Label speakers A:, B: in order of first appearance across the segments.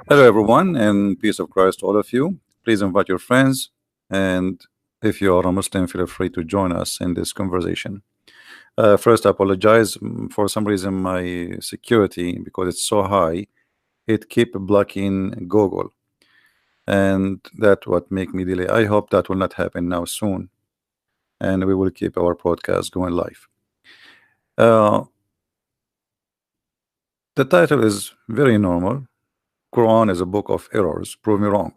A: Hello, everyone, and peace of Christ to all of you. Please invite your friends, and if you are a Muslim, feel free to join us in this conversation. First, I apologize for some reason my security, because it's so high, it keep blocking Google, and that what make me delay. I hope that will not happen now soon, and we will keep our podcast going live. Uh, the title is very normal. Quran is a book of errors. Prove me wrong.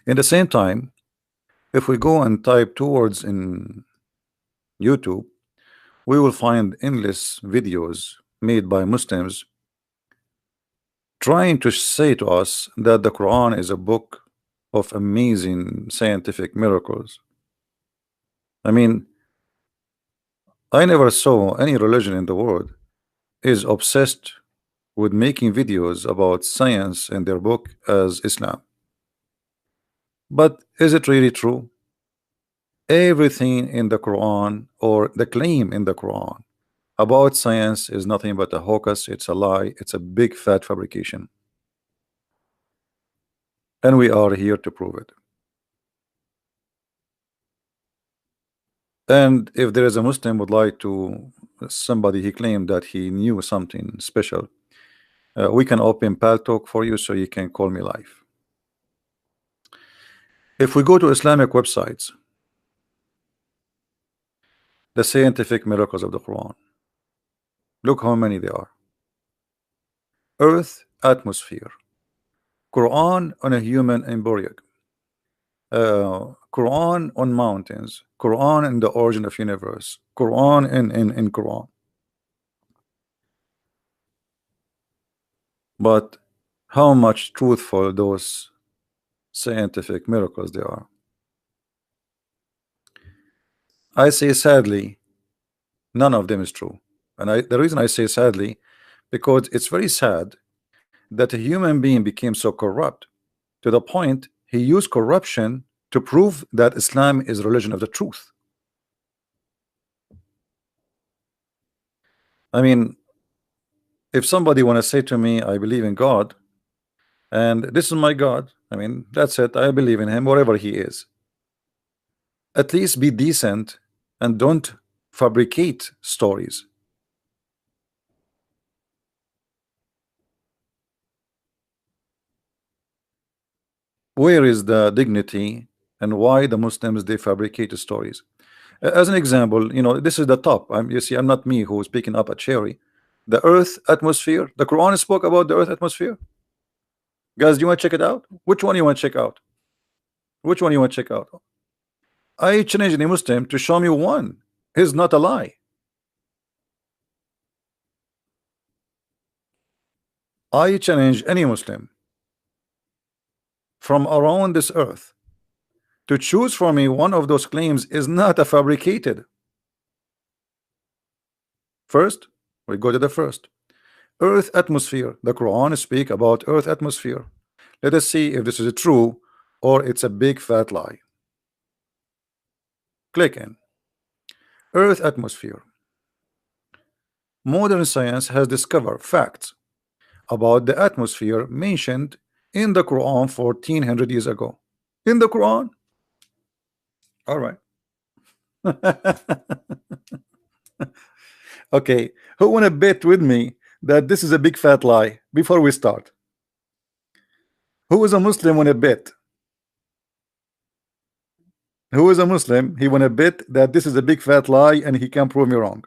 A: In the same time, if we go and type two words in YouTube, we will find endless videos made by Muslims trying to say to us that the Quran is a book of amazing scientific miracles. I mean, I never saw any religion in the world is obsessed with making videos about science in their book as Islam. But is it really true? Everything in the Quran, or the claim in the Quran about science, is nothing but a hocus, it's a lie, it's a big fat fabrication. And we are here to prove it. And if there is a Muslim would like to, somebody he claimed that he knew something special, we can open Pal Talk for you, so you can call me live. If we go to Islamic websites, the scientific miracles of the Quran, look how many there are. Earth, atmosphere, Quran on a human embryo, Quran on mountains, Quran in the origin of universe, Quran in Quran. But how much truthful those scientific miracles they are? I say sadly, none of them is true. And the reason I say sadly, because it's very sad that a human being became so corrupt to the point he used corruption to prove that Islam is religion of the truth. I mean, if somebody want to say to me, I believe in God, and this is my God, I mean, that's it, I believe in him, whatever he is. At least be decent and don't fabricate stories. Where is the dignity, and why the Muslims they fabricate stories? As an example, this is the top. You see, I'm not me who is picking up a cherry. The Earth atmosphere. The Quran spoke about the Earth atmosphere. Guys, do you want to check it out? Which one you want to check out? Which one you want to check out? I challenge any Muslim to show me one. It's not a lie. I challenge any Muslim from around this earth to choose for me one of those claims is not a fabricated. First, we go to the first. Earth atmosphere. The Quran speak about Earth atmosphere. Let us see if this is true or it's a big fat lie. Click in. Earth atmosphere. Modern science has discovered facts about the atmosphere mentioned in the Quran 1400 years ago. In the Quran. All right. Okay, who want to bet with me that this is a big fat lie before we start? Who is a Muslim want to bet? Who is a Muslim? He want to bet that this is a big fat lie and he can prove me wrong.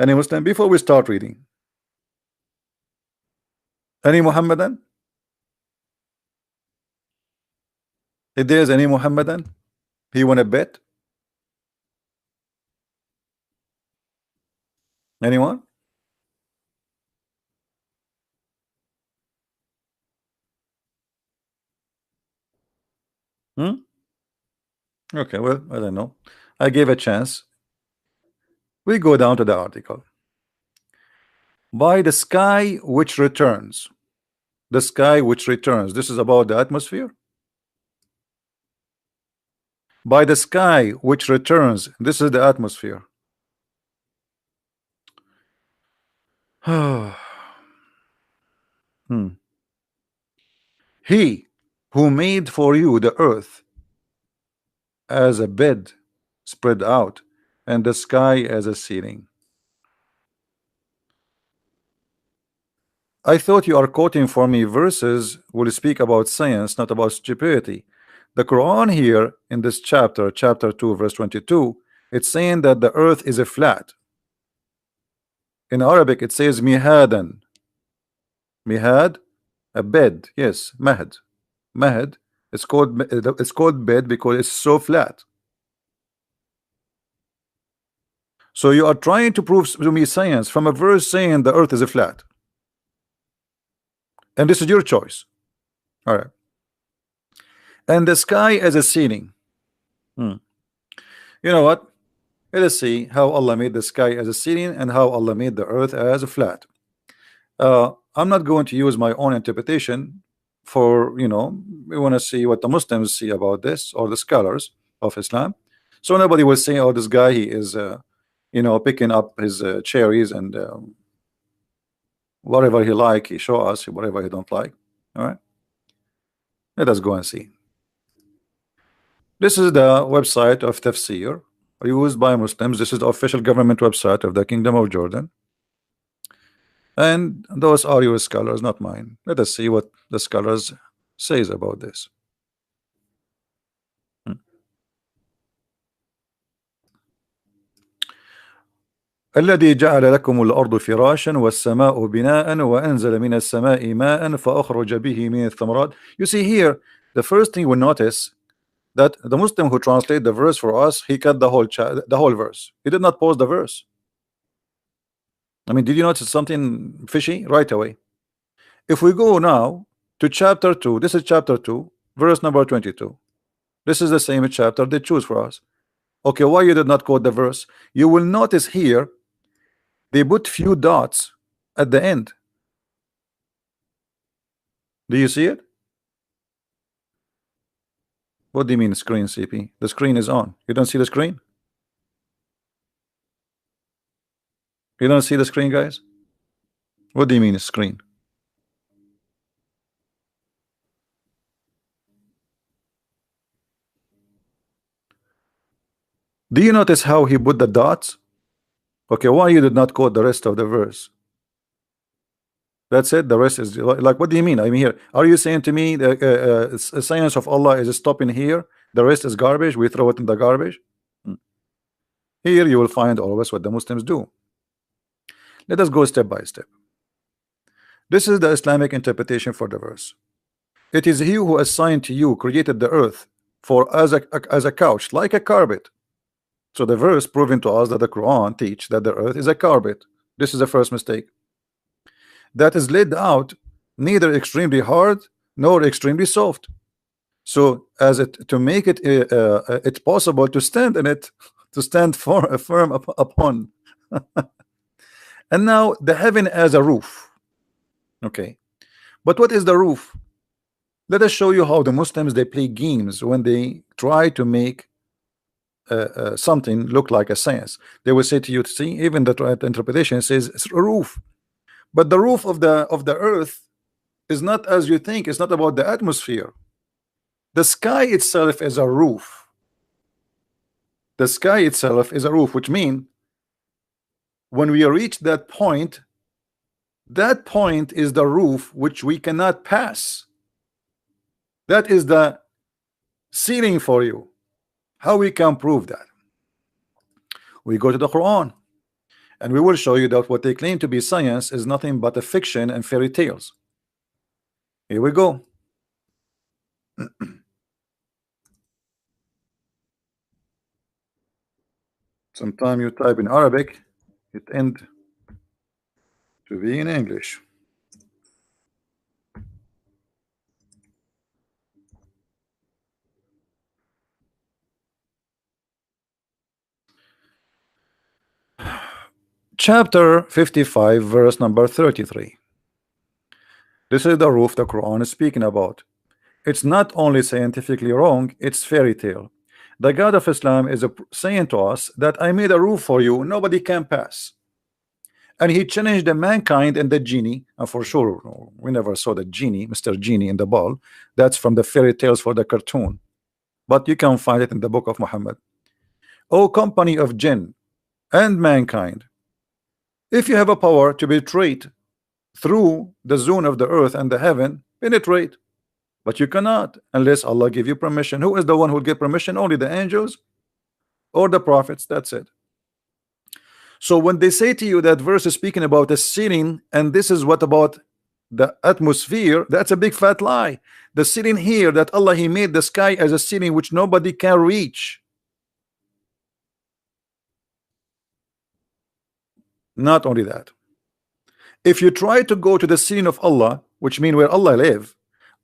A: Any Muslim? Before we start reading. Any Muhammadan? If there's any Muhammadan, he want to bet? Anyone? Hmm? Okay, well, I don't know. I gave a chance. We go down to the article. By the sky which returns. The sky which returns. This is about the atmosphere. By the sky which returns. This is the atmosphere. He who made for you the earth as a bed spread out, and the sky as a ceiling. I thought you are quoting for me verses will speak about science, not about stupidity. The Quran here in this chapter, chapter 2, verse 22, it's saying that the earth is a flat. In Arabic, it says mihadan. Mihad, a bed. Yes, mahad. Mahad. It's called bed because it's so flat. So you are trying to prove to me science from a verse saying the earth is a flat. And this is your choice. All right. And the sky as a ceiling. You know what? Let us see how Allah made the sky as a ceiling and how Allah made the earth as a flat. I'm not going to use my own interpretation for, we want to see what the Muslims see about this, or the scholars of Islam. So nobody will say, oh, this guy, he is, picking up his cherries and whatever he like, he show us, whatever he don't like. All right. Let us go and see. This is the website of Tafsir used by Muslims. This is the official government website of the Kingdom of Jordan. And those are your scholars, not mine. Let us see what the scholars says about this. الذي جعل لكم الأرض فراشا والسماء بناء وأنزل من السماء ماء فأخرج به من الثمرات. You see here, the first thing we notice that the Muslim who translate the verse for us, he cut the whole verse. He did not pause the verse. I mean, did you notice something fishy right away? If we go now to chapter 2, this is chapter 2, verse number 22. This is the same chapter they choose for us. Okay, why you did not quote the verse? You will notice here they put few dots at the end. Do you see it? What do you mean screen, CP? The screen is on. You don't see the screen? You don't see the screen, guys? What do you mean screen? Do you notice how he put the dots? Okay, why you did not quote the rest of the verse? That's it. The rest is like, what do you mean? I mean, here, are you saying to me the science of Allah is stopping here? The rest is garbage. We throw it in the garbage. Here you will find always what the Muslims do. Let us go step by step. This is the Islamic interpretation for the verse. It is He who assigned to you, created the earth for as a couch, like a carpet. So the verse proving to us that the Quran teach that the earth is a carpet. This is the first mistake. That is laid out neither extremely hard nor extremely soft. So as it to make it it's possible to stand in it, to stand firm upon. And now the heaven as a roof. Okay, but what is the roof? Let us show you how the Muslims they play games when they try to make something look like a science. They will say to you, see, even the interpretation says it's a roof, but the roof of the earth is not as you think. It's not about the atmosphere. The sky itself is a roof. The sky itself is a roof, which means when we reach that point is the roof which we cannot pass. That is the ceiling for you. How we can prove that? We go to the Quran and we will show you that what they claim to be science is nothing but a fiction and fairy tales. Here we go. Sometime you type in Arabic, it end to be in English. Chapter 55, verse number 33. This is the roof the Quran is speaking about. It's not only scientifically wrong, it's fairy tale. The God of Islam is saying to us that I made a roof for you, nobody can pass. and he changed the mankind and the genie. And for sure, we never saw the genie, Mr. Genie in the ball. That's from the fairy tales for the cartoon, but you can find it in the book of Muhammad. O company of jinn and mankind, if you have a power to penetrate through the zone of the earth and the heaven, penetrate, but you cannot unless Allah give you permission. Who is the one who will give permission? Only the angels or the prophets. That's it. So when they say to you that verse is speaking about the ceiling, and this is what about the atmosphere, that's a big fat lie. The ceiling here, that Allah, he made the sky as a ceiling which nobody can reach. Not only that, if you try to go to the ceiling of Allah, which means where Allah live,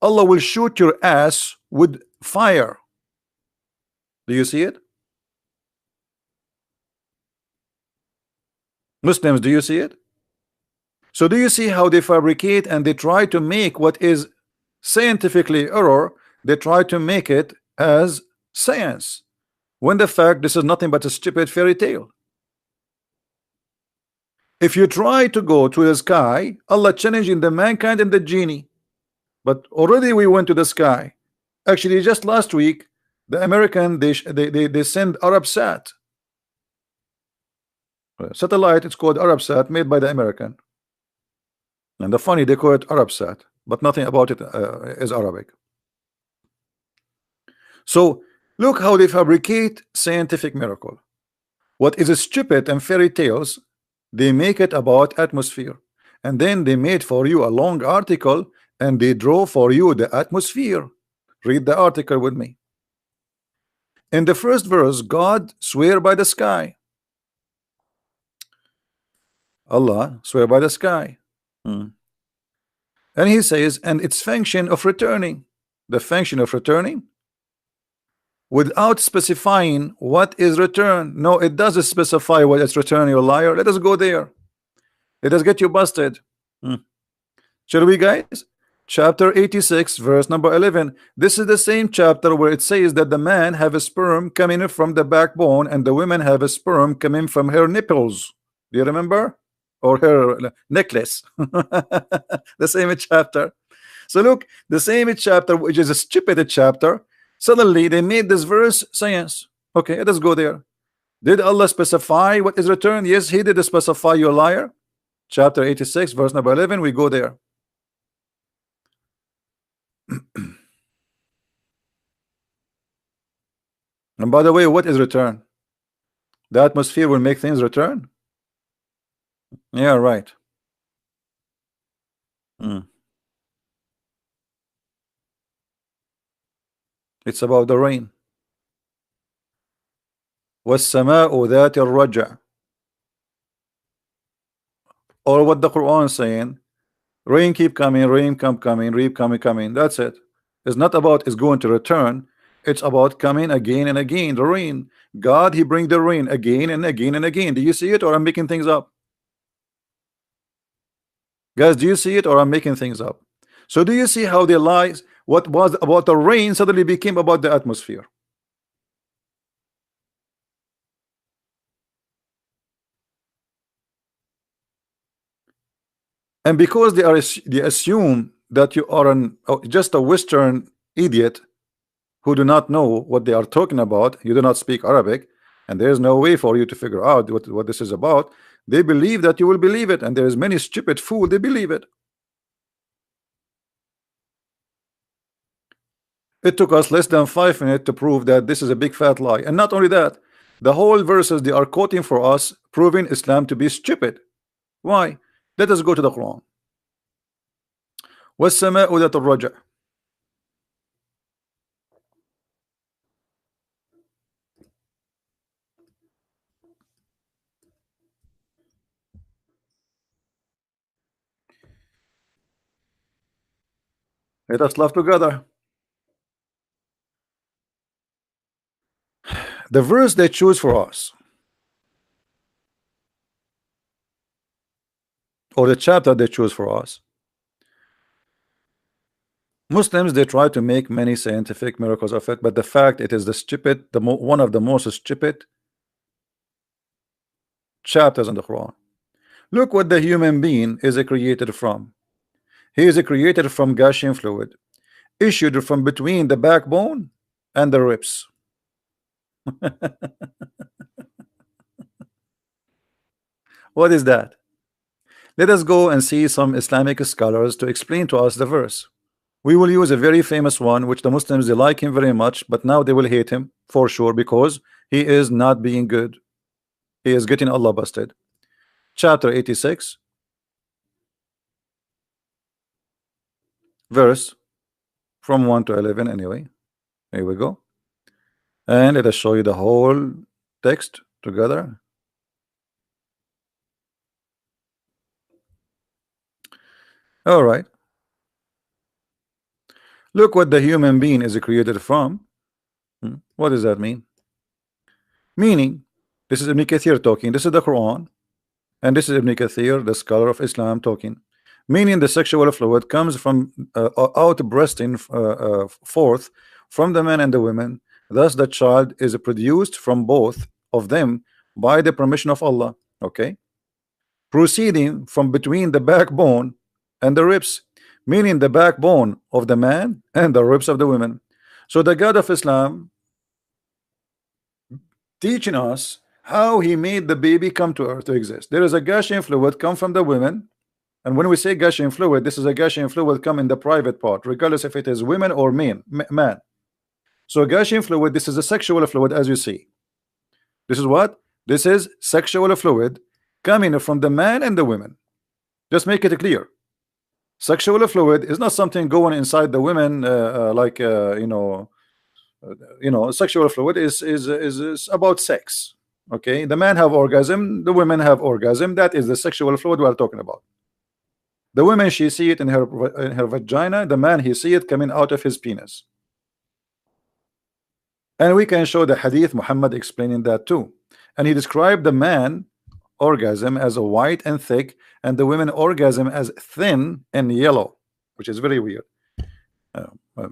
A: Allah will shoot your ass with fire. Do you see it? Muslims, do you see it? So do you see how they fabricate and they try to make what is scientifically error, they try to make it as science, when the fact this is nothing but a stupid fairy tale. If you try to go to the sky, Allah challenging the mankind and the genie. But already we went to the sky. Actually, just last week, the American they send Arabsat satellite. It's called Arabsat, made by the American. And the funny, they call it Arabsat, but nothing about it is Arabic. So look how they fabricate scientific miracle. What is stupid and fairy tales, they make it about atmosphere, and then they made for you a long article and they draw for you the atmosphere. Read the article with me. In the first verse, God swear by the sky. Allah swear by the sky. And he says, and its function of returning. The function of returning, without specifying what is return. No, it doesn't specify what it's return, you liar. Let us go there. Let us get you busted. Shall we, guys? Chapter 86, verse number 11. This is the same chapter where it says that the man have a sperm coming from the backbone and the women have a sperm coming from her nipples. Do you remember? Or her necklace. The same chapter. So look, the same chapter, which is a stupid chapter, suddenly they made this verse science. Okay, let us go there. Did Allah specify what is returned? Yes, he did specify, you liar. Chapter 86, verse number 11. We go there. And by the way, what is return? The atmosphere will make things return? Yeah, right. It's about the rain. وَالسَّمَاءُ ذَاتِ الرَّجْعِ. Or what the Quran is saying, rain keep coming, rain coming, rain coming. That's it. It's not about it's going to return. It's about coming again and again. The rain, God, he bring the rain again and again and again. Do you see it, or I'm making things up? Guys, do you see it, or I'm making things up? So do you see how the lies, what was about the rain suddenly became about the atmosphere? And because they assume that you are just a Western idiot who do not know what they are talking about, you do not speak Arabic, and there is no way for you to figure out what this is about. They believe that you will believe it, and there is many stupid fool, they believe it. It took us less than 5 minutes to prove that this is a big fat lie. And not only that, the whole verses they are quoting for us, proving Islam to be stupid. Why? Let us go to the Quran. وَالسَّمَاءُ ذَاتِ الرَّجْعِ. Let us laugh together. The verse they choose for us, or the chapter they choose for us, Muslims, they try to make many scientific miracles of it, but the fact it is the stupid, one of the most stupid chapters in the Quran. Look what the human being is created from. He is created from gushing fluid, issued from between the backbone and the ribs. What is that? Let us go and see some Islamic scholars to explain to us the verse. We will use a very famous one, which the Muslims they like him very much, but now they will hate him for sure because he is not being good. He is getting Allah busted. Chapter 86, verse from 1 to 11. Anyway, here we go. And let us show you the whole text together. All right. Look what the human being is created from. What does that mean? Meaning, this is Ibn Kathir talking. This is the Quran. And this is Ibn Kathir, the scholar of Islam, talking. Meaning the sexual fluid comes from out breasting forth from the man and the women. Thus the child is produced from both of them by the permission of Allah. Okay. Proceeding from between the backbone and the ribs, meaning the backbone of the man and the ribs of the women. So the God of Islam teaching us how he made the baby come to earth to exist. There is a gushing fluid come from the women, and when we say gushing fluid, this is a gushing fluid come in the private part, regardless if it is women or man. So gushing fluid, this is a sexual fluid, as you see. This is what? This is sexual fluid coming from the man and the women. Just make it clear. Sexual fluid is not something going inside the women, sexual fluid is about sex. Okay, the man have orgasm, the women have orgasm. That is the sexual fluid we are talking about. The woman, she see it in her vagina. The man, he see it coming out of his penis. And we can show the hadith Muhammad explaining that too. And he described the man orgasm as a white and thick, and the women orgasm as thin and yellow, which is very weird.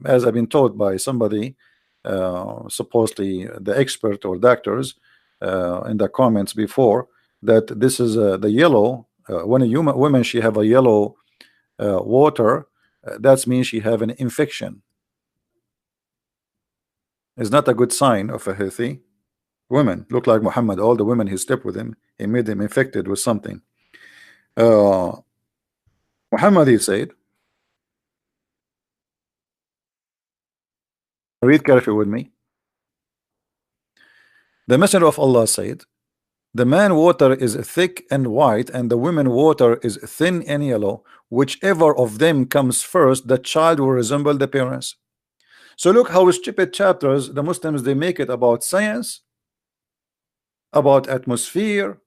A: As I've been told by somebody, supposedly the expert or doctors, in the comments before, that this is the yellow. When a human woman she have a yellow water, that means she have an infection. It's not a good sign of a healthy woman. Look like Muhammad. All the women he slept with him, he made them infected with something. Muhammad, he said, read carefully with me. The Messenger of Allah said, the man water is thick and white, and the women water is thin and yellow. Whichever of them comes first, the child will resemble the parents. So look how stupid chapters the Muslims they make it about science, about atmosphere.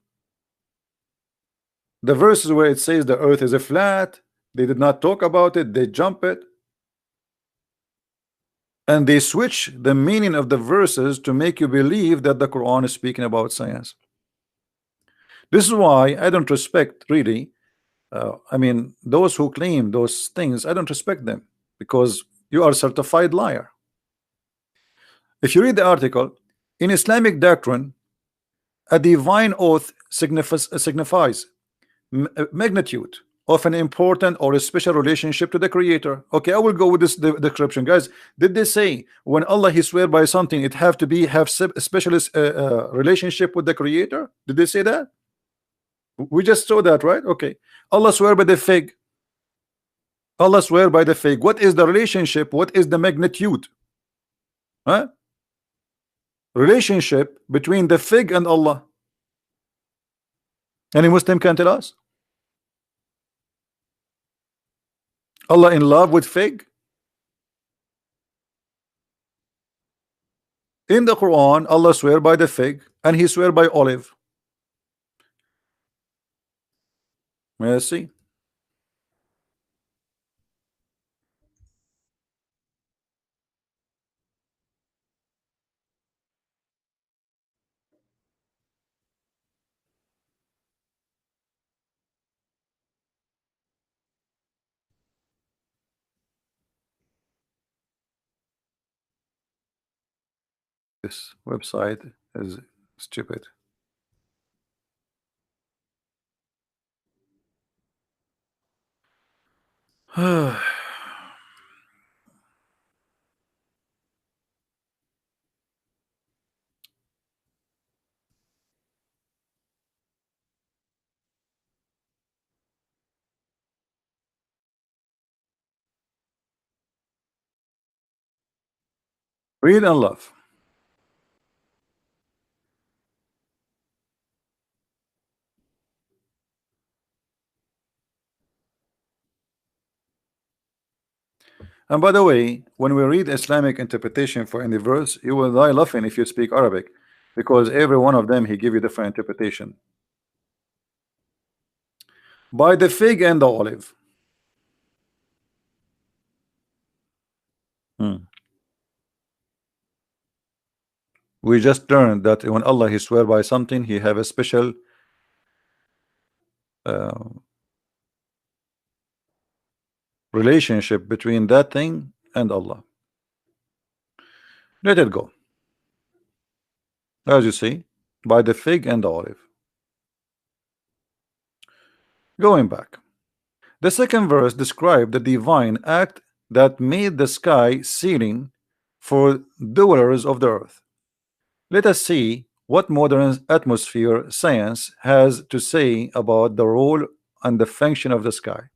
A: The verses where it says the earth is a flat, they did not talk about it, they jump it. And they switch the meaning of the verses to make you believe that the Quran is speaking about science. This is why I don't respect really. I mean, those who claim those things, I don't respect them because you are a certified liar. If you read the article, in Islamic doctrine, a divine oath signifies magnitude of an important or a special relationship to the Creator. Okay, I will go with this description, guys. Did they say when Allah he swear by something, it have to be have specialist relationship with the Creator? Did they say that? We just saw that, right? Okay. Allah swear by the fig. Allah swear by the fig. What is the relationship? What is the magnitude? Huh? Relationship between the fig and Allah. Any Muslim can tell us? Allah in love with fig? In the Quran, Allah swear by the fig and he swear by olive. May I see? This website is stupid. Read and love. And by the way, when we read Islamic interpretation for any verse, you will die laughing if you speak Arabic, because every one of them he give you different interpretation. By the fig and the olive. Hmm. We just learned that when Allah he swear by something, he have a special uh, relationship between that thing and Allah. Let it go. As you see, by the fig and the olive. Going back. The second verse described the divine act that made the sky ceiling for dwellers of the earth. Let us see what modern atmosphere science has to say about the role and the function of the sky.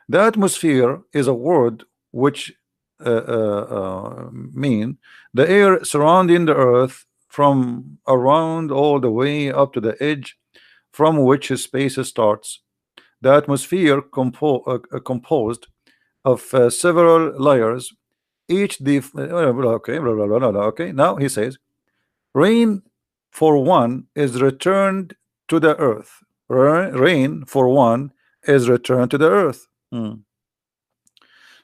A: The atmosphere is a word which mean the air surrounding the earth from around all the way up to the edge from which space starts. The atmosphere composed of several layers, each okay, okay. Now he says, rain for one is returned to the earth. Rain for one is returned to the earth. Hmm.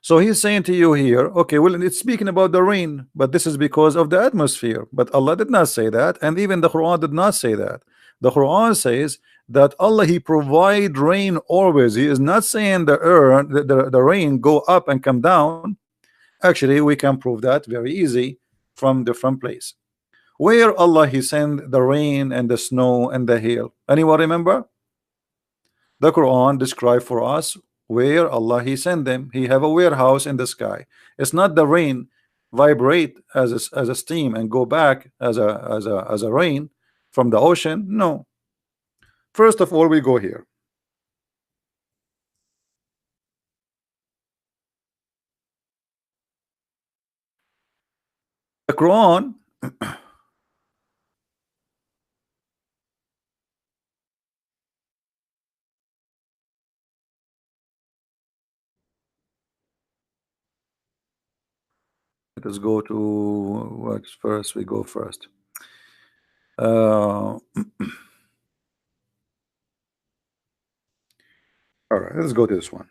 A: So he's saying to you here, okay, well, it's speaking about the rain, but this is because of the atmosphere. But Allah did not say that, and even the Quran did not say that. The Quran says that Allah He provide rain always. He is not saying the earth, the rain go up and come down. Actually, we can prove that very easy from different place. Where Allah He send the rain and the snow and the hail. Anyone remember? The Quran describe for us where Allah He sent them. He have a warehouse in the sky. It's not the rain vibrate as a steam and go back as a rain from the ocean. No. First of all, we go here. The Quran. Let us go to what's first. We go first. All right, let's go to this one.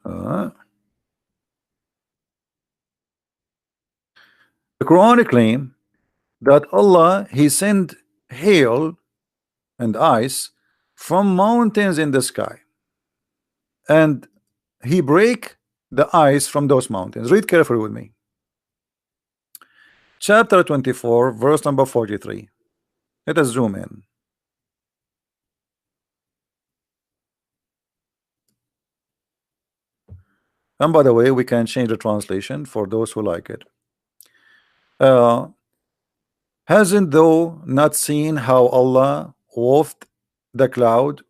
A: Uh, the Quran claim that Allah He sent hail and ice from mountains in the sky, and He break the ice from those mountains. Read carefully with me. Chapter 24, verse number 43. Let us zoom in. And by the way, we can change the translation for those who like it. Hasn't thou not seen how Allah wafted the cloud,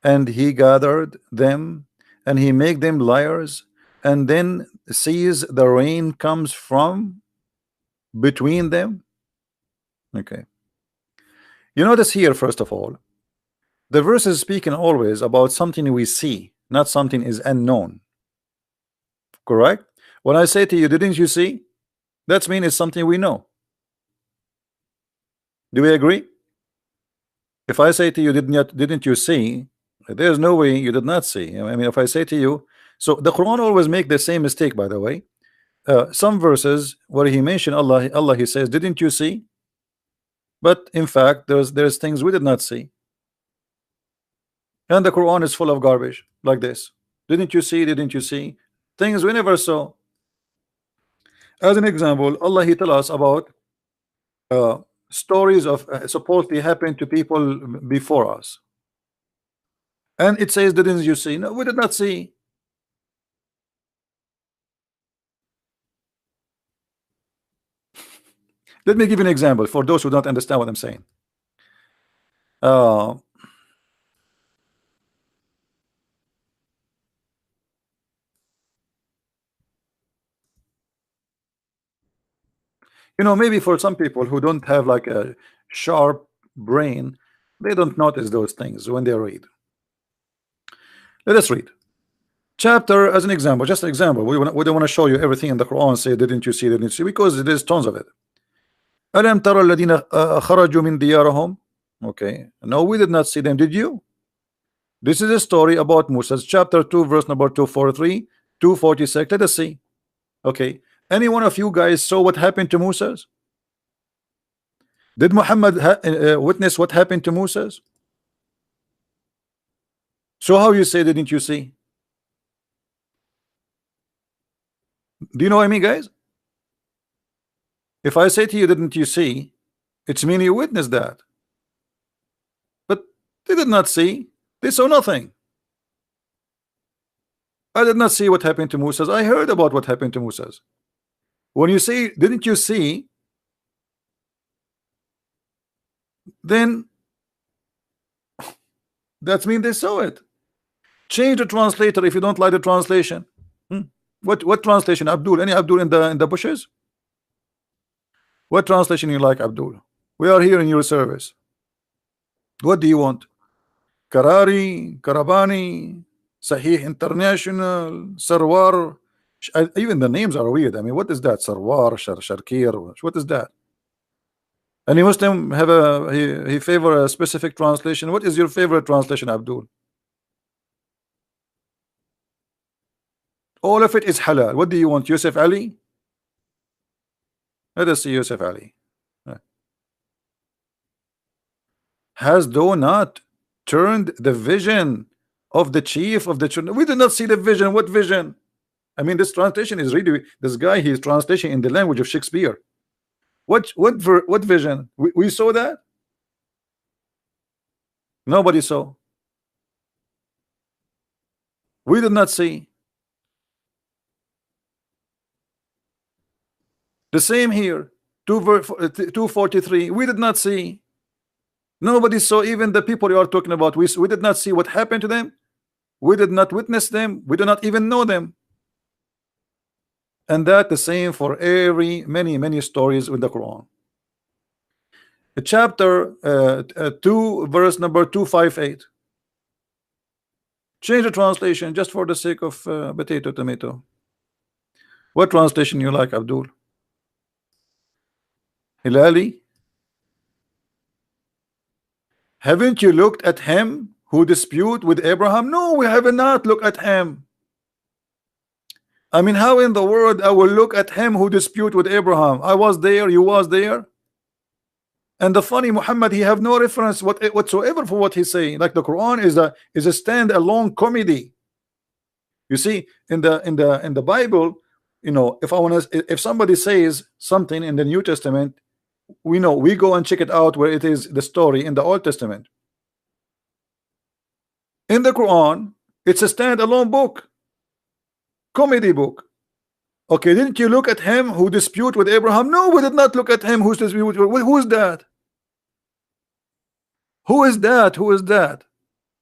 A: and He gathered them, and He make them liars, and then sees the rain comes from between them? Okay. You notice here, first of all, the verse is speaking always about something we see, not something is unknown. Correct? When I say to you, didn't you see? That's mean it's something we know. Do we agree? If I say to you, didn't you see? There's no way you did not see. I mean, if I say to you, so the Quran always make the same mistake, by the way. Some verses where he mentioned Allah, he says, didn't you see? But in fact, there's things we did not see. And the Quran is full of garbage like this. Didn't you see? Didn't you see? Things we never saw. As an example, Allah He tell us about uh, stories of supposedly happened to people before us, and it says, didn't you see? No, we did not see. Let me give you an example for those who don't understand what I'm saying. Uh, maybe for some people who don't have like a sharp brain, they don't notice those things when they read. Let us read chapter as an example, just an example. We don't want to show you everything in the Quran. Say, didn't you see? Didn't you see? Because there's tons of it. ألم ترى الذين خرجوا من ديارهم. Okay, no, we did not see them. Did you? This is a story about Musa, chapter 2, verse number 243, 246. Let us see. Okay, any one of you guys saw what happened to Moses? Did Muhammad witness what happened to Moses? So how you say, didn't you see? Do you know what I mean, guys? If I say to you, didn't you see? It's mean you witnessed that. But they did not see. They saw nothing. I did not see what happened to Moses. I heard about what happened to Moses. When you say, didn't you see? Then that means they saw it. Change the translator if you don't like the translation. What translation? Abdul? Any Abdul in the bushes? What translation you like, Abdul? We are here in your service. What do you want? Karari, Karabani, Sahih International, Sarwar. Even the names are weird. I mean, what is that? Sarwar, Sharkir. What is that? Any Muslim have he favor a specific translation? What is your favorite translation, Abdul? All of it is halal. What do you want, Yusuf Ali? Let us see Yusuf Ali. Has thou not turned the vision of the chief of the children? We did not see the vision. What vision? I mean, this translation is really, this guy, he's translation in the language of Shakespeare. What vision? We saw that? Nobody saw. We did not see. The same here. 243. We did not see. Nobody saw. Even the people you are talking about, we did not see what happened to them. We did not witness them. We do not even know them. And that the same for many stories in the Quran. Chapter 2, verse number 258. Change the translation just for the sake of potato tomato. What translation you like, Abdul? Hilali? Haven't you looked at him who dispute with Abraham? No, we have not looked at him. I mean, how in the world I will look at him who dispute with Abraham? I was there, you was there. And the funny Muhammad, he have no reference whatsoever for what he's saying. Like the Quran is a stand-alone comedy. You see, in the Bible, if somebody says something in the New Testament, we go and check it out where it is the story in the Old Testament. In the Quran, it's a stand-alone book, comedy book. Okay, didn't you look at him who dispute with Abraham? No, we did not look at him who's dispute with. Who is that? Who is that? Who is that?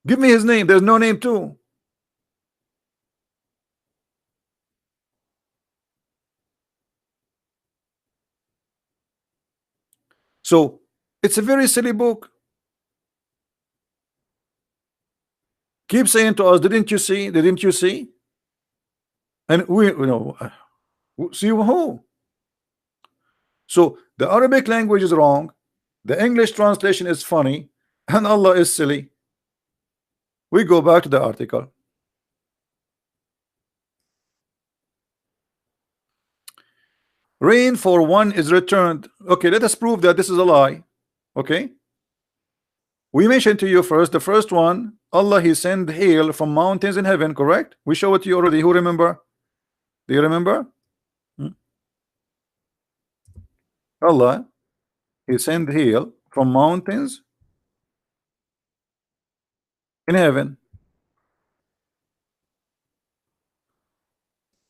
A: Give me his name. There's no name too. So it's a very silly book. Keep saying to us, didn't you see? Didn't you see? And we see who? So the Arabic language is wrong, the English translation is funny, and Allah is silly. We go back to the article. Rain for one is returned. Okay, let us prove that this is a lie. Okay, we mentioned to you first, the first one, Allah, he sent hail from mountains in heaven, correct? We show it to you already. Who remember? Do you remember? Allah. He sent hail from mountains in heaven.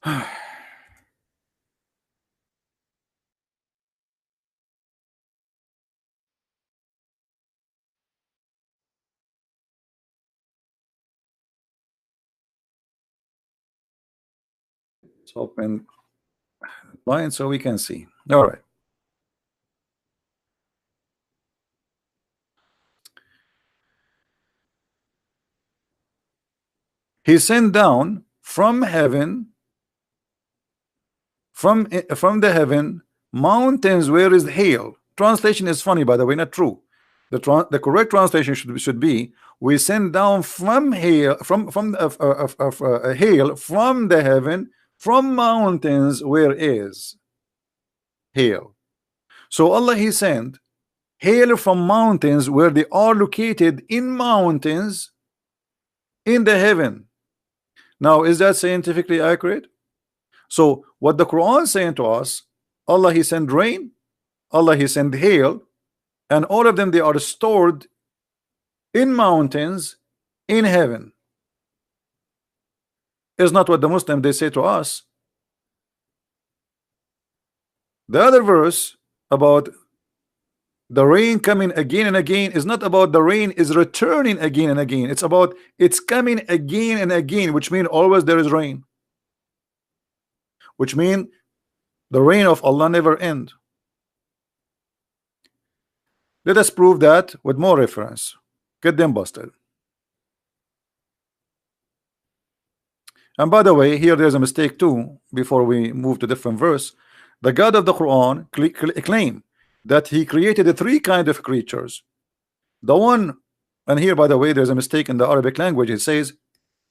A: Let's open line so we can see. All right. He sent down from heaven, from the heaven, mountains where is hail. Translation is funny, by the way, not true. The correct translation should be, we send down from hail, hail from the heaven, from mountains where is hail. So Allah, He sent hail from mountains where they are located in mountains in the heaven. Now, is that scientifically accurate? So what the Quran is saying to us, Allah, He sent rain, Allah, He sent hail, and all of them, they are stored in mountains in heaven. Is not what the Muslim they say to us. The other verse about the rain coming again and again is not about the rain is returning again and again. It's about it's coming again and again, which means always there is rain, which means the rain of Allah never end. Let us prove that with more reference. Get them busted. And by the way, here there's a mistake too. Before we move to different verse, the God of the Quran claim that He created the three kind of creatures. The one, and here by the way, there's a mistake in the Arabic language. It says,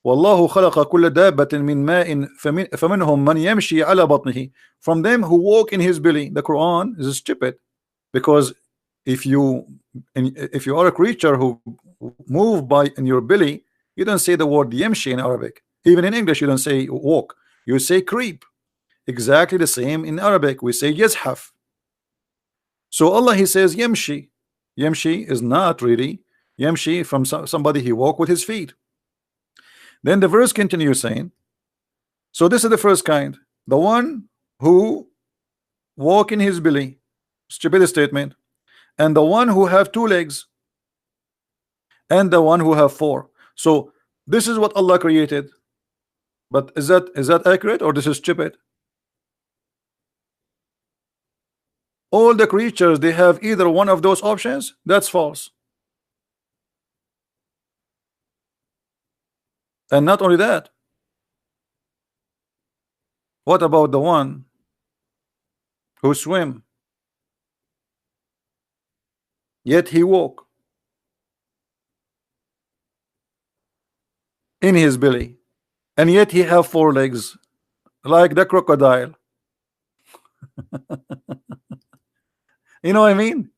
A: "Wallahu khalaqa kulla dabbatin min ma'in faminhum man yamshi ala batnihi." From them who walk in his belly. The Quran is stupid, because if you are a creature who move by in your belly, you don't say the word yamshi in Arabic. Even in English, you don't say walk, you say creep. Exactly the same in Arabic, we say yazhaf. So Allah, He says yamshi. Yamshi is not really yamshi from somebody he walk with his feet. Then the verse continues saying, so this is the first kind, the one who walk in his belly, stupid statement, and the one who have two legs, and the one who have four. So this is what Allah created. But is that accurate, or this is stupid? All the creatures, they have either one of those options. That's false. And not only that, what about the one who swim, yet he walk in his belly, and yet he have four legs, like the crocodile? You know what I mean?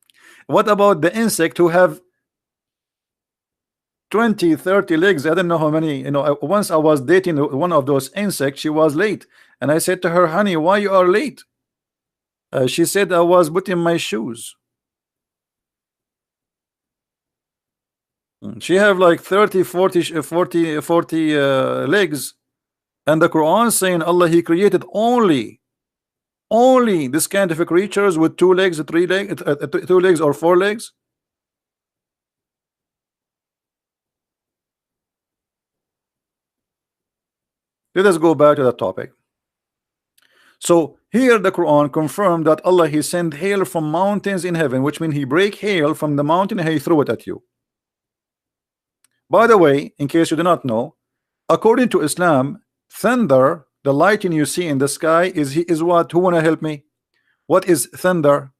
A: What about the insect who have 20, 30 legs? I don't know how many. You know, once I was dating one of those insects. She was late, and I said to her, honey, why you are late? She said, I was putting my shoes. She have like 30, 40 legs, and the Quran saying Allah, He created only this kind of creatures with two legs, three legs, two legs or four legs. Let us go back to the topic. So here the Quran confirmed that Allah, He sent hail from mountains in heaven, which means He break hail from the mountain and He threw it at you. By the way, in case you do not know, according to Islam, thunder, the lightning you see in the sky, is what? Who want to help me? What is thunder?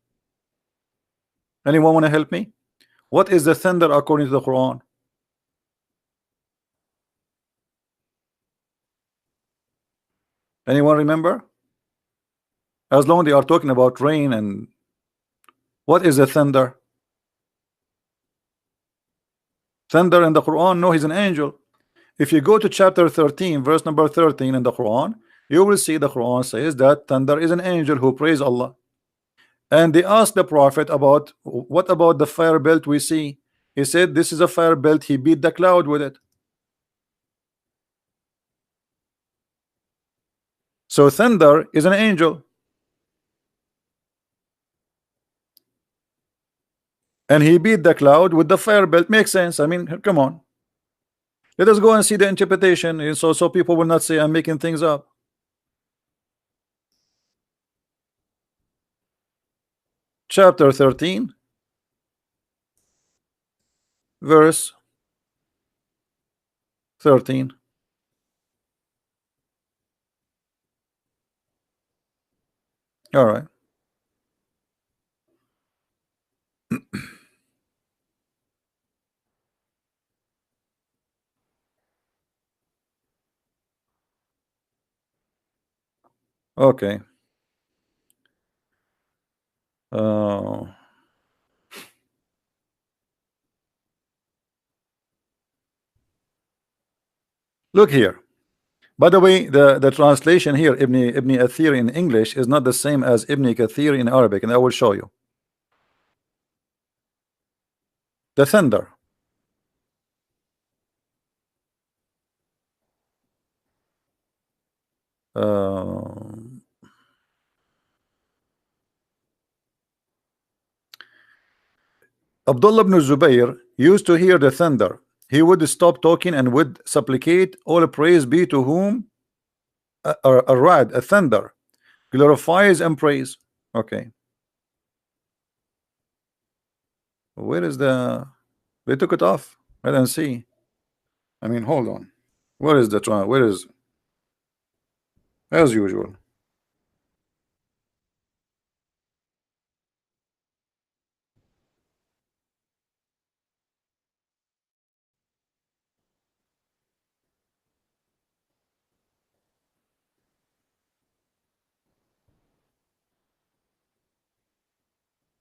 A: Anyone want to help me? What is the thunder according to the Quran? Anyone remember? As long as they are talking about rain, and what is the thunder? Thunder in the Quran, no, He's an angel. If you go to chapter 13, verse number 13 in the Quran, you will see the Quran says that thunder is an angel who praise Allah. And they asked the prophet about what about the fire belt we see. He said this is a fire belt. He beat the cloud with it. So thunder is an angel, and he beat the cloud with the fire belt. Makes sense. I mean, come on. Let us go and see the interpretation, so people will not say I'm making things up. Chapter 13, verse 13. All right. Okay. Uh, Look here. By the way, the translation here, Ibn Athir in English, is not the same as Ibn Kathir in Arabic, and I will show you. The thunder. Uh, Abdullah ibn Zubayr used to hear the thunder. He would stop talking and would supplicate, all praise be to whom a rad, a thunder, glorifies and praise. Okay. Where is the... They took it off. I don't see. I mean, hold on. Where is the where is... As usual.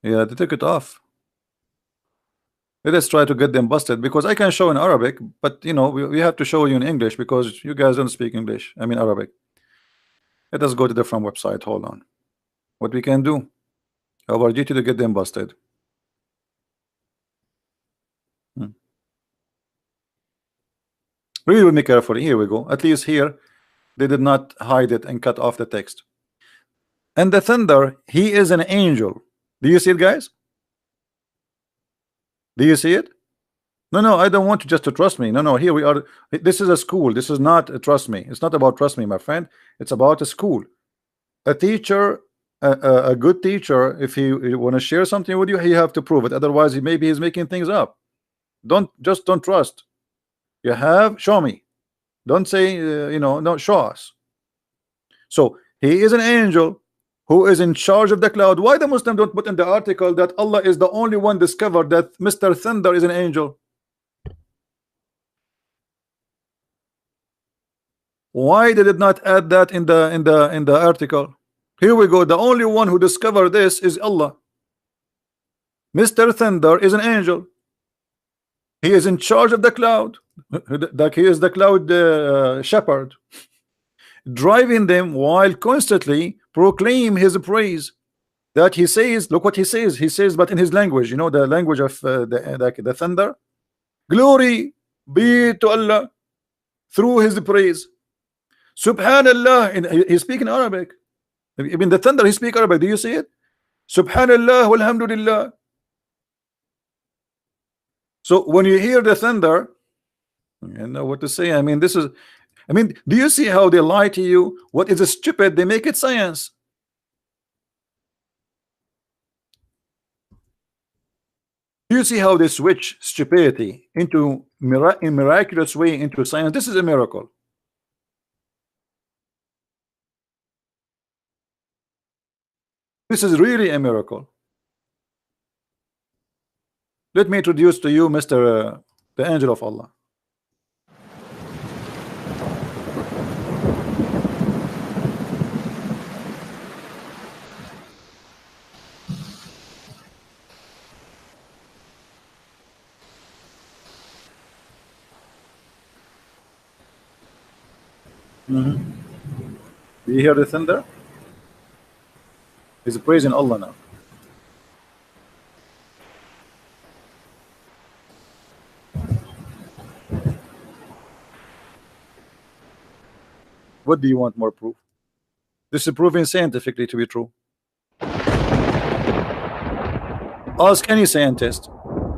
A: Yeah, they took it off. Let us try to get them busted, because I can show in Arabic, but you know, we have to show you in English because you guys don't speak English. I mean Arabic. Let us go to different website. Hold on. What we can do? Our duty to get them busted. Read with me carefully. Here we go. At least here they did not hide it and cut off the text. And the thunder, he is an angel. Do you see it, guys? Do you see it? No, I don't want you just to trust me. No, here we are. This is a school. This is not a trust me. It's not about trust me, my friend. It's about a school. A teacher, a good teacher, if he want to share something with you, he have to prove it. Otherwise, maybe he's making things up. Don't trust. You have, show me. Don't say you know, no, show us. So he is an angel who is in charge of the cloud. Why the Muslim don't put in the article that Allah is the only one discovered that Mr. Thunder is an angel? Why they did not add that in the article? Here we go. The only one who discovered this is Allah. Mr. Thunder is an angel. He is in charge of the cloud. Like he is the cloud shepherd, driving them while constantly proclaim his praise. That he says, look what he says. He says, but in his language, you know, the language of the thunder. Glory be to Allah through his praise. Subhanallah. He speak in Arabic. Even the thunder, he speak Arabic. Do you see it? Subhanallah walhamdulillah. So when you hear the thunder, you know what to say. I mean, this is, I mean, do you see how they lie to you? What is stupid, they make it science. Do you see how they switch stupidity into in miraculous way into science? This is a miracle. This is really a miracle. Let me introduce to you Mr. The angel of Allah. Do you hear the thunder? He's praising Allah now. What do you want more proof? This is proven scientifically to be true. Ask any scientist.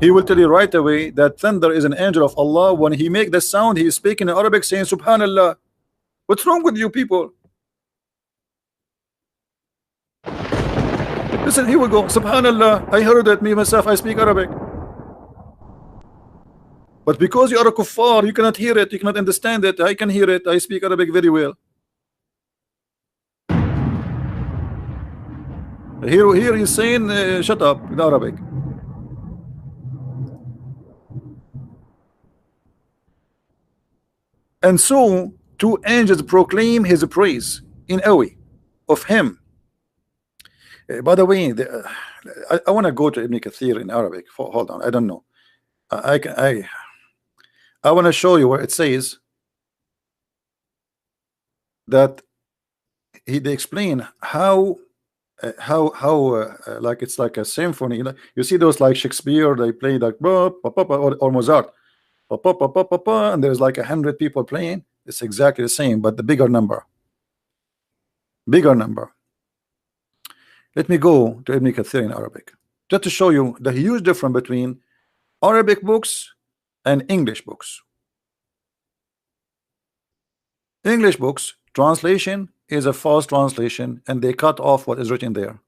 A: He will tell you right away that thunder is an angel of Allah. When he make the sound, he is speaking in Arabic saying Subhanallah. What's wrong with you people? Listen, here we go. Subhanallah. I heard it me myself. I speak Arabic. But because you are a kuffar, you cannot hear it. You cannot understand it. I can hear it. I speak Arabic very well. Here he's saying, shut up in Arabic. And so two angels proclaim his praise in a way of him. By the way, I want to go to Ibn Kathir in Arabic. Hold on, I don't know. I want to show you where it says that they explain how like it's like a symphony. You see those like Shakespeare, they play like or Mozart, and there's like 100 people playing. It's exactly the same, but the bigger number. Let me go to Ibn Kathir in Arabic just to show you the huge difference between Arabic books and English books. English books translation is a false translation, and they cut off what is written there.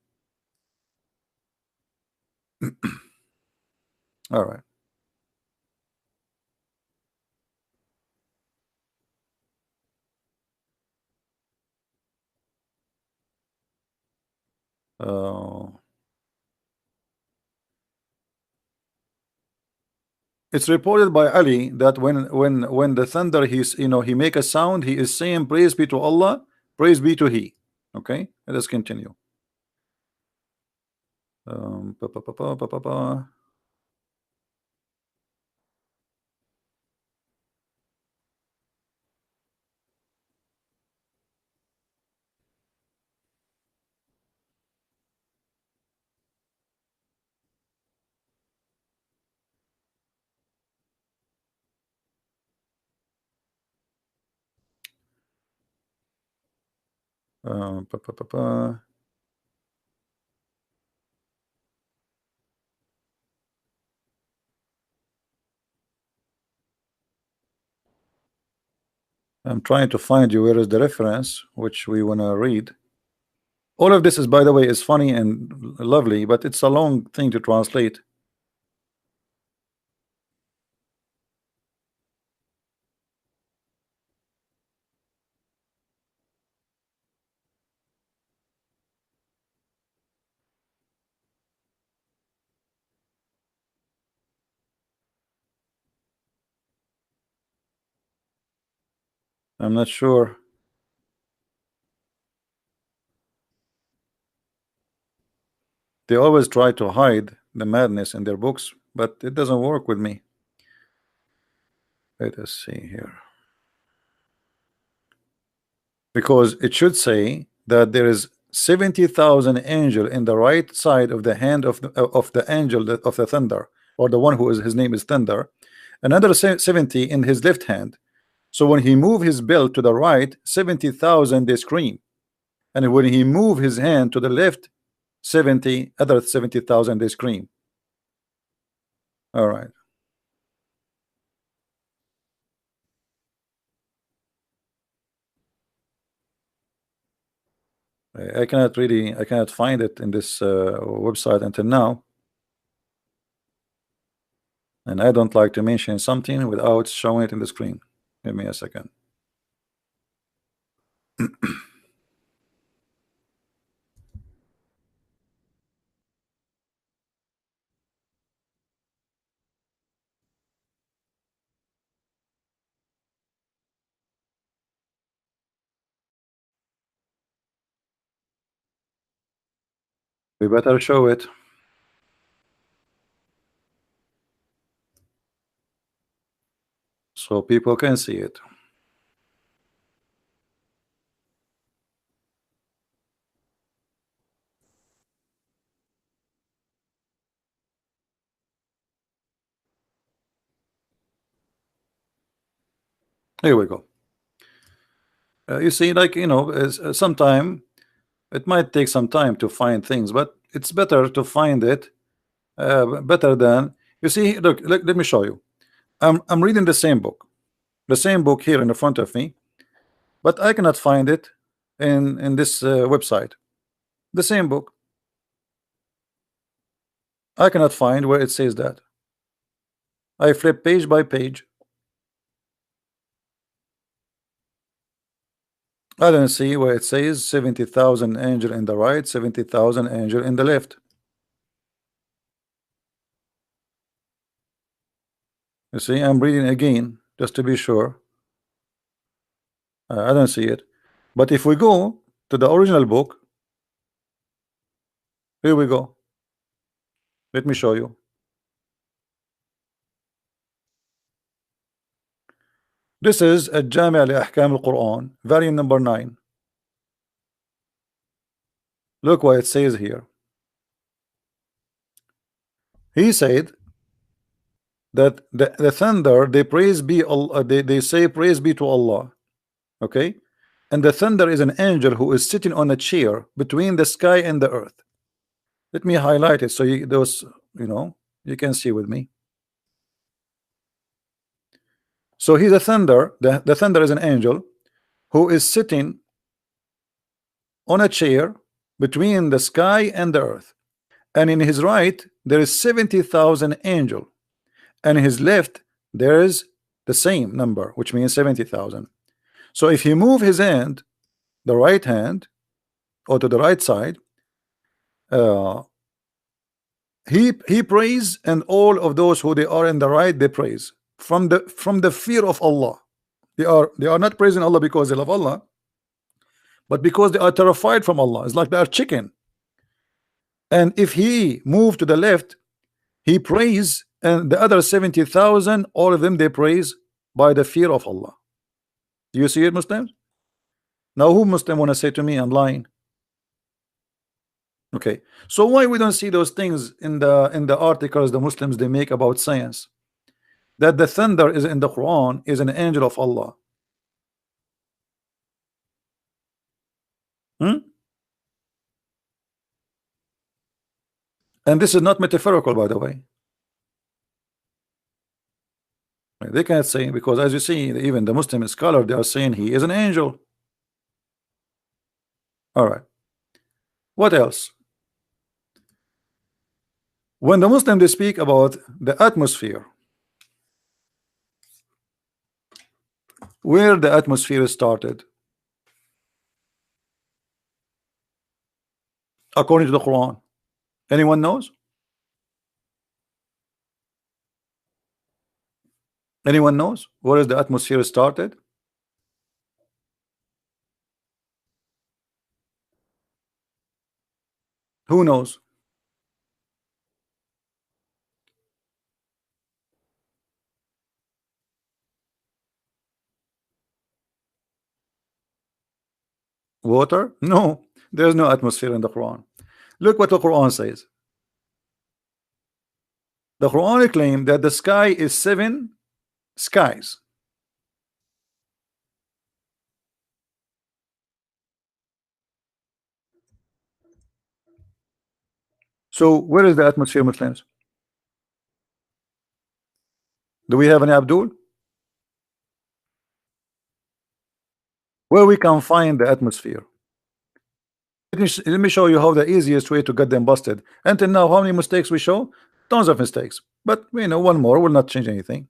A: All right. It's reported by Ali that when the thunder he make a sound, he is saying praise be to Allah, praise be to He. Okay, let us continue. Pa, pa, pa, pa, pa, pa, pa. Pa, pa, pa, pa. I'm trying to find you where is the reference which we want to read. All of this is, by the way, is funny and lovely, but it's a long thing to translate. I'm not sure. They always try to hide the madness in their books, but it doesn't work with me. Let us see here. Because it should say that there is 70,000 angel in the right side of the hand of the angel of the thunder, or the one who is his name is thunder, another 70 in his left hand. So when he move his belt to the right, 70,000 they scream, and when he move his hand to the left, 70,000 they scream. All right. I cannot find it in this website until now, and I don't like to mention something without showing it in the screen. Give me a second. We better show it so people can see it. Here we go. You see, like, sometime it might take some time to find things, but it's better to find it better than you see. Look, let me show you. I'm reading the same book here in the front of me, but I cannot find it in this website. The same book, I cannot find where it says that. I flip page by page. I don't see where it says 70,000 angel in the right, 70,000 angel in the left. You see, I'm reading again just to be sure. I don't see it. But if we go to the original book, here we go. Let me show you. This is a Jami' al-Ahkam al-Quran, volume number 9. Look what it says here. He said that the thunder, they praise be Allah, they say praise be to Allah. Okay, and the thunder is an angel who is sitting on a chair between the sky and the earth. Let me highlight it so you can see with me. So he's a thunder. The thunder is an angel who is sitting on a chair between the sky and the earth, and in his right there is 70,000 angel, and in his left there is the same number, which means 70,000. So if he move his hand, the right hand, or to the right side, he prays, and all of those who they are in the right, they praise from the fear of Allah. They are not praising Allah because they love Allah, but because they are terrified from Allah. It's like they are chicken. And if he move to the left, he prays, and the other 70,000, all of them, they praise by the fear of Allah. Do you see it, Muslims? Now, who Muslim want to say to me I'm lying? Okay, so why we don't see those things in the articles the Muslims they make about science, that the thunder is in the Quran is an angel of Allah? And this is not metaphorical, by the way. They can't say, because as you see, even the Muslim scholar, they are saying he is an angel. All right, what else? When the Muslim they speak about the atmosphere, where the atmosphere started according to the Quran, anyone knows? Anyone knows where is the atmosphere started? Who knows? Water? No, there's no atmosphere in the Quran. Look what the Quran says. The Quran claims that the sky is 7 skies. So where is the atmosphere, Muslims? Do we have any Abdul? Where we can find the atmosphere? Let me show you how the easiest way to get them busted. Until now, how many mistakes we show? Tons of mistakes. But one more will not change anything.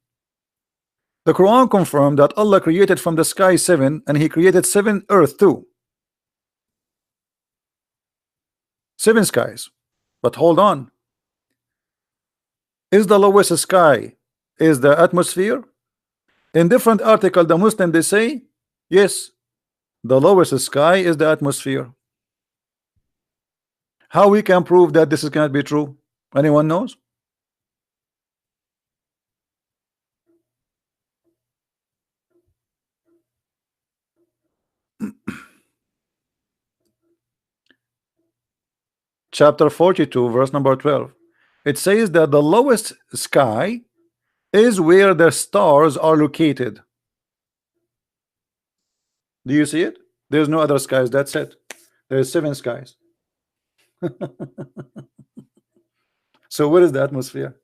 A: The Quran confirmed that Allah created from the sky 7, and He created 7 earth too. 7 skies. But hold on. Is the lowest sky is the atmosphere? In different article, the Muslim they say, yes, the lowest sky is the atmosphere. How we can prove that this cannot be true? Anyone knows? Chapter 42, verse number 12. It says that the lowest sky is where the stars are located. Do you see it? There's no other skies. That's it. There's 7 skies. So what is the atmosphere?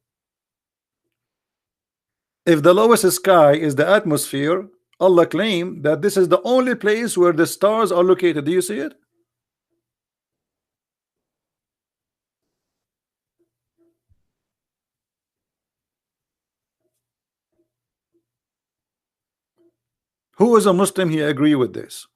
A: If the lowest sky is the atmosphere, Allah claimed that this is the only place where the stars are located. Do you see it? Who is a Muslim he agree with this?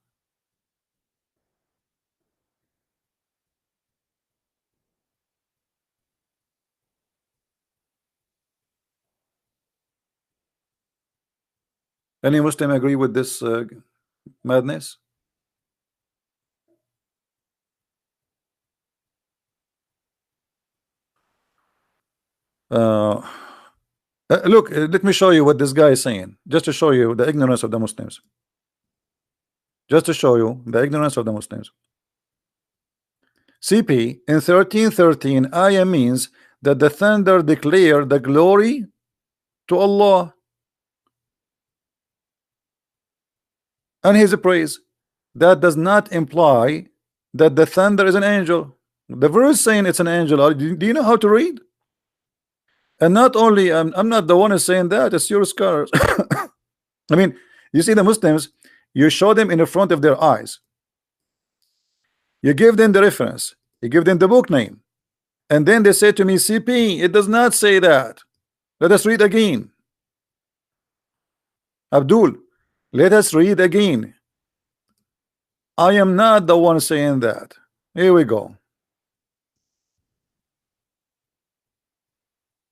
A: Any Muslim agree with this madness? Uh, look, let me show you what this guy is saying, just to show you the ignorance of the Muslims. Just to show you the ignorance of the Muslims. CP in 13:13 ayah means that the thunder declare the glory to Allah and His praise. That does not imply that the thunder is an angel. The verse saying it's an angel. Do you know how to read? And not only I'm not the one who's saying that, it's your scholars. I mean, you see the Muslims, you show them in the front of their eyes, you give them the reference, you give them the book name, and then they say to me, CP, it does not say that. Let us read again. Abdul, let us read again. I am not the one saying that. Here we go.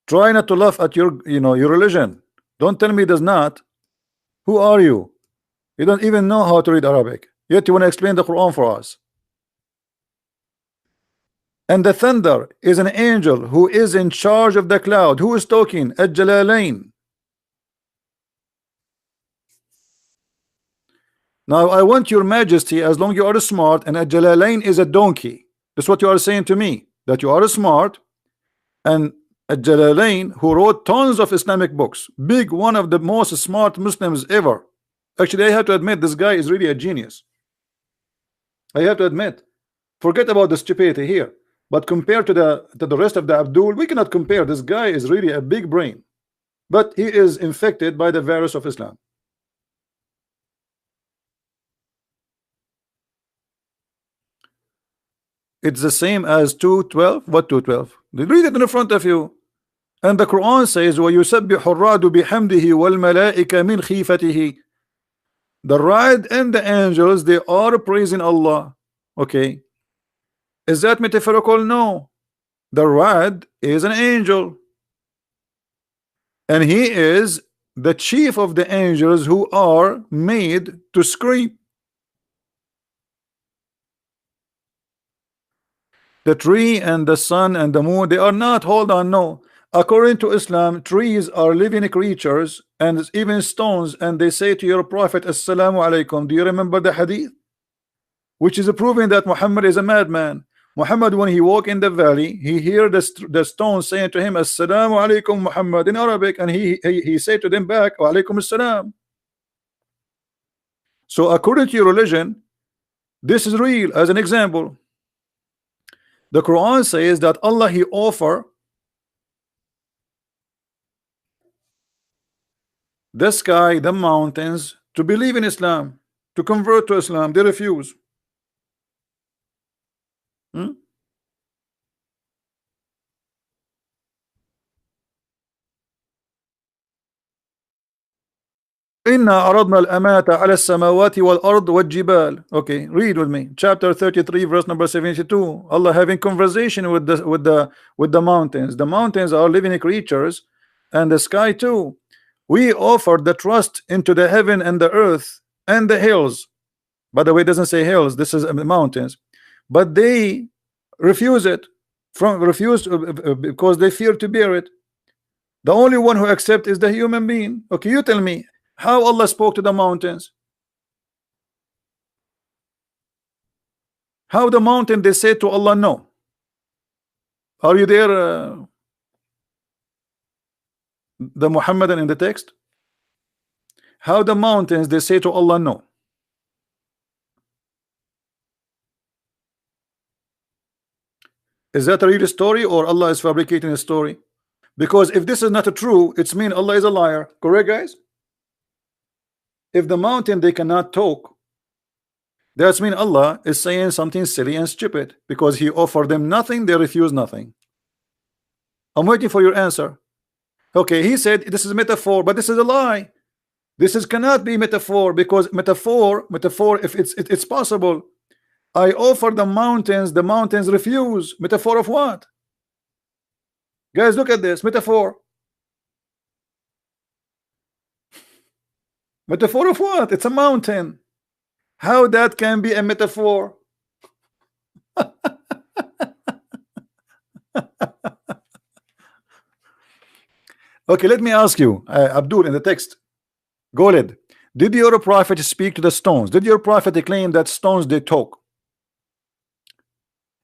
A: Try not to laugh at your your religion. Don't tell me it does not. Who are you? You don't even know how to read Arabic, yet you want to explain the Quran for us. And the thunder is an angel who is in charge of the cloud. Who is talking? Al-Jalalain. Now I want your majesty, as long you are smart, and Al-Jalalain is a donkey. That's what you are saying to me, that you are smart, and Al-Jalalain, who wrote tons of Islamic books, big, one of the most smart Muslims ever. Actually, I have to admit, this guy is really a genius. I have to admit. Forget about the stupidity here, but compared to the rest of the Abdul, we cannot compare. This guy is really a big brain, but he is infected by the virus of Islam. It's the same as 2:12. What 2:12? Read it in front of you. And the Quran says, وَيُسَبِّحُ الرَّعْدُ بِحَمْدِهِ وَالْمَلَائِكَ مِنْ خِيفَتِهِ. The ra'd and the angels, they are praising Allah. Okay. Is that metaphorical? No. The ra'd is an angel, and he is the chief of the angels who are made to scream. The tree and the sun and the moon, they are not. Hold on, no. According to Islam, trees are living creatures and even stones, and they say to your prophet, Assalamu alaikum. Do you remember the hadith? Which is proving that Muhammad is a madman. Muhammad, when he walked in the valley, he heard the stone saying to him, Assalamu alaikum Muhammad, in Arabic, and he said to them back, Wa alaikum assalam. So according to your religion, this is real. As an example, the Quran says that Allah, he offer the sky, the mountains, to believe in Islam, to convert to Islam. They refuse. إنا عرضنا الأمانة على السماوات والأرض والجبال. Okay, read with me. Chapter 33, verse number 72. Allah having conversation with the mountains. The mountains are living creatures, and the sky too. We offered the trust into the heaven and the earth and the hills. By the way, it doesn't say hills. This is the mountains, but they refuse it. Because they fear to bear it. The only one who accepts is the human being. Okay, you tell me. How Allah spoke to the mountains? How the mountain they said to Allah no? Are you there, the Muhammadan in the text? How the mountains they say to Allah no? Is that a real story or Allah is fabricating a story? Because if this is not true, it's mean Allah is a liar. Correct, guys? If the mountain they cannot talk, that's mean Allah is saying something silly and stupid, because He offered them nothing, they refuse nothing. I'm waiting for your answer. Okay, he said this is a metaphor, but this is a lie. This is cannot be metaphor, because metaphor, if it's possible. I offer the mountains refuse. Metaphor of what? Guys, look at this metaphor. Metaphor of what? It's a mountain. How that can be a metaphor? Okay, let me ask you, Abdul, in the text, Goled, did your prophet speak to the stones? Did your prophet claim that stones they talk?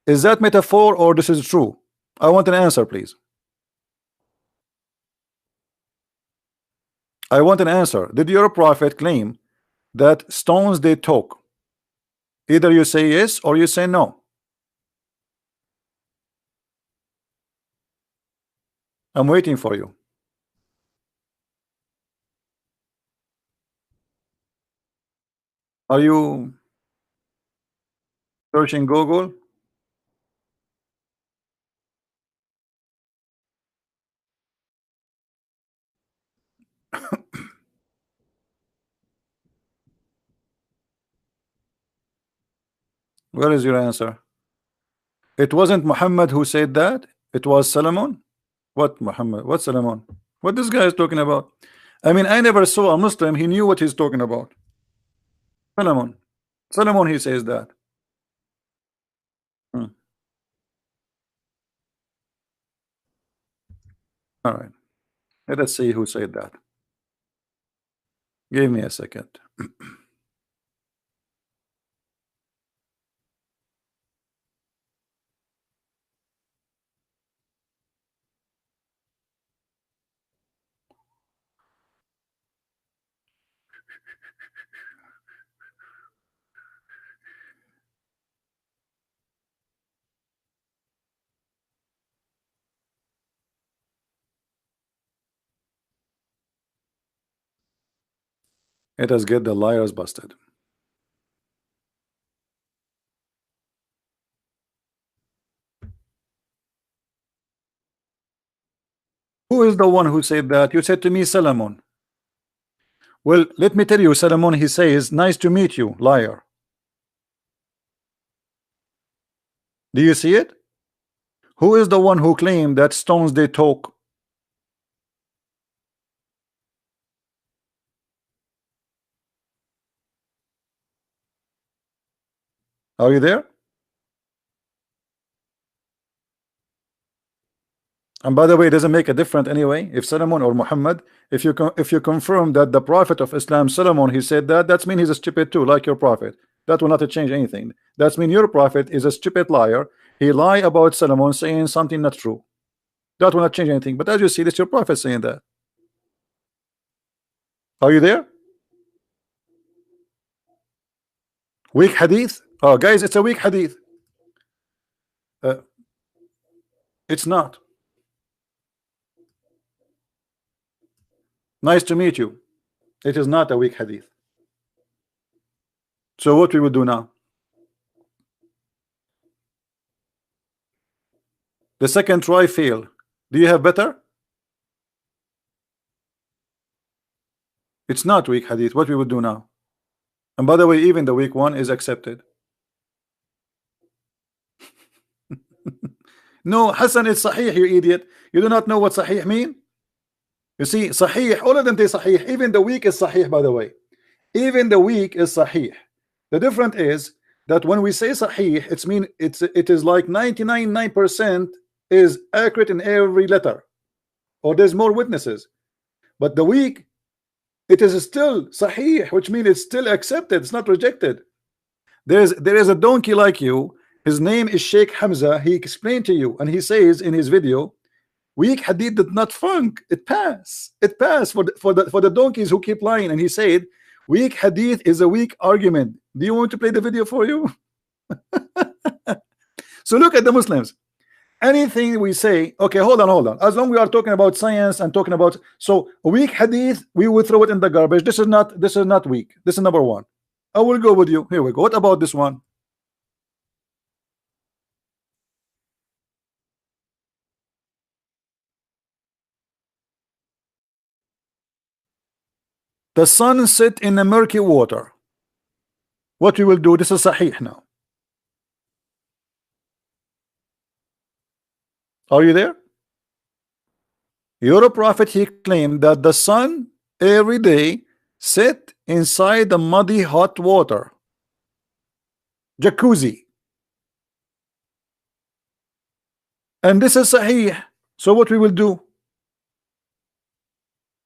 A: Is that metaphor or this is true? I want an answer, please. I want an answer. Did your prophet claim that stones they talk? Either you say yes or you say no. I'm waiting for you. Are you searching Google? Where is your answer? It wasn't Muhammad who said that. It was Solomon. What Muhammad? What Solomon? What this guy is talking about? I mean, I never saw a Muslim. He knew what he's talking about. Solomon. Solomon, he says that. Hmm. All right. Let us see who said that. Give me a second. Let us get the liars busted. Who is the one who said that? You said to me, Solomon. Well, let me tell you, Solomon, he says, nice to meet you, liar. Do you see it? Who is the one who claimed that stones they talk? Are you there? And by the way, it doesn't make a difference anyway if Solomon or Muhammad, if you confirm that the prophet of Islam, Solomon, he said that, that's mean he's a stupid too, like your prophet. That will not change anything. That's mean your prophet is a stupid liar. He lied about Solomon saying something not true. That will not change anything. But as you see, this your prophet saying that. Are you there? Weak hadith? Oh, guys, it's a weak hadith. It's not. Nice to meet you. It is not a weak hadith. So what we will do now? The second try failed. Do you have better? It's not weak hadith. What we will do now? And by the way, even the weak one is accepted. No, Hassan, it's Sahih, you idiot. You do not know what Sahih mean? You see, Sahih, all of them say Sahih. Even the weak is Sahih, by the way. Even the weak is Sahih. The difference is that when we say Sahih, it is like 99.9% is accurate in every letter, or there's more witnesses. But the weak, it is still Sahih, which means it's still accepted, it's not rejected. There is a donkey like you. His name is Sheikh Hamza. He explained to you, and he says in his video, weak hadith did not funk. It passed. It passed for the donkeys who keep lying. And he said, weak hadith is a weak argument. Do you want to play the video for you? So look at the Muslims. anything we say, okay, hold on. As long we are talking about science and talking about so weak hadith, we will throw it in the garbage. This is not weak. This is number one. I will go with you. Here we go. What about this one? The sun set in the murky water. What we will do? This is sahih now. Are you there? Your prophet, he claimed that the sun every day set inside the muddy hot water, jacuzzi, and this is sahih. So what we will do?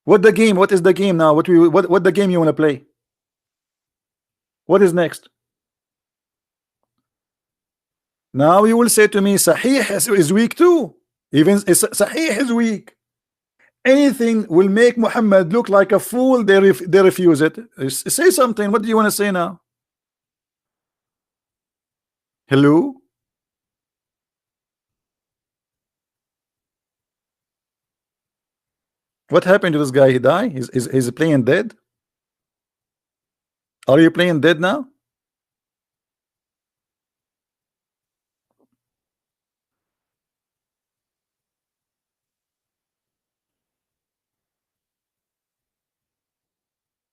A: What the game? What is the game now? What the game you want to play? What is next? Now you will say to me, sahih is weak too. Even sahih is weak. Anything will make Muhammad look like a fool, they refuse it. Say something. What do you want to say now? Hello? What happened to this guy? He died? He's playing dead? Are you playing dead now?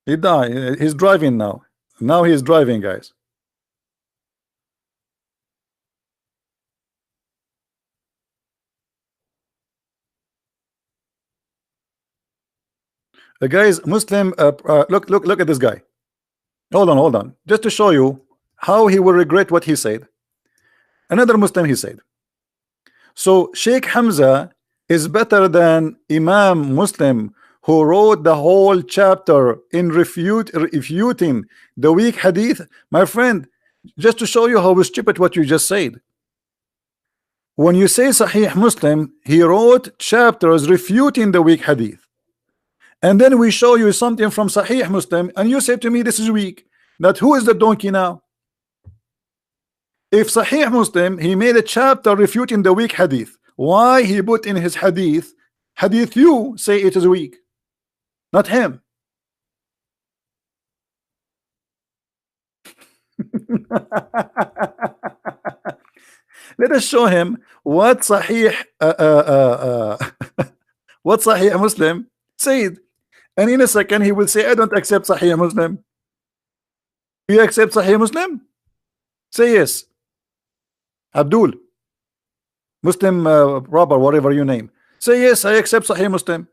A: He died. He's driving now. Now he's driving, guys. The guy's Muslim. Look at this guy. Hold on. Just to show you how he will regret what he said. Another Muslim, he said. So Sheikh Hamza is better than Imam Muslim, who wrote the whole chapter in refuting the weak hadith. My friend, just to show you how stupid what you just said. When you say Sahih Muslim, he wrote chapters refuting the weak hadith. And then we show you something from Sahih Muslim, and you say to me this is weak. That who is the donkey now? If Sahih Muslim, he made a chapter refuting the weak hadith, why he put in his hadith you say it is weak, not him? Let us show him what Sahih what Sahih Muslim said, and in a second he will say, I don't accept Sahih Muslim. You accept Sahih Muslim? Say yes. Abdul, Muslim robber, whatever you name, say yes, I accept Sahih Muslim.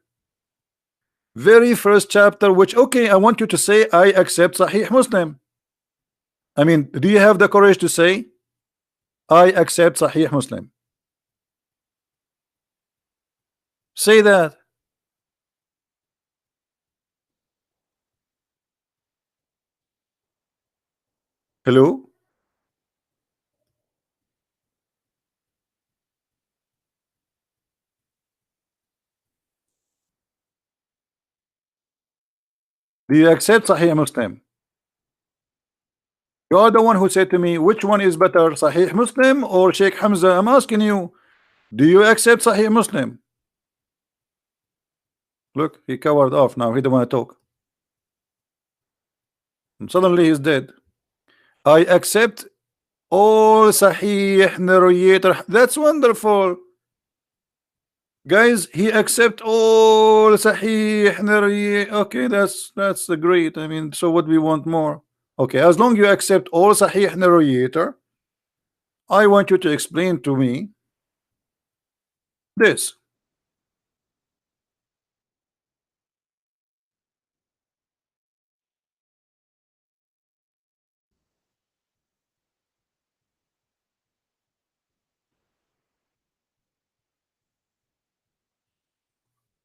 A: Very first chapter, which, okay, I want you to say I accept Sahih Muslim. I mean, do you have the courage to say I accept Sahih Muslim? Say that. Hello? Do you accept Sahih Muslim? You are the one who said to me, which one is better, Sahih Muslim or Sheikh Hamza? I'm asking you, do you accept Sahih Muslim? Look, he covered off now. He don't want to talk. And suddenly he's dead. I accept all Sahih narrator. That's wonderful. Guys, he accept all Sahih narrator. Okay, that's great. I mean, so what we want more? Okay, as long you accept all Sahih narrator, I want you to explain to me this.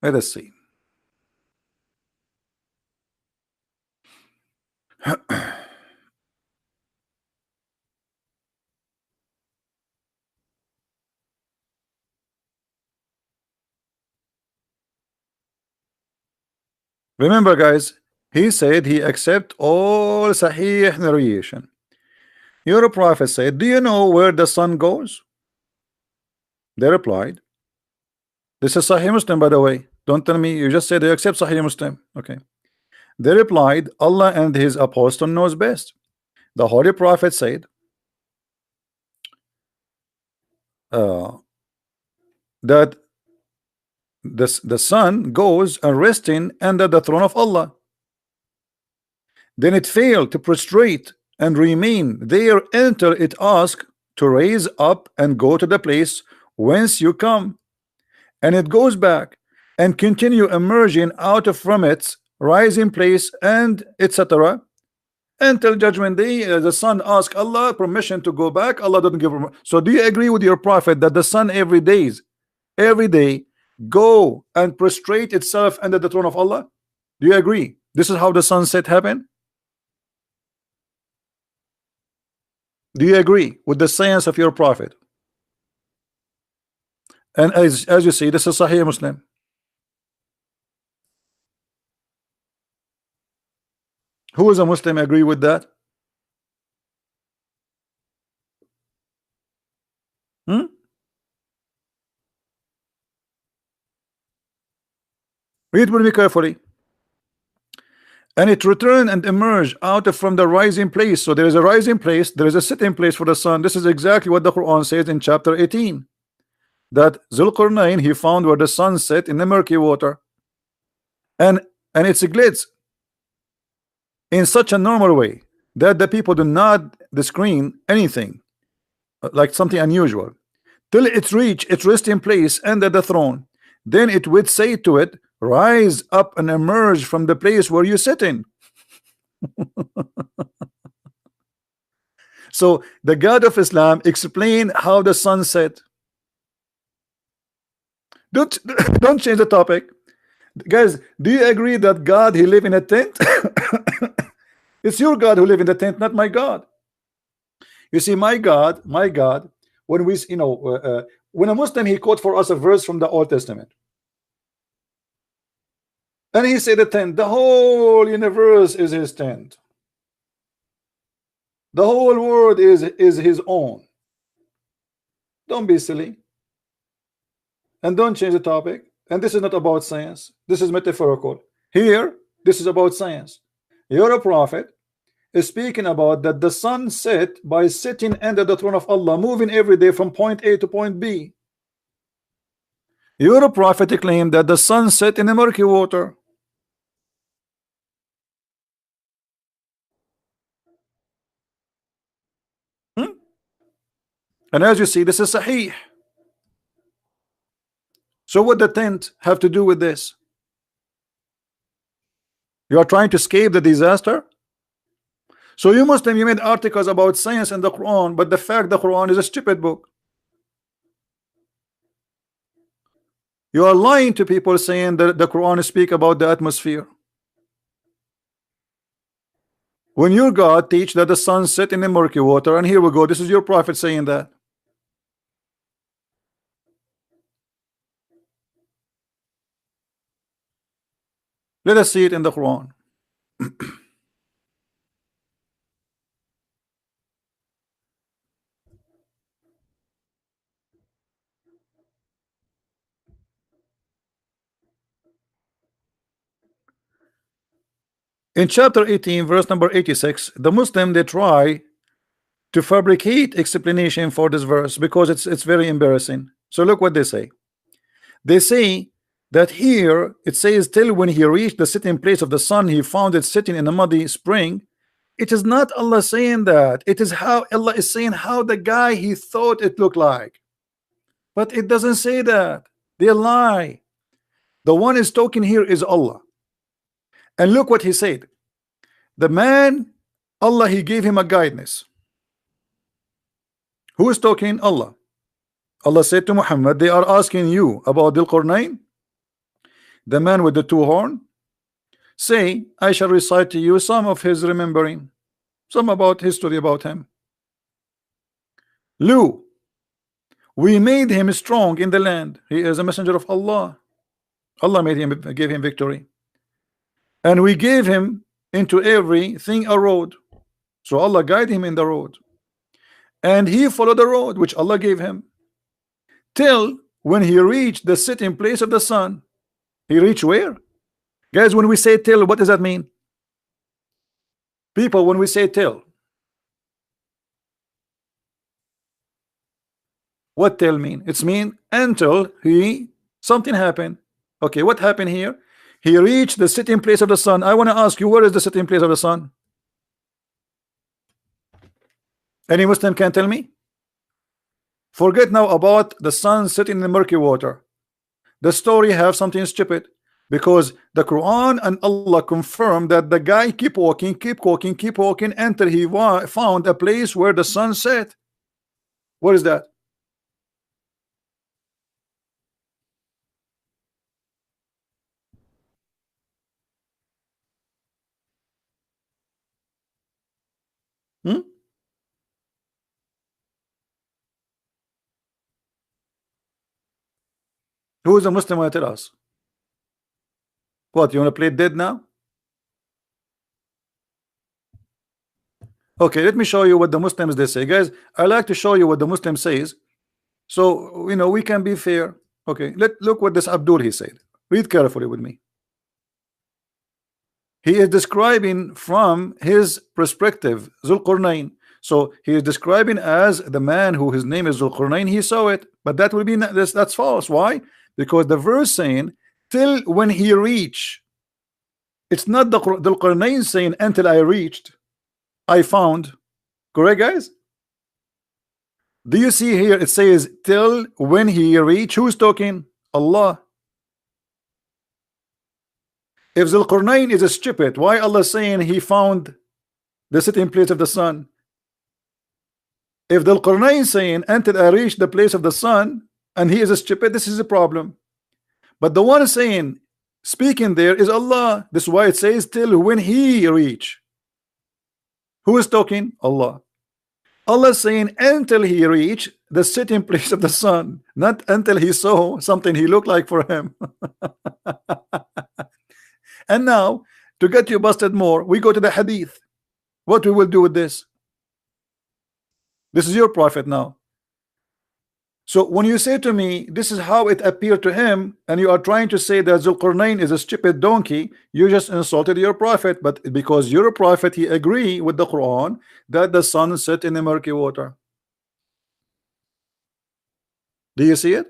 A: Let us see. Remember, guys, he said he accept all Sahih narration. Your prophet said, do you know where the sun goes? They replied, this is Sahih Muslim, by the way. Don't tell me you just said they accept Sahih Muslim. Okay. They replied, Allah and his apostle knows best. The Holy Prophet said that the sun goes and resting under the throne of Allah. Then it failed to prostrate and remain there until it asked to raise up and go to the place whence you come, and it goes back and continue emerging out of from its rising place, and etc. until judgment day. The sun asks Allah permission to go back. Allah doesn't give permission. So do you agree with your prophet that the sun every day go and prostrate itself under the throne of Allah? Do you agree this is how the sunset happened? Do you agree with the science of your prophet? And as you see, this is Sahih Muslim. Who is a Muslim agree with that? Read with me carefully. And it returned and emerged out of from the rising place. So there is a rising place, there is a sitting place for the sun. This is exactly what the Quran says in chapter 18, that Zulqarnain he found where the sun set in the murky water, and it's a glitz in such a normal way that the people do not screen anything like something unusual till it reach its resting place under the throne. Then it would say to it, rise up and emerge from the place where you sit in. So the God of Islam explain how the sun set. Don't change the topic, guys. Do you agree that God he live in a tent? It's your God who live in the tent, not my God. You see, my God, when we when a Muslim he quote for us a verse from the Old Testament, and he said the tent, the whole universe is his tent, the whole world is his own. Don't be silly and don't change the topic. And this is not about science, this is metaphorical. Here this is about science. You're a prophet is speaking about that the sun set by sitting under the throne of Allah, moving every day from point A to point B. Your prophet claimed that the sun set in the murky water. And as you see, this is Sahih. So what the tent have to do with this? You are trying to escape the disaster. So you Muslim, you made articles about science in the Quran, but the fact the Quran is a stupid book. You are lying to people saying that the Quran speak about the atmosphere, when your God teach that the sun set in the murky water. And here we go, this is your prophet saying that. Let us see it in the Quran. In chapter 18 verse number 86, the Muslim they try to fabricate explanation for this verse because it's very embarrassing. So look what they say. They say that here it says, till when he reached the sitting place of the sun, he found it sitting in a muddy spring. It is not Allah saying that. It is how Allah is saying how the guy he thought it looked like. But it doesn't say that. They lie. The one is talking here is Allah. And look what he said. The man, Allah, he gave him a guidance. Who is talking? Allah. Allah said to Muhammad, they are asking you about Dhul Qarnayn, the man with the two horns. Say, I shall recite to you some of his remembering, some about history about him. Lu, we made him strong in the land. He is a messenger of Allah. Allah made him, gave him victory. And we gave him into everything a road. So Allah guided him in the road. And he followed the road which Allah gave him, till when he reached the sitting place of the sun. He reached where? Guys, when we say till, what does that mean? People, when we say till, what till mean? It's mean until he something happened. Okay, what happened here? He reached the sitting place of the sun. I want to ask you, where is the sitting place of the sun? Any Muslim can tell me? Forget now about the sun sitting in the murky water. The story have something stupid, because the Quran and Allah confirm that the guy keep walking, keep walking, keep walking until he found a place where the sun set. What is that? Hmm? Who is a Muslim want to tell us? What, you want to play dead now? Okay, let me show you what the Muslims they say. Guys, I like to show you what the Muslim says, so you know we can be fair. Okay, look what this Abdul he said. Read carefully with me. He is describing from his perspective Zulqarnain. So he is describing as the man who his name is Zulqarnain. He saw it, but that will be that's false. Why? Because the verse saying till when he reach. It's not the Zulqarnain saying until I reached, I found. Correct, guys? Do you see here it says till when he reach? Who's talking? Allah. If Zulqarnain is a stupid, why Allah saying he found the sitting place of the sun? If Zulqarnain saying until I reach the place of the sun and he is a stupid, this is a problem. But the one saying speaking there is Allah. This is why it says till when he reach. Who is talking? Allah. Allah is saying until he reached the sitting place of the sun, not until he saw something he looked like for him. And now, to get you busted more, we go to the hadith. What we will do with this? This is your prophet now. So when you say to me, this is how it appeared to him, and you are trying to say that Zulqarnain is a stupid donkey, you just insulted your prophet. But because you're a prophet, he agree with the Quran that the sun set in the murky water. Do you see it?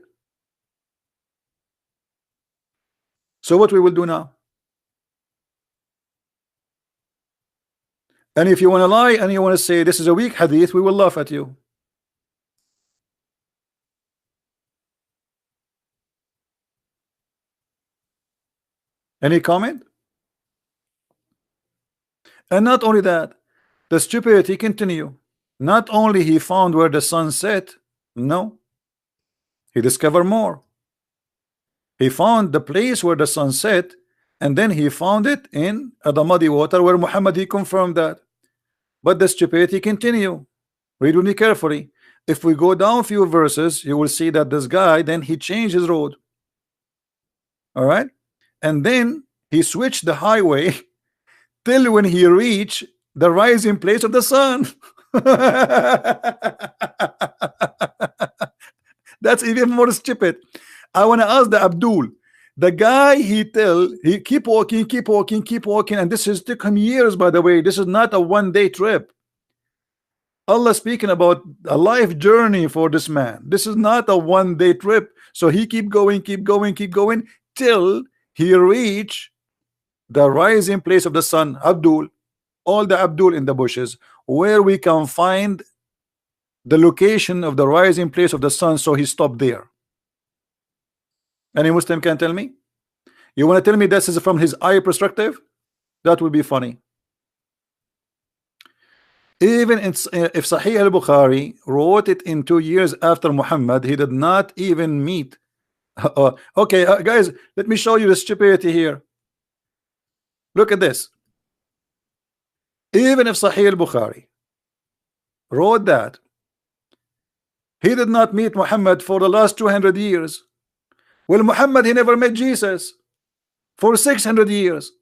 A: So what we will do now? And if you want to lie and you want to say this is a weak hadith, we will laugh at you. Any comment? And not only that, the stupidity continue. Not only he found where the sun set, no, he discovered more. He found the place where the sun set, and then he found it in the muddy water where Muhammad he confirmed that. But the stupidity continue. Read with me carefully. If we go down a few verses, you will see that this guy then he changed his road. All right, and then he switched the highway till when he reached the rising place of the sun. That's even more stupid. I want to ask the Abdul, the guy he keep walking, keep walking, keep walking, and this has took him years, by the way. This is not a one-day trip. Allah speaking about a life journey for this man. This is not a one-day trip. So he keep going, keep going, keep going till he reach the rising place of the sun. Abdul, all the Abdul in the bushes, where we can find the location of the rising place of the sun, so he stopped there. Any Muslim can tell me? You want to tell me this is from his eye perspective? That would be funny. Even if Sahih al-Bukhari wrote it in 2 years after Muhammad, he did not even meet. Okay, guys, let me show you the stupidity here. Look at this. Even if Sahih al-Bukhari wrote that he did not meet Muhammad for the last 200 years. Well, Muhammad, he never met Jesus for 600 years.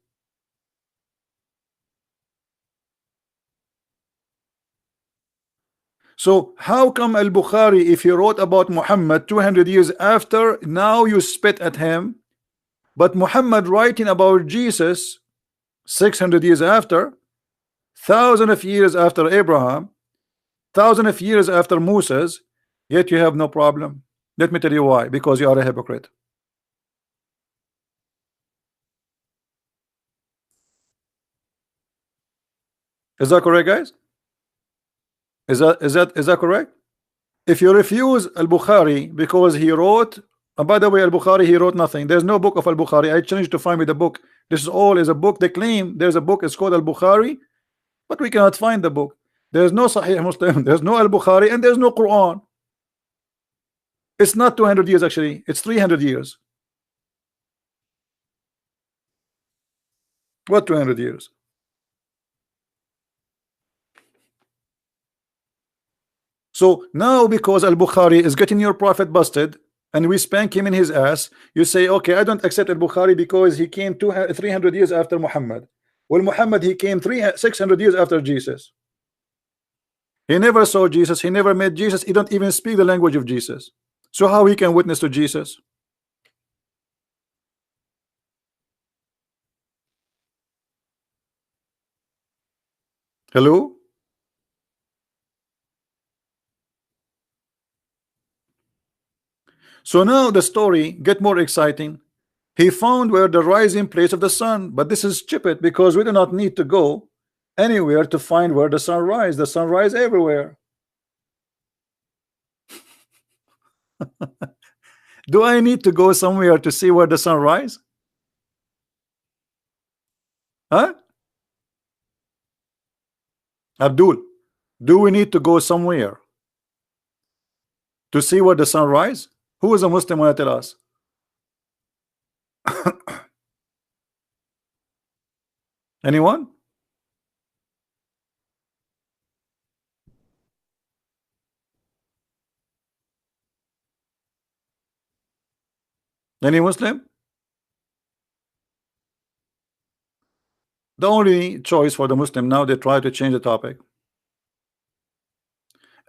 A: So how come al-Bukhari, if he wrote about Muhammad 200 years after, now you spit at him, but Muhammad writing about Jesus 600 years after, thousand of years after Abraham, thousand of years after Moses, yet you have no problem? Let me tell you why. Because you are a hypocrite. Is that correct, guys? Is that correct? If you refuse al-Bukhari because he wrote, and by the way, al-Bukhari, he wrote nothing. There's no book of al-Bukhari. I challenge you to find me the book. This is all is a book. They claim there's a book. It's called al-Bukhari, but we cannot find the book. There's no Sahih Muslim. There's no al-Bukhari, and there's no Quran. It's not 200 years actually. It's 300 years. What 200 years? So now because al-Bukhari is getting your prophet busted and we spank him in his ass, you say, okay, I don't accept al-Bukhari because he came 300 years after Muhammad. Well, Muhammad, he came 600 years after Jesus. He never saw Jesus. He never met Jesus. He don't even speak the language of Jesus. So how he can witness to Jesus? Hello? So now the story get more exciting. He found where the rising place of the sun, but this is stupid because we do not need to go anywhere to find where the sun rise. The sun rise everywhere. Do I need to go somewhere to see where the sun rise? Huh? Abdul, do we need to go somewhere to see where the sun rise? Who is a Muslim want to tell us? Anyone? Any Muslim? The only choice for the Muslim now, they try to change the topic.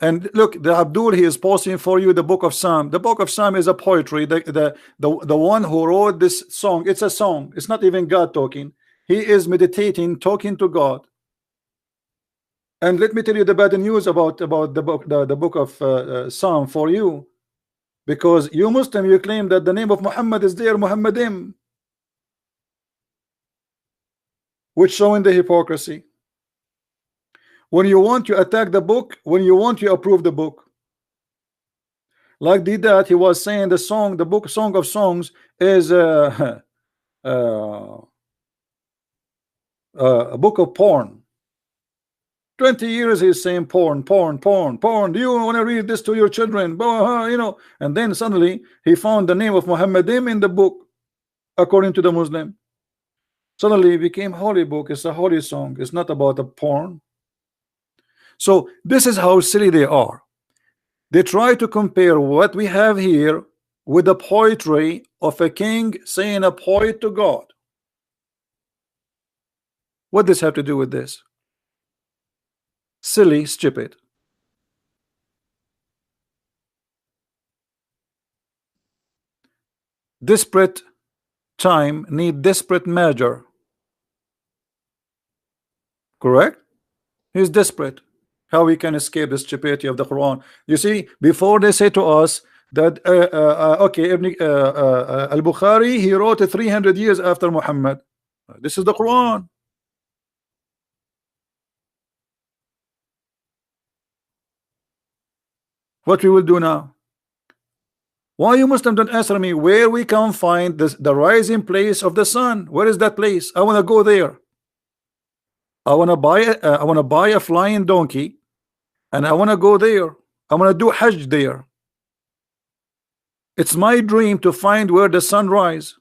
A: And look, the Abdul, he is posting for you the book of Psalm. The book of Psalm is a poetry. The one who wrote this song, it's a song. It's not even God talking. He is meditating, talking to God. And let me tell you the bad news about the book of Psalm for you, because you Muslim, you claim that the name of Muhammad is there, Muhammadim, which showing the hypocrisy. When you want to attack the book, when you want to approve the book, like did that, he was saying the song, the book, Song of Songs is a book of porn. 20 years he's saying porn, porn, porn, porn. Do you want to read this to your children? You know, and then suddenly he found the name of Muhammadim in the book, according to the Muslim. Suddenly it became holy book. It's a holy song. It's not about the porn. So this is how silly they are. They try to compare what we have here with the poetry of a king saying a poet to God. What does this have to do with this? Silly, stupid. Desperate time need desperate measure. Correct? He's desperate. How we can escape the stupidity of the Quran? You see, before they say to us that okay, al-Bukhari, he wrote it 300 years after Muhammad. This is the Quran. What we will do now? Why you Muslim don't answer me where we can find the rising place of the sun? Where is that place? I want to go there. I want to buy a flying donkey, and I want to go there. I want to do Hajj there. It's my dream to find where the sun rise.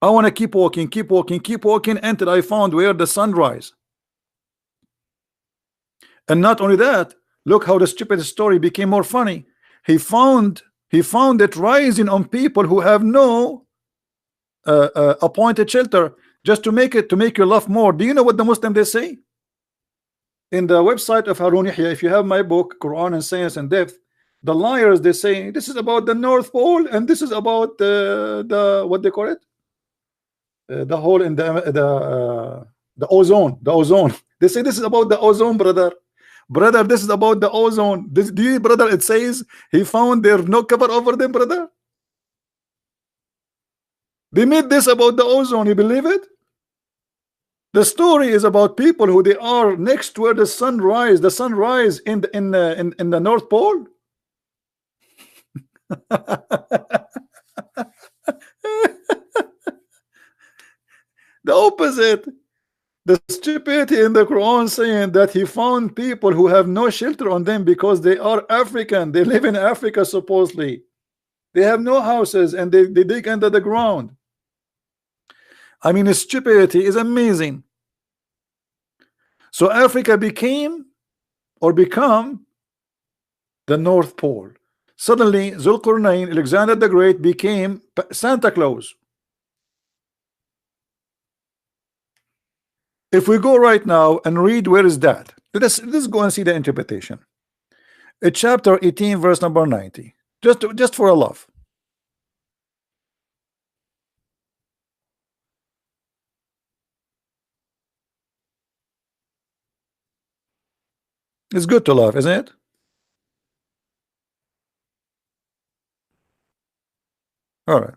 A: I want to keep walking, keep walking, keep walking until I found where the sun rise. And not only that, look how the stupid story became more funny. He found it rising on people who have no appointed shelter, just to make you laugh more. Do you know what the Muslim they say? In the website of Harun Yahya, if you have my book, Quran and Science and Depth, the liars they say this is about the North Pole and this is about the what they call it, the hole in the ozone, the ozone. They say this is about the ozone, brother. This is about the ozone. This, do you, brother? It says he found there no cover over them, brother. They made this about the ozone. You believe it? The story is about people who they are next to where the sun rise. The sun rise in the North Pole. The opposite. The stupidity in the Quran saying that he found people who have no shelter on them because they are African. They live in Africa supposedly. They have no houses and they dig under the ground. I mean, stupidity is amazing. So Africa became or become the North Pole. Suddenly, Zulqarnain, Alexander the Great, became Santa Claus. If we go right now and read where is that, let's go and see the interpretation. It's chapter 18, verse number 90. Just for a laugh. It's good to laugh, isn't it? All right.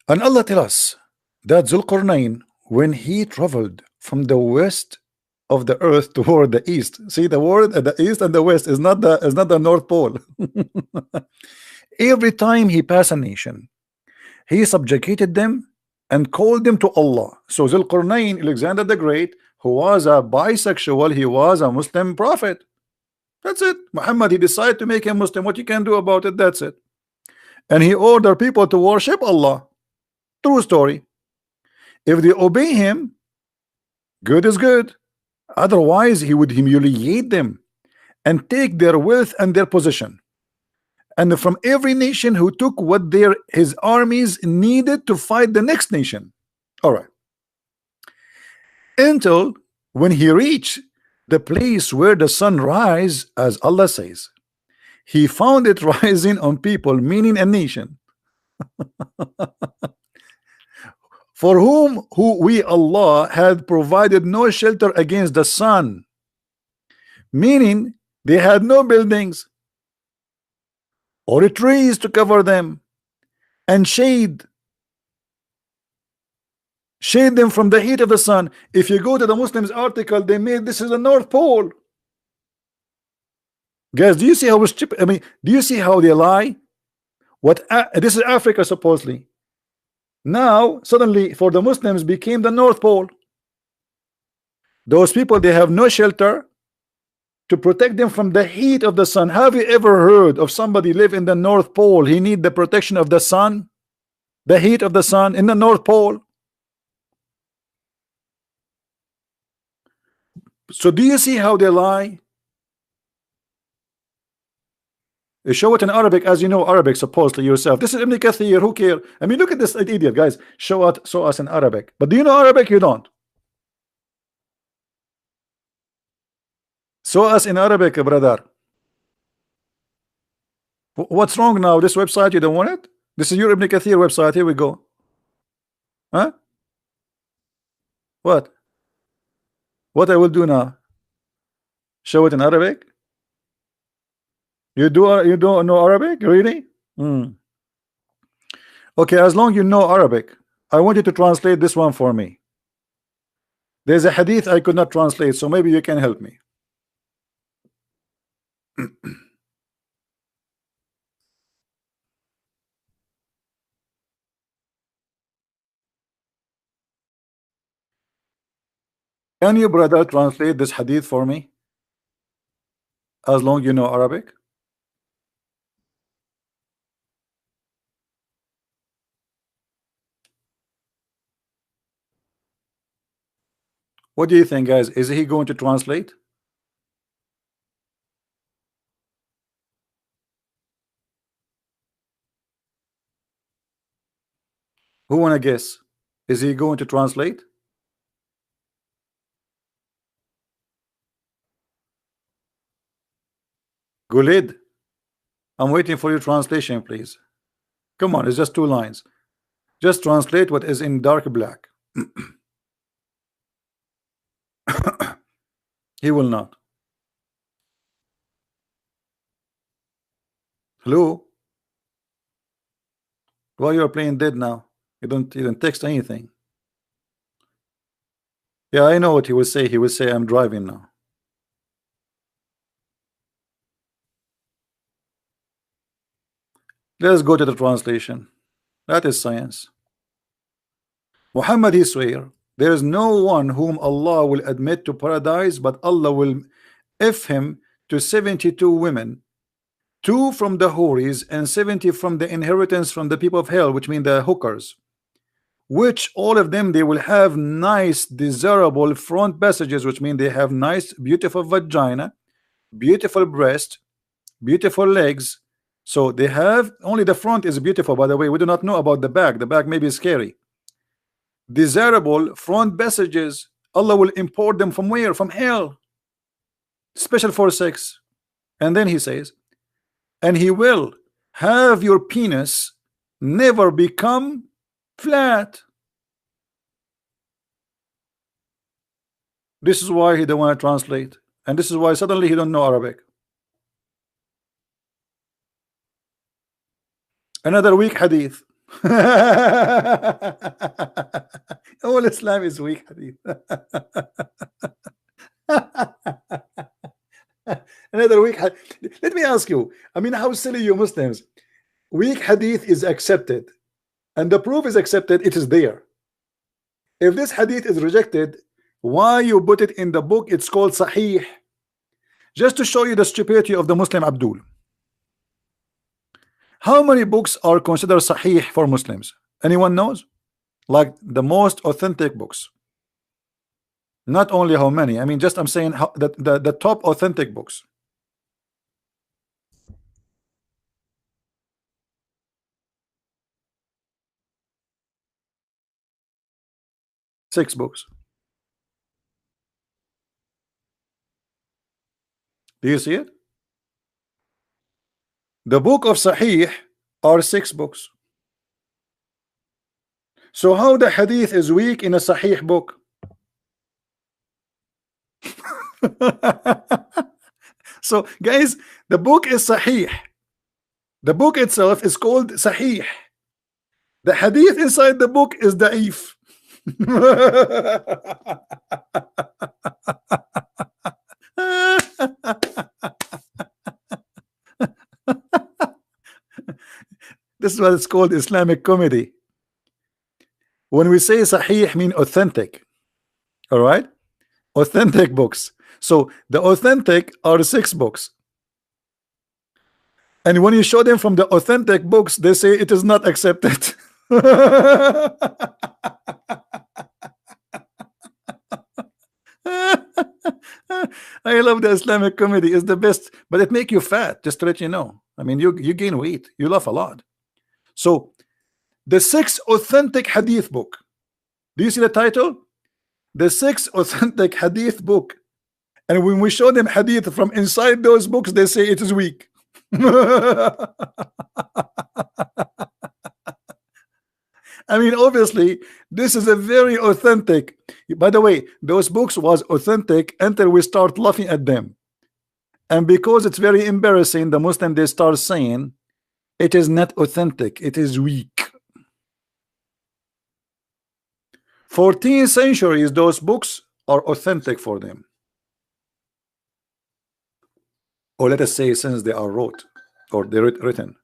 A: And Allah tell us that Zulqarnain, when he traveled from the west of the earth toward the east, see the word at the east and the west is not the North Pole. Every time he passed a nation, he subjugated them and called them to Allah. So Zulqarnain, Alexander the Great, who was a bisexual, he was a Muslim prophet. That's it. Muhammad, he decided to make him Muslim. What you can do about it? That's it. And he ordered people to worship Allah. True story. If they obey him, good is good. Otherwise, he would humiliate them and take their wealth and their position. And from every nation who took what his armies needed to fight the next nation. All right. Until when he reached the place where the sun rise, as Allah says, he found it rising on people, meaning a nation. For whom we Allah had provided no shelter against the sun, meaning they had no buildings or trees to cover them and shade them from the heat of the sun. If you go to the Muslims article, they made this is the North Pole. Guys, do you see how stupid? I mean, do you see how they lie? What this is Africa supposedly. Now suddenly for the Muslims became the North Pole. Those people, they have no shelter to protect them from the heat of the sun. Have you ever heard of somebody live in the North Pole? He need the protection of the sun, the heat of the sun in the North Pole. So do you see how they lie? You show it in Arabic, as you know Arabic supposedly yourself. This is Ibn Kathir. Who care? I mean, look at this idiot, guys. Show us in Arabic. But do you know Arabic? You don't. Show us in Arabic, brother. What's wrong now? This website, you don't want it? This is your Ibn Kathir website. Here we go. Huh? What? What I will do now? Show it in Arabic? You don't know Arabic? Really? Okay, as long you know Arabic, I want you to translate this one for me. There's a hadith I could not translate, so maybe you can help me. Can you, brother, translate this hadith for me? As long you know Arabic. What do you think, guys? Is he going to translate? Who wanna guess? Is he going to translate? Gulid, I'm waiting for your translation, please. Come on, it's just 2 lines. Just translate what is in dark black. He will not. Hello? Why you are playing dead now? You don't text anything. Yeah, I know what he will say. He will say, I'm driving now. Let's go to the translation. That is science. Muhammad, he swear, there is no one whom Allah will admit to paradise, but Allah will if him to 72 women, 2 from the Houris and 70 from the inheritance from the people of hell, which mean the hookers, which all of them they will have nice desirable front passages, which mean they have nice beautiful vagina, beautiful breast, beautiful legs. So they have only the front is beautiful, by the way. We do not know about the back. The back may be scary. Desirable front passages, Allah will import them from where? From hell, special for sex. And then he says, and he will have your penis never become flat. This is why he don't want to translate, and this is why suddenly he don't know Arabic. Another weak hadith. All Islam is weak hadith. Another weak hadith. Let me ask you, I mean, how silly you Muslims. Weak hadith is accepted, and the proof is accepted, it is there. If this hadith is rejected, why you put it in the book? It's called Sahih. Just to show you the stupidity of the Muslim Abdul. How many books are considered Sahih for Muslims? Anyone knows? Like the most authentic books. Not only how many, I mean, just I'm saying how, the top authentic books. Six books. Do you see it? The book of Sahih are 6 books. So how the hadith is weak in a Sahih book? So guys, the book is Sahih. The book itself is called Sahih. The hadith inside the book is Da'if. This is what it's called, Islamic comedy. When we say Sahih, mean authentic. All right, authentic books. So the authentic are 6 books, and when you show them from the authentic books, they say it is not accepted. I love the Islamic comedy, is the best, but it make you fat, just to let you know. I mean, you gain weight, you laugh a lot. So the 6 authentic hadith book, do you see the title? The 6 authentic hadith book. And when we show them hadith from inside those books, they say it is weak. I mean, obviously, this is a very authentic. By the way, those books was authentic until we start laughing at them. And because it's very embarrassing, the Muslim, they start saying, it is not authentic, it is weak. 14th centuries, those books are authentic for them. Or let us say, since they are wrote, or they're written.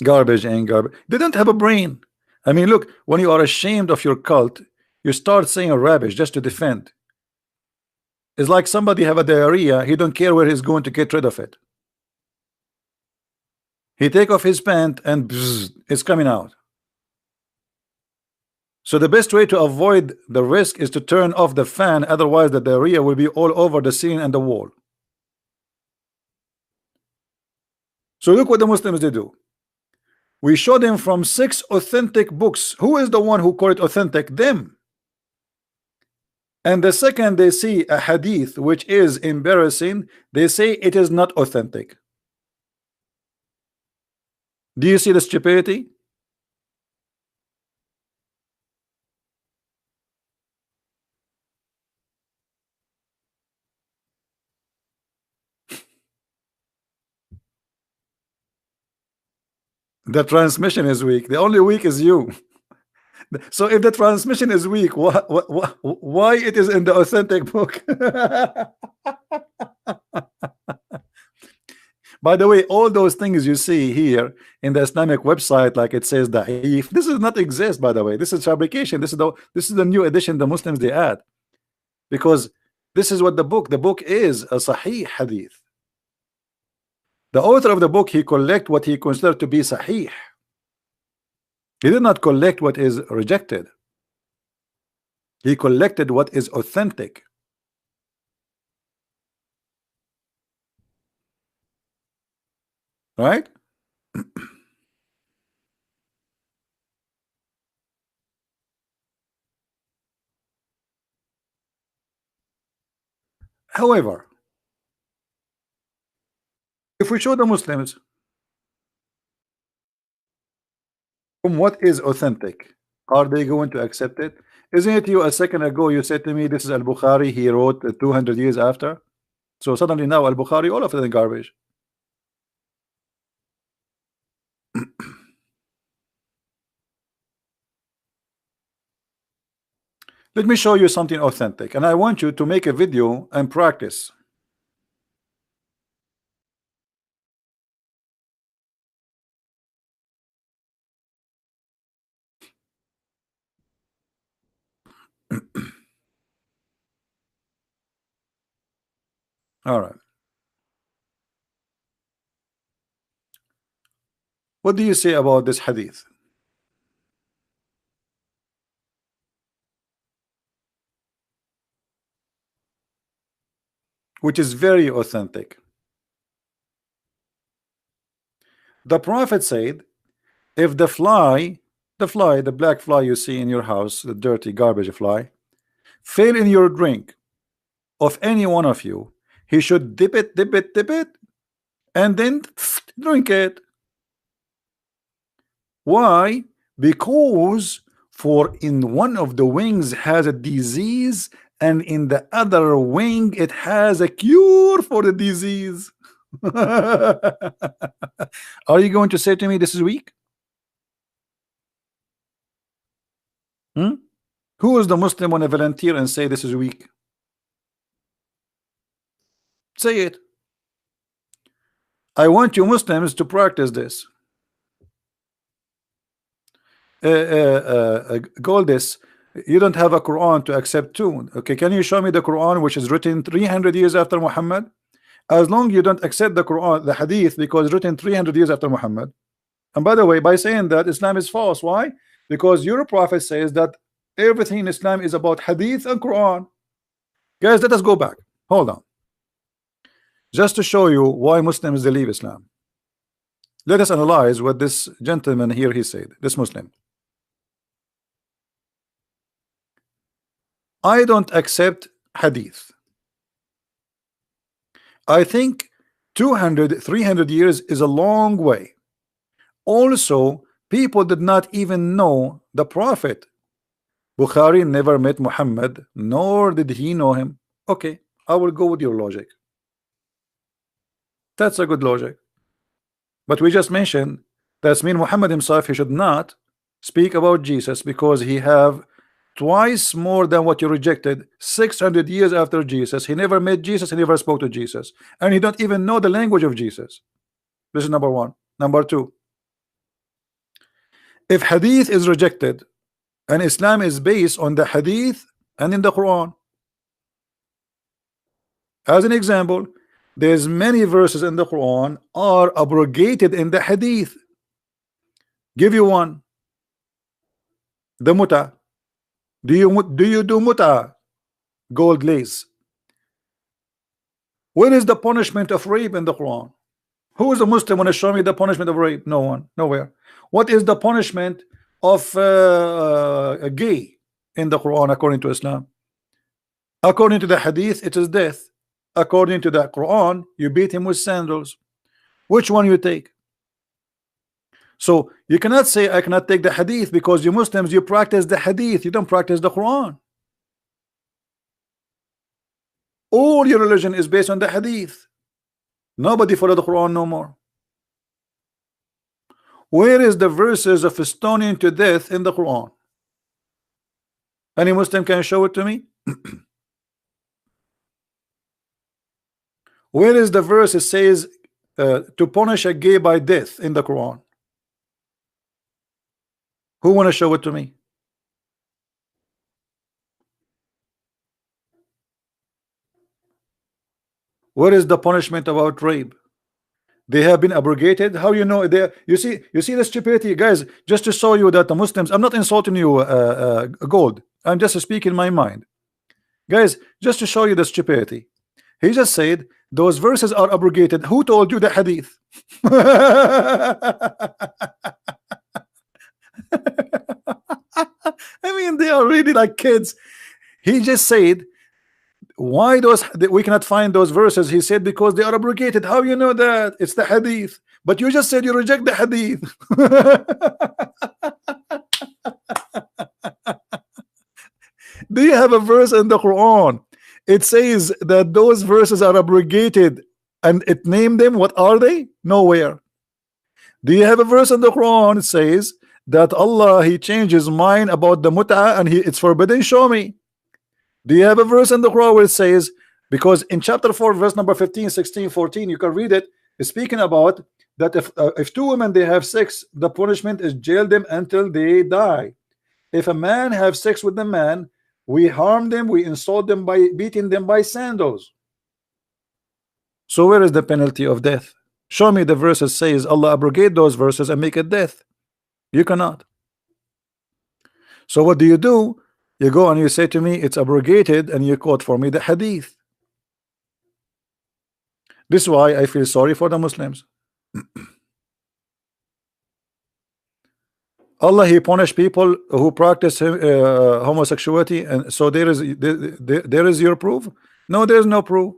A: Garbage and garbage. They don't have a brain. I mean, look, when you are ashamed of your cult, you start saying rubbish just to defend. It's like somebody have a diarrhea, he don't care where he's going to get rid of it. He take off his pant and bzz, it's coming out. So the best way to avoid the risk is to turn off the fan, otherwise the diarrhea will be all over the ceiling and the wall. So look what the Muslims they do. We show them from 6 authentic books. Who is the one who called it authentic? Them. And the second they see a hadith which is embarrassing, they say it is not authentic. Do you see the stupidity? The transmission is weak. The only weak is you. So if the transmission is weak, why it is in the authentic book? By the way, all those things you see here in the Islamic website, like it says da'if, this does not exist, by the way. This is fabrication. This is the new edition the Muslims they add. Because this is what the book is a sahih hadith. The author of the book, he collect what he considered to be sahih. He did not collect what is rejected. He collected what is authentic. Right? However, if we show the Muslims from what is authentic, are they going to accept it? Isn't it you a second ago you said to me this is Al-Bukhari, he wrote 200 years after? So suddenly now Al-Bukhari, all of it is garbage. Let me show you something authentic, and I want you to make a video and practice. All right. What do you say about this hadith? Which is very authentic. The Prophet said, if the fly, the black fly you see in your house, the dirty garbage fly, fell in your drink of any one of you, he should dip it, and then drink it. Why? Because for in one of the wings has a disease, and in the other wing it has a cure for the disease. Are you going to say to me this is weak? Who is the Muslim want to volunteer and say this is weak? Say it. I want you Muslims to practice this. Goldis, you don't have a Quran to accept too. Okay, can you show me the Quran which is written 300 years after Muhammad? As long you don't accept the Quran, the Hadith, because written 300 years after Muhammad. And by the way, by saying that, Islam is false. Why? Because your prophet says that everything in Islam is about Hadith and Quran. Guys, let us go back. Hold on. Just to show you why Muslims they leave Islam. Let us analyze what this gentleman here he said, this Muslim. I don't accept Hadith. I think 200, 300 years is a long way. Also, people did not even know the Prophet. Bukhari never met Muhammad, nor did he know him. Okay, I will go with your logic. That's a good logic. But we just mentioned that's mean Muhammad himself, he should not speak about Jesus because he have twice more than what you rejected. 600 years after Jesus, he never met Jesus, he never spoke to Jesus, and he don't even know the language of Jesus. This is number one. Number two, if Hadith is rejected and Islam is based on the Hadith and in the Quran, as an example, there's many verses in the Quran are abrogated in the Hadith. Give you one. The muta. Do you do muta? Gold lace. Where is the punishment of rape in the Quran? Who is a Muslim want to show me the punishment of rape? No one, nowhere. What is the punishment of a gay in the Quran according to Islam? According to the hadith, it is death. According to the Quran, you beat him with sandals. Which one you take? So you cannot say I cannot take the hadith, because you Muslims, you practice the hadith, you don't practice the Quran. All your religion is based on the hadith. Nobody follow the Quran no more. Where is the verses of stoning to death in the Quran? Any Muslim can show it to me? Where is the verse that says to punish a gay by death in the Quran? Who want to show it to me? Where is the punishment about rape? They have been abrogated. How you know they? You see the stupidity, guys. Just to show you that the Muslims. I'm not insulting you, Gold. I'm just speaking my mind, guys. Just to show you the stupidity. He just said those verses are abrogated. Who told you the hadith? I mean, they are really like kids. He just said, why those we cannot find those verses? He said because they are abrogated. How you know that? It's the hadith. But you just said you reject the hadith. Do you have a verse in the Quran? It says that those verses are abrogated, and it named them. What are they? Nowhere. Do you have a verse in the Quran? It says that Allah, He changed His mind about the mut'ah and it's forbidden. Show me. Do you have a verse in the Quran where it says, because in chapter 4 verse number 15, 16, 14, you can read it, it's speaking about that if two women they have sex, the punishment is jail them until they die. If a man have sex with a man, we harm them, we insult them by beating them by sandals. So where is the penalty of death? Show me the verse that says Allah abrogate those verses and make it death. You cannot. So what do? You go and you say to me it's abrogated, and you quote for me the hadith. This is why I feel sorry for the Muslims. Allah, He punished people who practice homosexuality, and so there is your proof? No, there is no proof.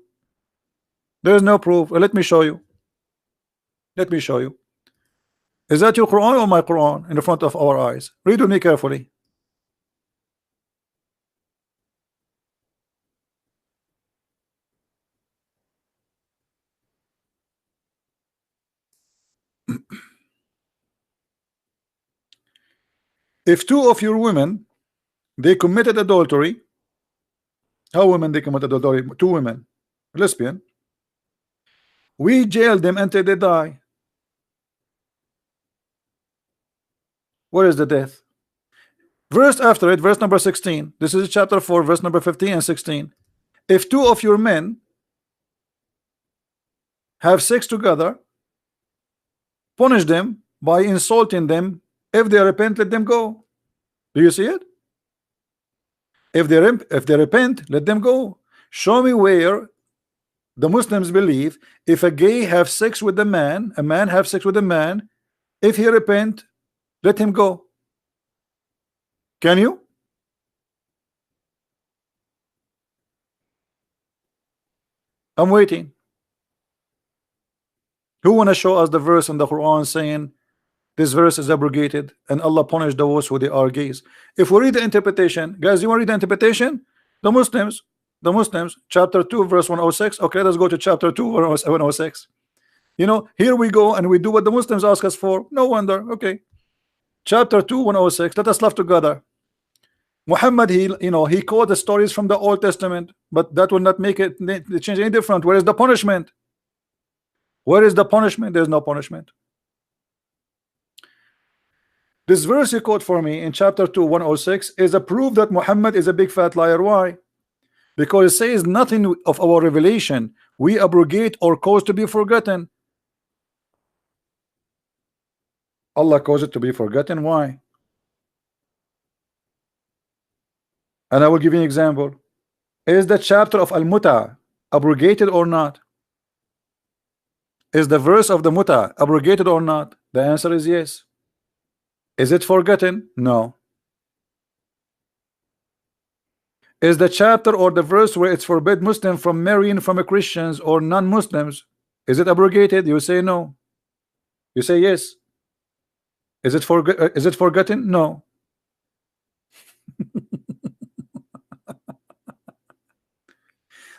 A: There is no proof. Let me show you. Let me show you. Is that your Quran or my Quran in the front of our eyes? Read with me carefully. If two of your women they committed adultery, how women they committed adultery? Two women, lesbian. We jail them until they die. What is the death? Verse after it, verse number 16. This is chapter 4, verse number 15 and 16. If two of your men have sex together, punish them by insulting them. If they repent, let them go. Do you see it? If they repent, let them go. Show me where the Muslims believe if a gay have sex with a man have sex with a man, if he repent, let him go. Can you? I'm waiting. Who want to show us the verse in the Quran saying this verse is abrogated and Allah punished those who they are gays? If we read the interpretation, guys, you want to read the interpretation? The Muslims, chapter 2, verse 106. Okay, let's go to chapter 2, verse 106. You know, here we go and we do what the Muslims ask us for. No wonder. Okay, chapter 2, 106. Let us laugh together. Muhammad, he quoted the stories from the Old Testament, but that will not make it change any different. Where is the punishment? Where is the punishment? There's no punishment. This verse you quote for me in chapter 2, 106 is a proof that Muhammad is a big fat liar. Why? Because it says nothing of our revelation we abrogate or cause to be forgotten. Allah caused it to be forgotten. Why? And I will give you an example. Is the chapter of Al-Muta abrogated or not? Is the verse of the Muta abrogated or not? The answer is yes. Is it forgotten? No. Is the chapter or the verse where it's forbid Muslim from marrying from a Christians or non-Muslims, is it abrogated? You say no. You say yes. Is it forgotten? No.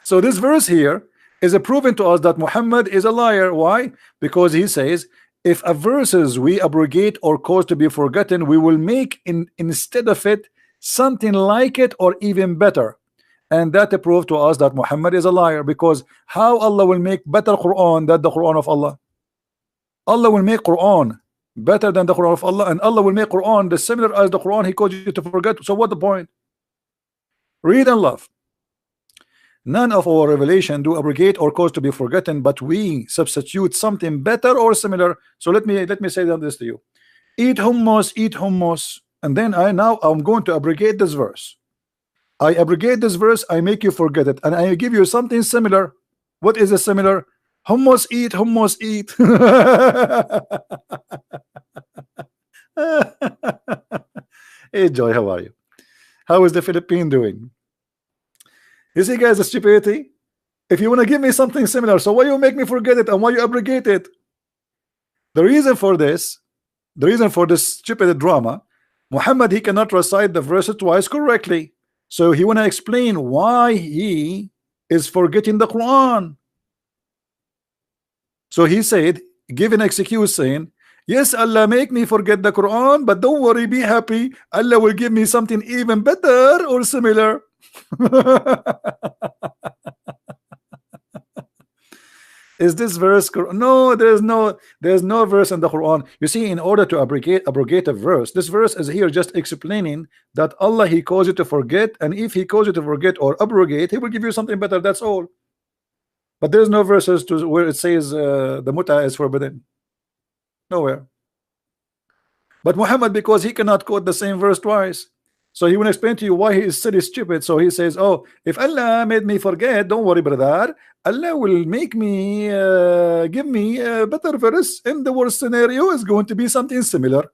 A: So this verse here is a proven to us that Muhammad is a liar. Why? Because he says if a verses we abrogate or cause to be forgotten, we will make instead of it something like it or even better. And that proved to us that Muhammad is a liar, because how Allah will make better Quran than the Quran of Allah? Allah will make Quran better than the Quran of Allah, and Allah will make Quran the similar as the Quran he caused you to forget. So what the point? Read and love. None of our revelation do abrogate or cause to be forgotten, but we substitute something better or similar. So let me say this to you. Eat hummus, and then I'm going to abrogate this verse. I abrogate this verse, I make you forget it, and I give you something similar. What is a similar? Hummus eat. Hey Joy, how are you? How is the Philippine doing? You see, guys, the stupidity. If you want to give me something similar, so why you make me forget it and why you abrogate it? The reason for this stupid drama, Muhammad, he cannot recite the verse twice correctly. So he want to explain why he is forgetting the Quran. So he said, give an excuse saying, yes, Allah make me forget the Quran, but don't worry, be happy. Allah will give me something even better or similar. Is this verse? No, there's no verse in the Quran. You see, in order to abrogate a verse, this verse is here just explaining that Allah, he calls you to forget, and if he calls you to forget or abrogate, he will give you something better. That's all. But there's no verses to where it says the muta is forbidden. Nowhere. But Muhammad, because he cannot quote the same verse twice, so he will explain to you why he is silly stupid. So he says, oh, if Allah made me forget, don't worry, brother, Allah will make me give me a better verse, and the worst scenario is going to be something similar.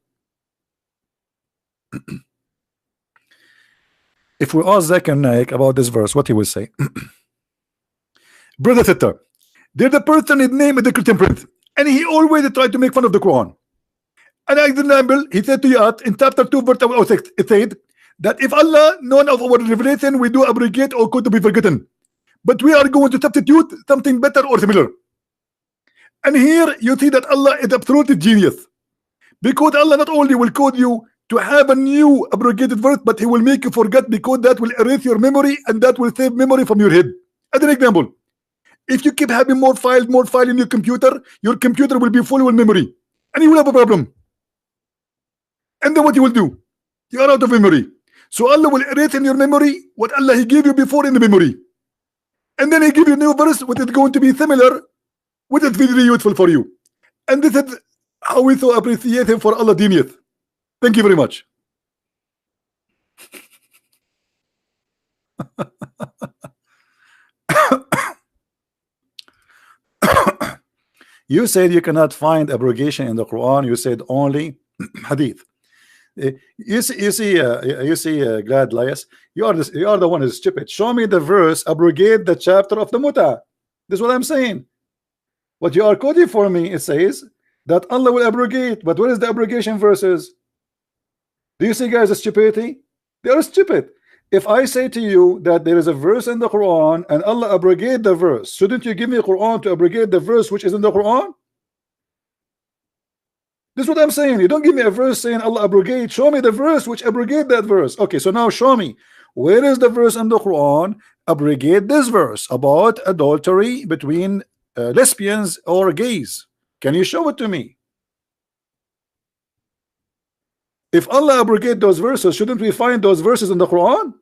A: If we ask Zakir Naik about this verse, what he will say? Brother Sitter, there's a person is named the Christian Prince, and he always tried to make fun of the Quran. And I example, he said to you in chapter 2 verse 6, it said that if Allah none of our revelation we do abrogate or could be forgotten, but we are going to substitute something better or similar. And here you see that Allah is absolutely genius, because Allah not only will cause you to have a new abrogated verse, but he will make you forget, because that will erase your memory and that will save memory from your head. As an example, if you keep having more file in your computer will be full with memory, and you will have a problem. And then what you will do? You are out of memory. So Allah will erase in your memory what Allah he gave you before in the memory. And then he give you a new verse which is going to be similar, which is very useful for you. And this is how we so appreciate him for Allah genius. Thank you very much. You said you cannot find abrogation in the Quran. You said only hadith. You see, Glad Lias, you are the one who's stupid. Show me the verse, abrogate the chapter of the muta. This is what I'm saying. What you are quoting for me, it says that Allah will abrogate, but what is the abrogation verses? Do you see, guys, the stupidity? They are stupid. If I say to you that there is a verse in the Quran and Allah abrogate the verse, shouldn't you give me a Quran to abrogate the verse which is in the Quran? This is what I'm saying. You don't give me a verse saying Allah abrogate. Show me the verse which abrogate that verse. Okay, so now show me, where is the verse in the Quran abrogate this verse about adultery between lesbians or gays? Can you show it to me? If Allah abrogate those verses, shouldn't we find those verses in the Quran?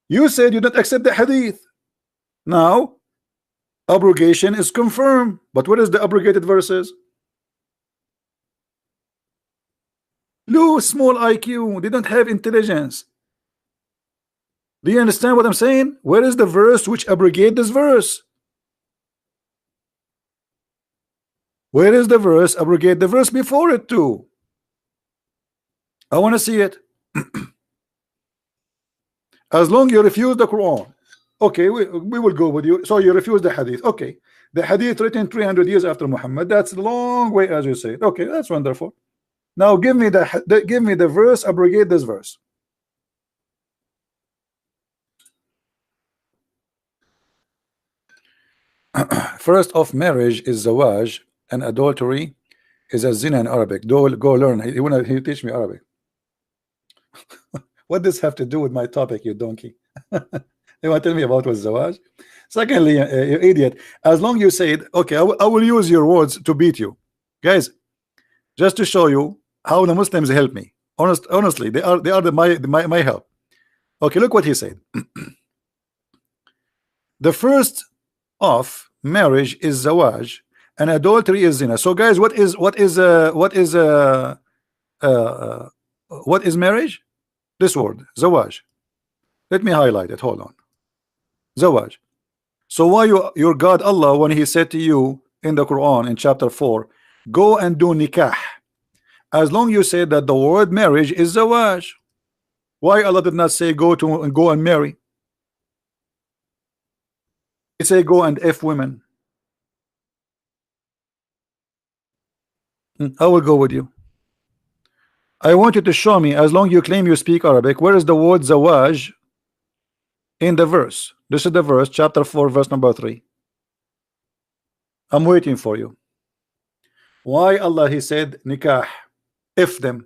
A: You said you don't accept the hadith. Now abrogation is confirmed, but what is the abrogated verses? Low, small IQ, they don't have intelligence. Do you understand what I'm saying? Where is the verse which abrogate this verse? Where is the verse abrogate the verse before it too? I want to see it. As long you refuse the Quran, okay, we will go with you. So you refuse the hadith. Okay, the hadith written 300 years after Muhammad, that's a long way, as you say. Okay, that's wonderful. Now give me the verse, abrogate this verse. First of marriage is zawaj, and adultery is a zina in Arabic. Go learn. He teach me Arabic. What does this have to do with my topic, you donkey? You want to tell me about what zawaj? Secondly, you idiot, as long you say it, okay, I will use your words to beat you. Guys, just to show you how the Muslims help me. Honestly, they are my help. Okay, look what he said. The first of marriage is zawaj, and adultery is zina. So guys, what is marriage? This word, zawaj. Let me highlight it. Hold on. Zawaj. So why your God Allah, when he said to you in the Quran in chapter 4, go and do nikah, as long you say that the word marriage is zawaj, why Allah did not say go and marry? He say go and F women. I will go with you. I want you to show me, as long you claim you speak Arabic, where is the word zawaj in the verse? This is the verse, chapter 4, verse number 3. I'm waiting for you. Why Allah he said nikah, if them?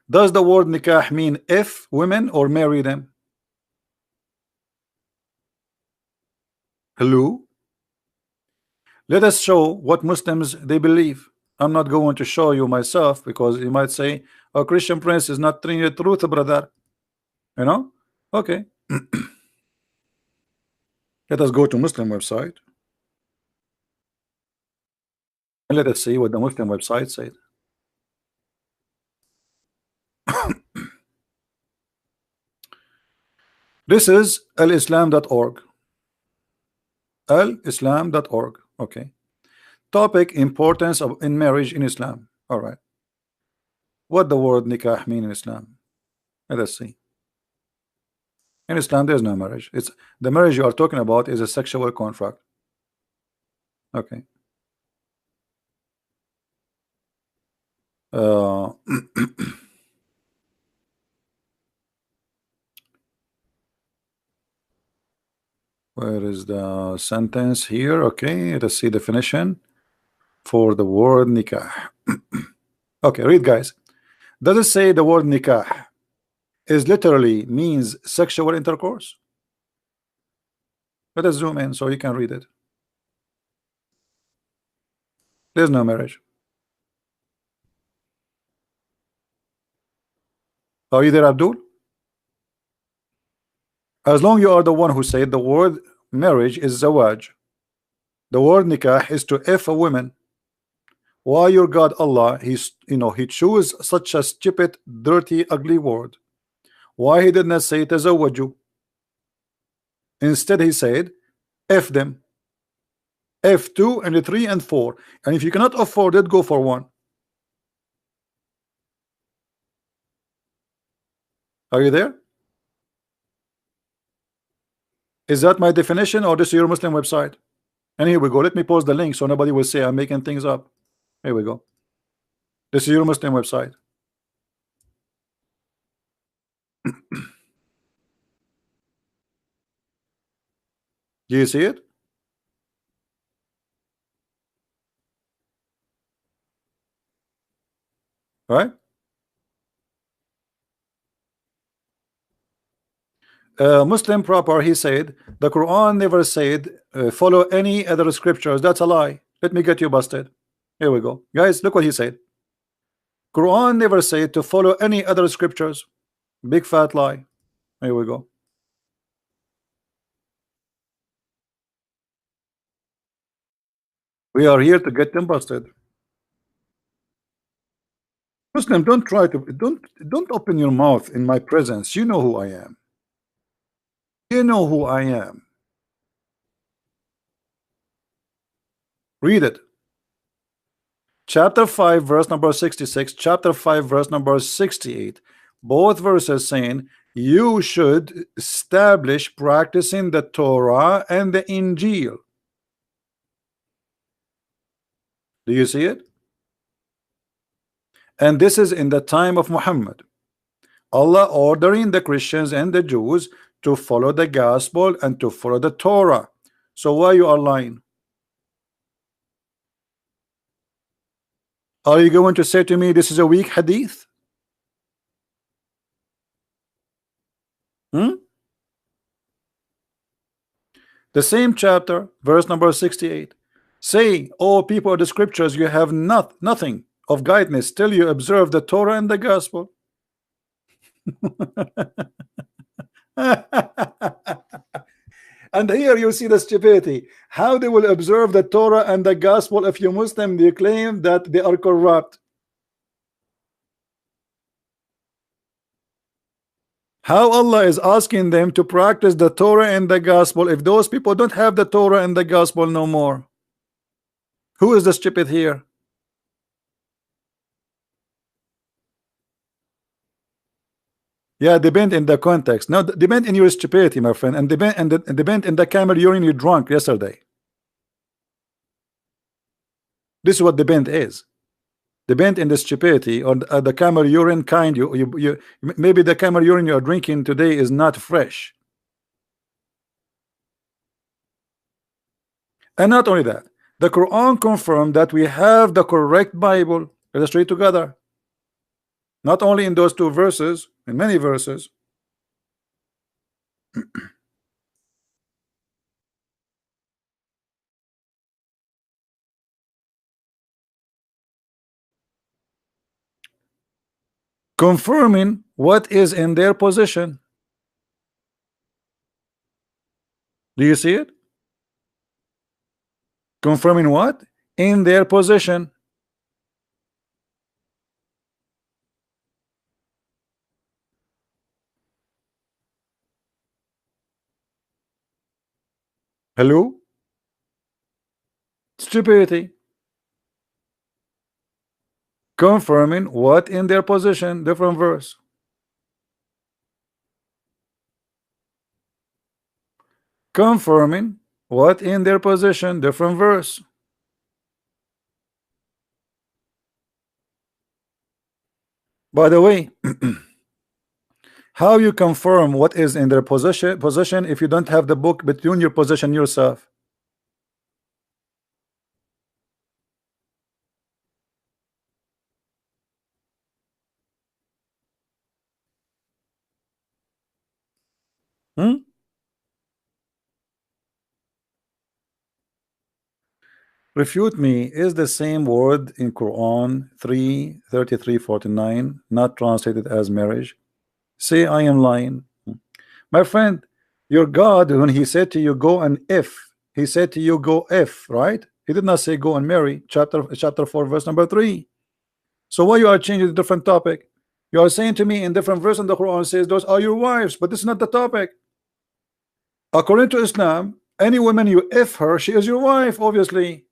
A: Does the word nikah mean if women or marry them? Hello? Let us show what Muslims they believe. I'm not going to show you myself, because you might say, oh, Christian Prince is not telling the truth, brother. You know? Okay. Let us go to Muslim website and let us see what the Muslim website said. This is alislam.org. alislam.org. Okay. Topic: importance of in marriage in Islam. All right. What the word nikah mean in Islam? Let us see. In Islam, there's no marriage. It's the marriage you are talking about is a sexual contract. Okay. Where is the sentence here? Okay, let us see definition for the word nikah. Okay, read, guys. Does it say the word nikah is literally means sexual intercourse? Let us zoom in so you can read it. There's no marriage. Are you there, Abdul? As long you are the one who said the word marriage is zawaj, the word nikah is to F a woman. Why your God Allah, he chose such a stupid, dirty, ugly word? Why he did not say tazawwaju? Instead he said F them, F2 and 3 and 4, and if you cannot afford it, go for 1. Are you there? Is that my definition, or this is your Muslim website? And here we go. Let me post the link so nobody will say I'm making things up. Here we go. This is your Muslim website. Do you see it? Right? Muslim proper, he said the Quran never said follow any other scriptures. That's a lie. Let me get you busted. Here we go, guys. Look what he said. Quran never said to follow any other scriptures. Big fat lie. Here we go. We are here to get them busted. Muslim, don't open your mouth in my presence. You know who I am. You know who I am. Read it. Chapter 5 verse number 66, chapter 5 verse number 68, both verses saying You should establish practicing the Torah and the Injil. Do you see it? And this is in the time of Muhammad. Allah ordering the Christians and the Jews to follow the gospel and to follow the Torah. So why you are lying? Are you going to say to me this is a weak hadith? The same chapter, verse number 68. Say, O people of the scriptures, you have nothing of guidance till you observe the Torah and the gospel. And here you see the stupidity. How they will observe the Torah and the gospel if you Muslim you claim that they are corrupt? How Allah is asking them to practice the Torah and the gospel if those people don't have the Torah and the gospel no more? Who is the stupid here? Yeah, depend in the context. No, depend in your stupidity, my friend, and depend in the camel urine you drunk yesterday. This is what depend is. Depend in the stupidity or the camel urine kind. You maybe the camel urine you are drinking today is not fresh. And not only that, the Quran confirmed that we have the correct Bible. Let's read together. Not only in those two verses, in many verses. Confirming what is in their position. Do you see it? Confirming what? In their position. Hello? Stupidity. Confirming what in their position. Different verse. Confirming what in their position. Different verse. By the way, how you confirm what is in their position if you don't have the book between your position yourself? Refute me. Is the same word in Quran 3:33-49 not translated as marriage? Say I am lying. My friend, your God, when he said to you go and if, he said to you go if, right? He did not say go and marry. Chapter 4 verse number 3. So why you are changing the different topic? You are saying to me in different verse in the Quran says those are your wives, but this is not the topic. According to Islam, any woman you if her, she is your wife, obviously.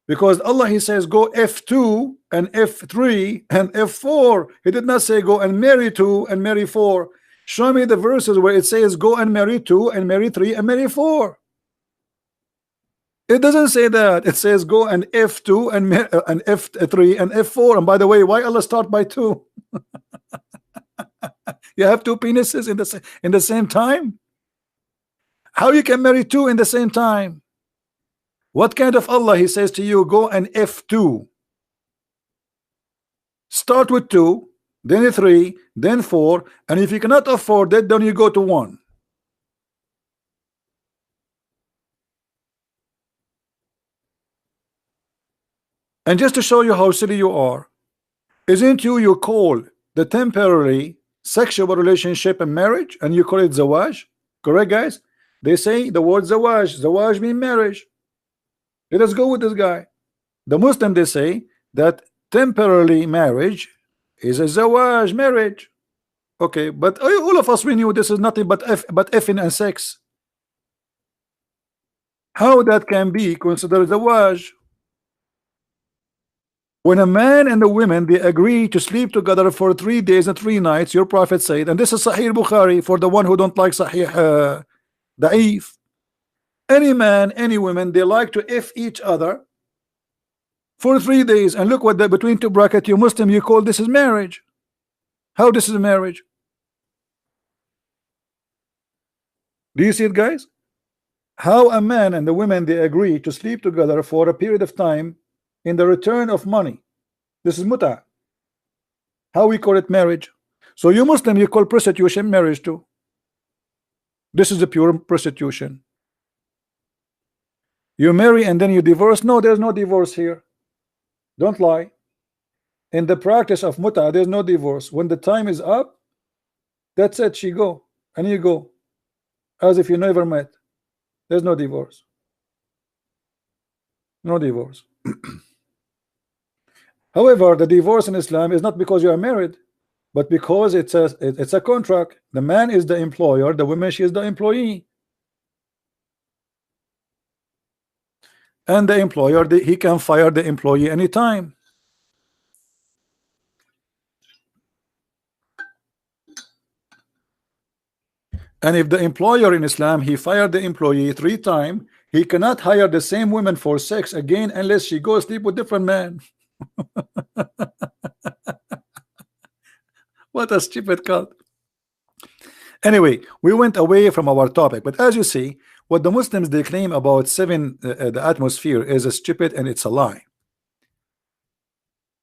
A: Because Allah, he says go F2 and F3 and F4. He did not say go and marry 2 and marry 4. Show me the verses where it says go and marry 2 and marry 3 and marry 4. It doesn't say that. It says go and F2 and F3 and F4. And by the way, why Allah start by 2? You have 2 penises in the same time? How you can marry 2 in the same time? What kind of Allah he says to you go and F2? Start with 2, then 3, then 4, and if you cannot afford it, then you go to 1. And just to show you how silly you are, isn't you call the temporary sexual relationship a marriage and you call it zawaj? Correct, guys? They say the word zawaj means marriage. Let us go with this guy. The Muslim, they say that temporarily marriage is a zawaj, marriage. Okay, but all of us, we knew this is nothing but effing and sex. How that can be considered zawaj? When a man and a woman they agree to sleep together for 3 days and 3 nights, your prophet said, and this is Sahih Bukhari for the one who don't like Sahih Da'if. Any man, any woman, they like to F each other for 3 days, and look what the between two bracket, you Muslim, you call this is marriage. How this is a marriage? Do you see it, guys? How a man and the woman they agree to sleep together for a period of time in the return of money. This is muta. How we call it marriage? So you Muslim, you call prostitution marriage too. This is a pure prostitution. You marry and then you divorce. No, there's no divorce here. Don't lie. In the practice of muta, there's no divorce. When the time is up, that's it. She go and you go, as if you never met. There's no divorce. No divorce. However, the divorce in Islam is not because you are married, but because it's a contract. The man is the employer, the woman, she is the employee. And the employer, he can fire the employee anytime. And if the employer in Islam, he fired the employee 3 times, he cannot hire the same woman for sex again unless she goes sleep with different man. What a stupid cult. Anyway, we went away from our topic, but as you see, what the Muslims they claim about the atmosphere is a stupid and it's a lie.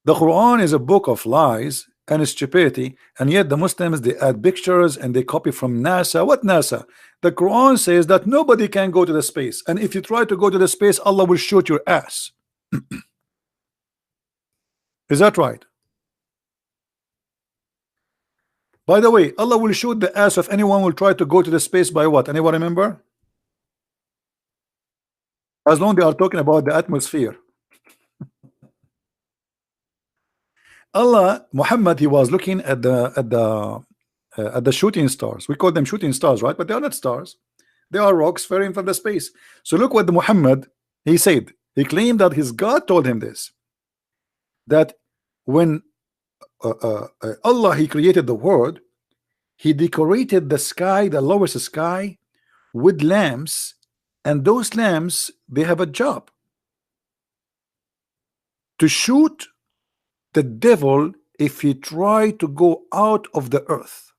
A: The Quran is a book of lies and stupidity, and yet the Muslims they add pictures and they copy from NASA. What NASA? The Quran says that nobody can go to the space, and if you try to go to the space, Allah will shoot your ass. Is that right? By the way, Allah will shoot the ass of anyone who will try to go to the space by what? Anyone remember? As long as they are talking about the atmosphere. Allah, Muhammad, he was looking at the shooting stars. We call them shooting stars, right? But they are not stars. They are rocks falling from the space. So look what the Muhammad he said. He claimed that his God told him this. That when Allah he created the world, he decorated the sky, the lowest sky, with lamps, and those lamps they have a job to shoot the devil if he try to go out of the earth.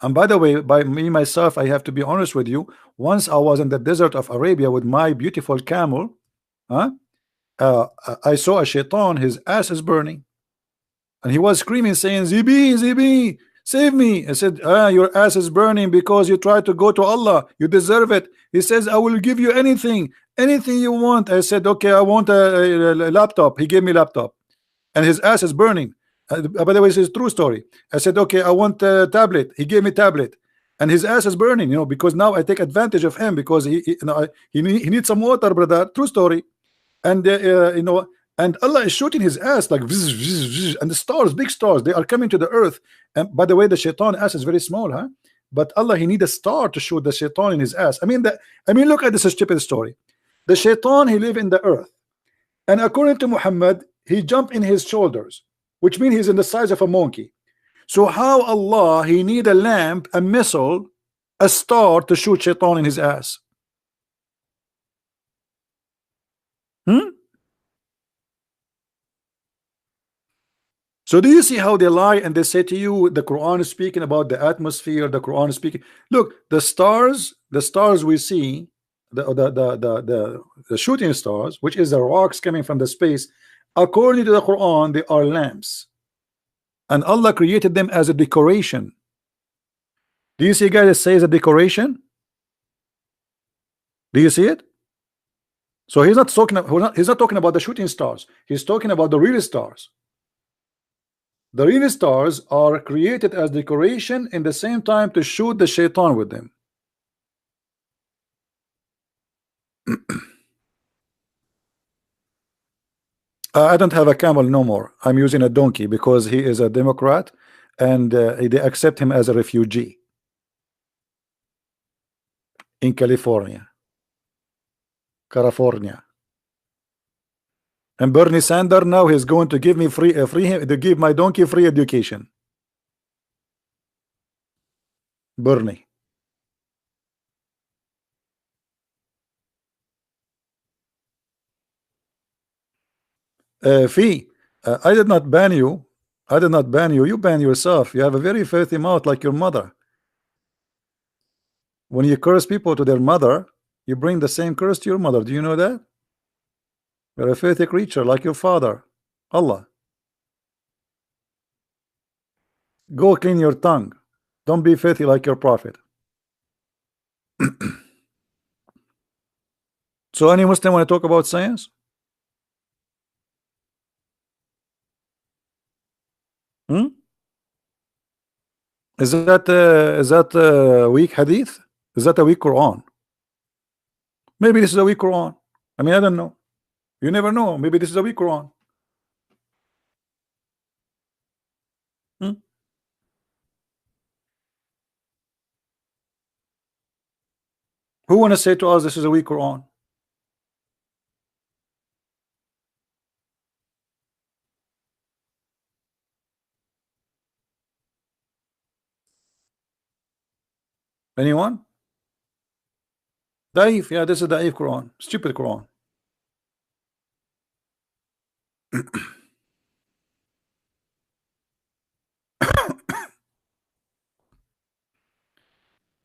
A: And by the way, by me myself, I have to be honest with you. Once I was in the desert of Arabia with my beautiful camel, I saw a shaitan, his ass is burning, and he was screaming saying, Zibi, Zibi, save me. I said, your ass is burning because you tried to go to Allah, you deserve it. He says, I will give you anything you want. I said, okay, I want a laptop. He gave me laptop, and his ass is burning. By the way, this is a true story. I said, okay, I want a tablet. He gave me tablet, and his ass is burning, because now I take advantage of him because he needs some water, brother. True story. And and Allah is shooting his ass like vzz, vzz, vzz, and the stars, big stars, they are coming to the earth. And by the way, the shaitan ass is very small, huh? But Allah, he need a star to shoot the shaitan in his ass. I mean, look at this stupid story. The shaitan, he live in the earth, and according to Muhammad, he jumped in his shoulders, which means he's in the size of a monkey. So how Allah he need a lamp, a missile, a star to shoot shaitan in his ass? So do you see how they lie and they say to you the Quran is speaking about the atmosphere, the Quran is speaking. Look, the stars we see, the shooting stars, which is the rocks coming from the space, according to the Quran, they are lamps. And Allah created them as a decoration. Do you see, guys, it says a decoration? Do you see it? So he's not talking about the shooting stars. He's talking about the real stars. The real stars are created as decoration in the same time to shoot the shaitan with them. I don't have a camel no more. I'm using a donkey because he is a Democrat and they accept him as a refugee in California. And Bernie Sanders now he's going to give me free to give my donkey free education. Bernie. Fee, I did not ban you. I did not ban you. You ban yourself. You have a very filthy mouth like your mother. When you curse people to their mother, you bring the same curse to your mother. Do you know that? You're a filthy creature like your father. Allah. Go clean your tongue. Don't be filthy like your prophet. So any Muslim want to talk about science? Hmm? Is that weak hadith? Is that a weak Quran? Maybe this is a weak Quran. I mean, I don't know. You never know. Maybe this is a weak Quran. Hmm? Who want to say to us this is a weak Quran? Anyone? Daif. Yeah, this is Daif Quran. Stupid Quran.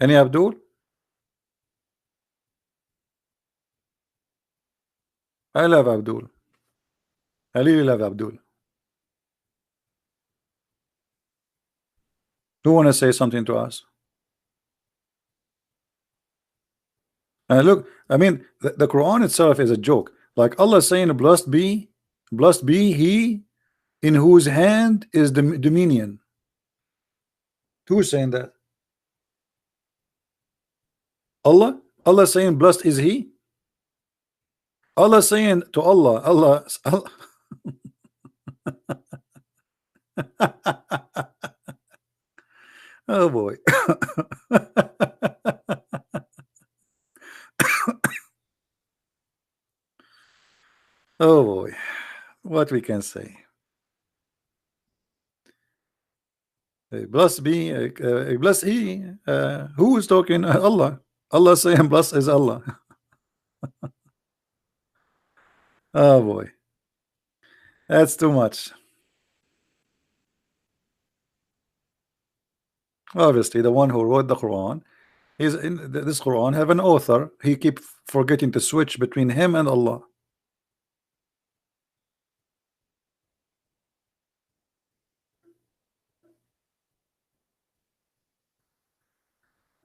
A: Any Abdul? I love Abdul. I really love Abdul. Who want to say something to us? Look, I mean, the Quran itself is a joke. Like Allah saying, blessed be he in whose hand is the dominion. Who is saying that? Allah? Allah saying, blessed is he? Allah saying to Allah. Oh boy. Oh boy. What we can say. Blessed be, blessed he. Who is talking? Allah. Allah saying, blessed is Allah. Oh boy. That's too much. Obviously, the one who wrote the Quran is in this Quran have an author. He keep forgetting to switch between him and Allah.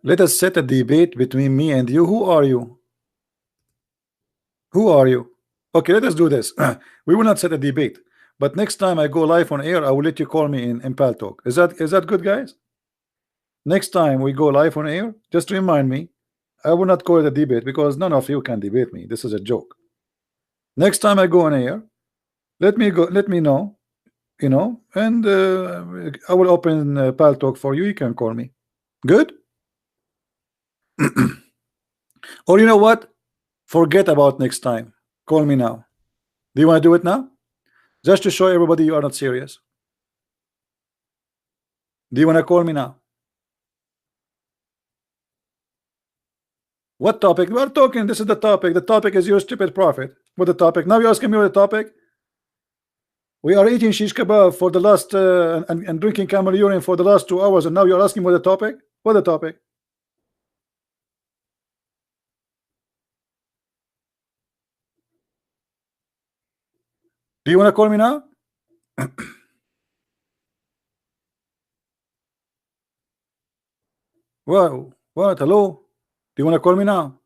A: Let us set a debate between me and you. Who are you? Who are you? Okay, let us do this. We will not set a debate, but next time I go live on air, I will let you call me in Pal Talk. Is that good, guys? Next time we go live on air, just remind me. I will not call it a debate because none of you can debate me. This is a joke. Next time I go on air, let me go. Let me know, and I will open Pal Talk for you. You can call me. Good. Or you know what? Forget about next time. Call me now. Do you want to do it now? Just to show everybody you are not serious. Do you want to call me now? What topic? We are talking. This is the topic. The topic is your stupid prophet. What the topic? Now you're asking me what the topic? We are eating shish kebab for the last and drinking camel urine for the last 2 hours, and now you're asking what the topic? What the topic? Do you want to call me now? What? What? Hello? Do you want to call me now?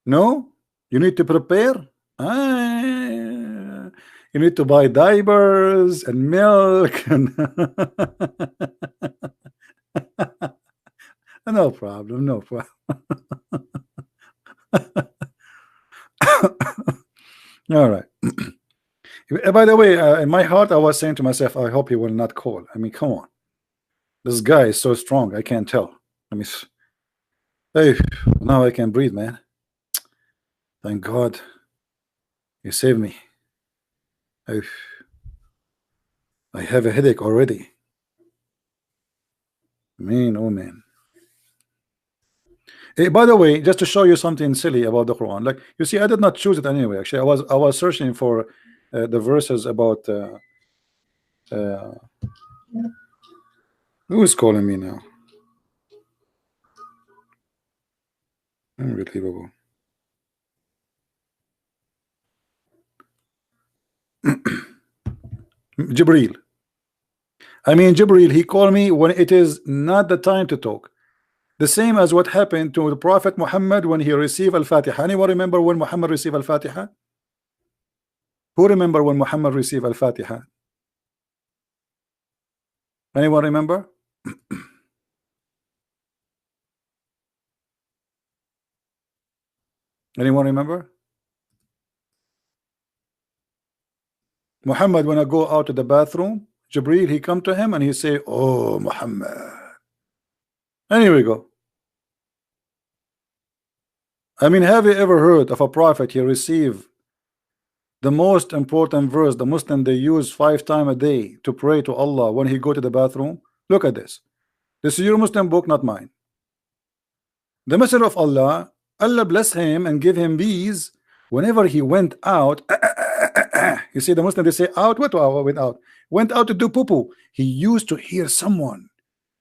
A: No? You need to prepare? You need to buy diapers and milk and no problem, no problem. All right. By the way, in my heart, I was saying to myself, I hope he will not call. I mean, come on. This guy is so strong. I can't tell. I mean, hey, now I can breathe, man. Thank God you saved me. I, I have a headache already. Man, oh man. Hey, by the way, just to show you something silly about the Quran, like you see, I did not choose it anyway. Actually, I was searching for the verses about uh, who is calling me now? Unbelievable. Jibril. I mean, Jibril, he called me when it is not the time to talk. The same as what happened to the Prophet Muhammad when he received Al-Fatiha. Anyone remember when Muhammad received Al-Fatiha? Who remember when Muhammad received Al-Fatiha? Anyone remember? Anyone remember? Muhammad, when I go out to the bathroom, Jibril, he come to him and he say, "Oh, Muhammad." And here we go. I mean, have you ever heard of a prophet he received the most important verse the Muslim they use 5 times a day to pray to Allah when he go to the bathroom? Look at this. This is your Muslim book, not mine. The Messenger of Allah, Allah bless him and give him these whenever he went out. You see, the Muslim they say out, what went out? Went out to do poo poo. He used to hear someone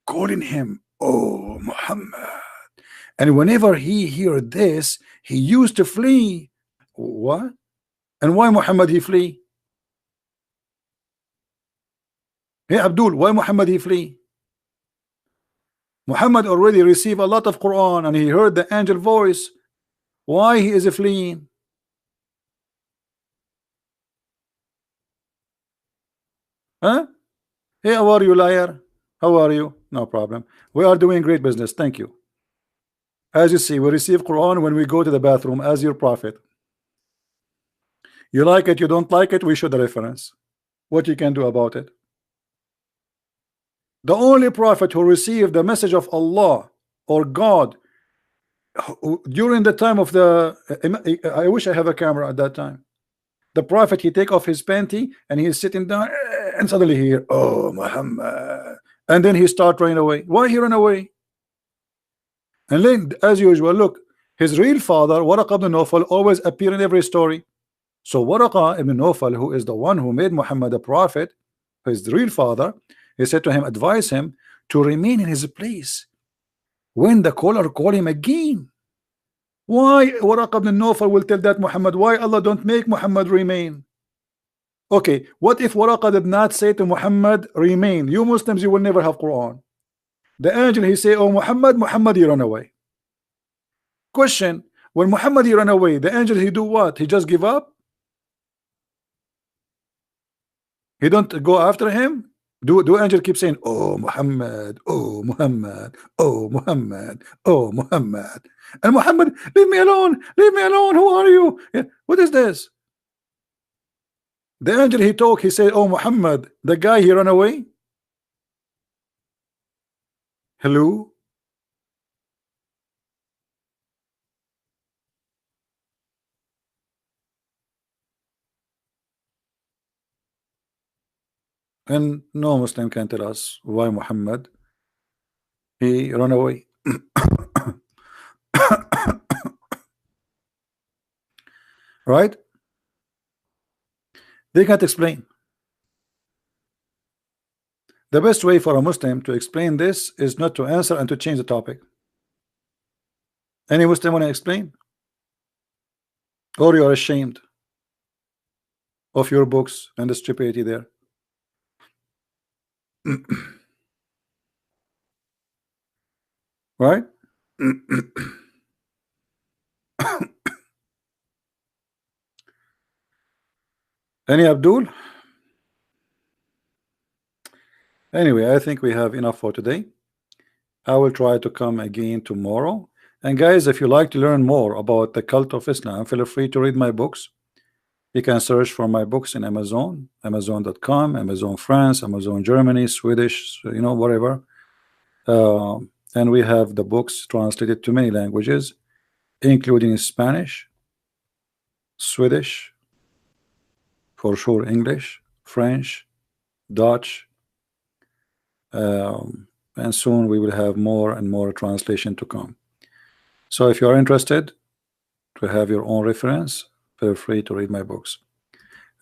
A: calling him, "Oh, Muhammad." And whenever he heard this, he used to flee. What? And why Muhammad he flee? Hey Abdul, why Muhammad he flee? Muhammad already received a lot of Quran and he heard the angel voice. Why he is fleeing? Huh? Hey, how are you, liar? How are you? No problem. We are doing great business. Thank you. As you see, we receive Quran when we go to the bathroom as your prophet. You like it, you don't like it, we show the reference. What you can do about it? The only prophet who received the message of Allah or God during the time of the I wish I have a camera at that time. The prophet, he take off his panty and he's sitting down and suddenly he hear, "Oh, Muhammad," and then he start running away. Why he run away? And then as usual, look, his real father Waraq ibn Nawfal always appear in every story. So Waraq ibn Nawfal, who is the one who made Muhammad a prophet, his real father, he said to him, advise him to remain in his place when the caller call him again. Why Waraq ibn Nawfal will tell that Muhammad? Why Allah don't make Muhammad remain? Okay, what if Waraq did not say to Muhammad remain? You Muslims, you will never have Quran. The angel he say, "Oh Muhammad," Muhammad he run away. Question: when Muhammad he run away, the angel he do what? He just give up? He don't go after him? Do angel keep saying, "Oh Muhammad, oh Muhammad, oh Muhammad, oh Muhammad," and Muhammad, leave me alone, leave me alone, who are you? Yeah. What is this? The angel he talk, he said, "Oh Muhammad," the guy he run away. Hello? And no Muslim can tell us why Muhammad he run away. Right? They can't explain. The best way for a Muslim to explain this is not to answer and to change the topic. Any Muslim want to explain? Or you are ashamed of your books and the stupidity there? Right? Any Abdul? Anyway, I think we have enough for today. I will try to come again tomorrow. And guys, if you like to learn more about the cult of Islam, feel free to read my books. You can search for my books in Amazon, Amazon.com, Amazon France, Amazon Germany, Swedish, you know, whatever. And we have the books translated to many languages, including Spanish. Swedish, for sure English, French, Dutch, and soon we will have more and more translation to come. So if you are interested to have your own reference, feel free to read my books.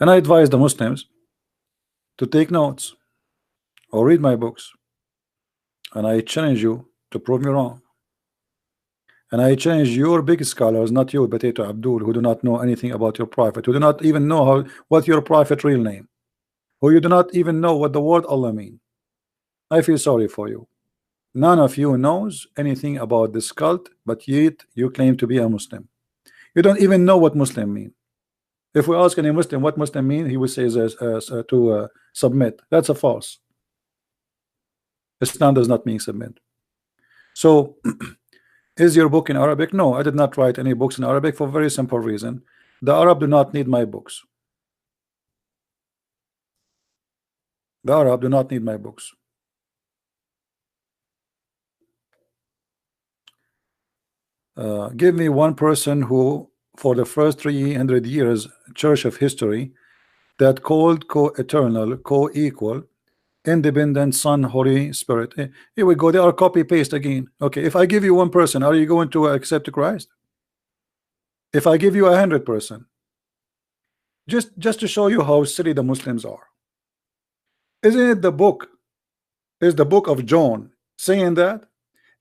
A: And I advise the Muslims to take notes or read my books. And I challenge you to prove me wrong. And I challenge your big scholars, not you, Potato Abdul, who do not know anything about your prophet, who do not even know what your prophet real name, who you do not even know what the word Allah mean. I feel sorry for you. None of you knows anything about this cult, but yet you claim to be a Muslim. You don't even know what Muslim mean. If we ask any Muslim what Muslim mean, he would say to submit. That's a false. Islam does not mean submit. So is your book in Arabic? No, I did not write any books in Arabic for a very simple reason. The Arab do not need my books. The Arab do not need my books. Give me one person who, for the first 300 years, church of history, that called co-eternal, co-equal, independent Son, Holy Spirit. Here we go. They are copy paste again. Okay, if I give you one person, are you going to accept Christ? If I give you 100%, just to show you how silly the Muslims are. Isn't it the book? Is the book of John saying that?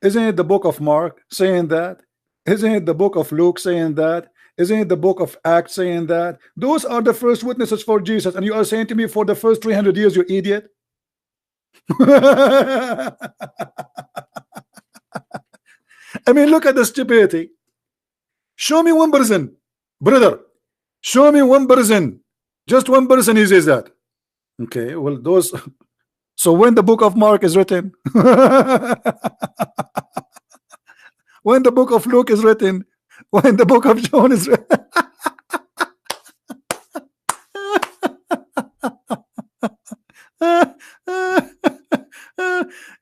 A: Isn't it the book of Mark saying that? Isn't it the book of Luke saying that? Isn't it the book of Acts saying that? Those are the first witnesses for Jesus, and you are saying to me for the first 300 years, you idiot. I mean, look at the stupidity. Show me one person, brother. Show me one person. Just one person who says that. Okay, well, those. So when the book of Mark is written, when the book of Luke is written, when the book of John is written.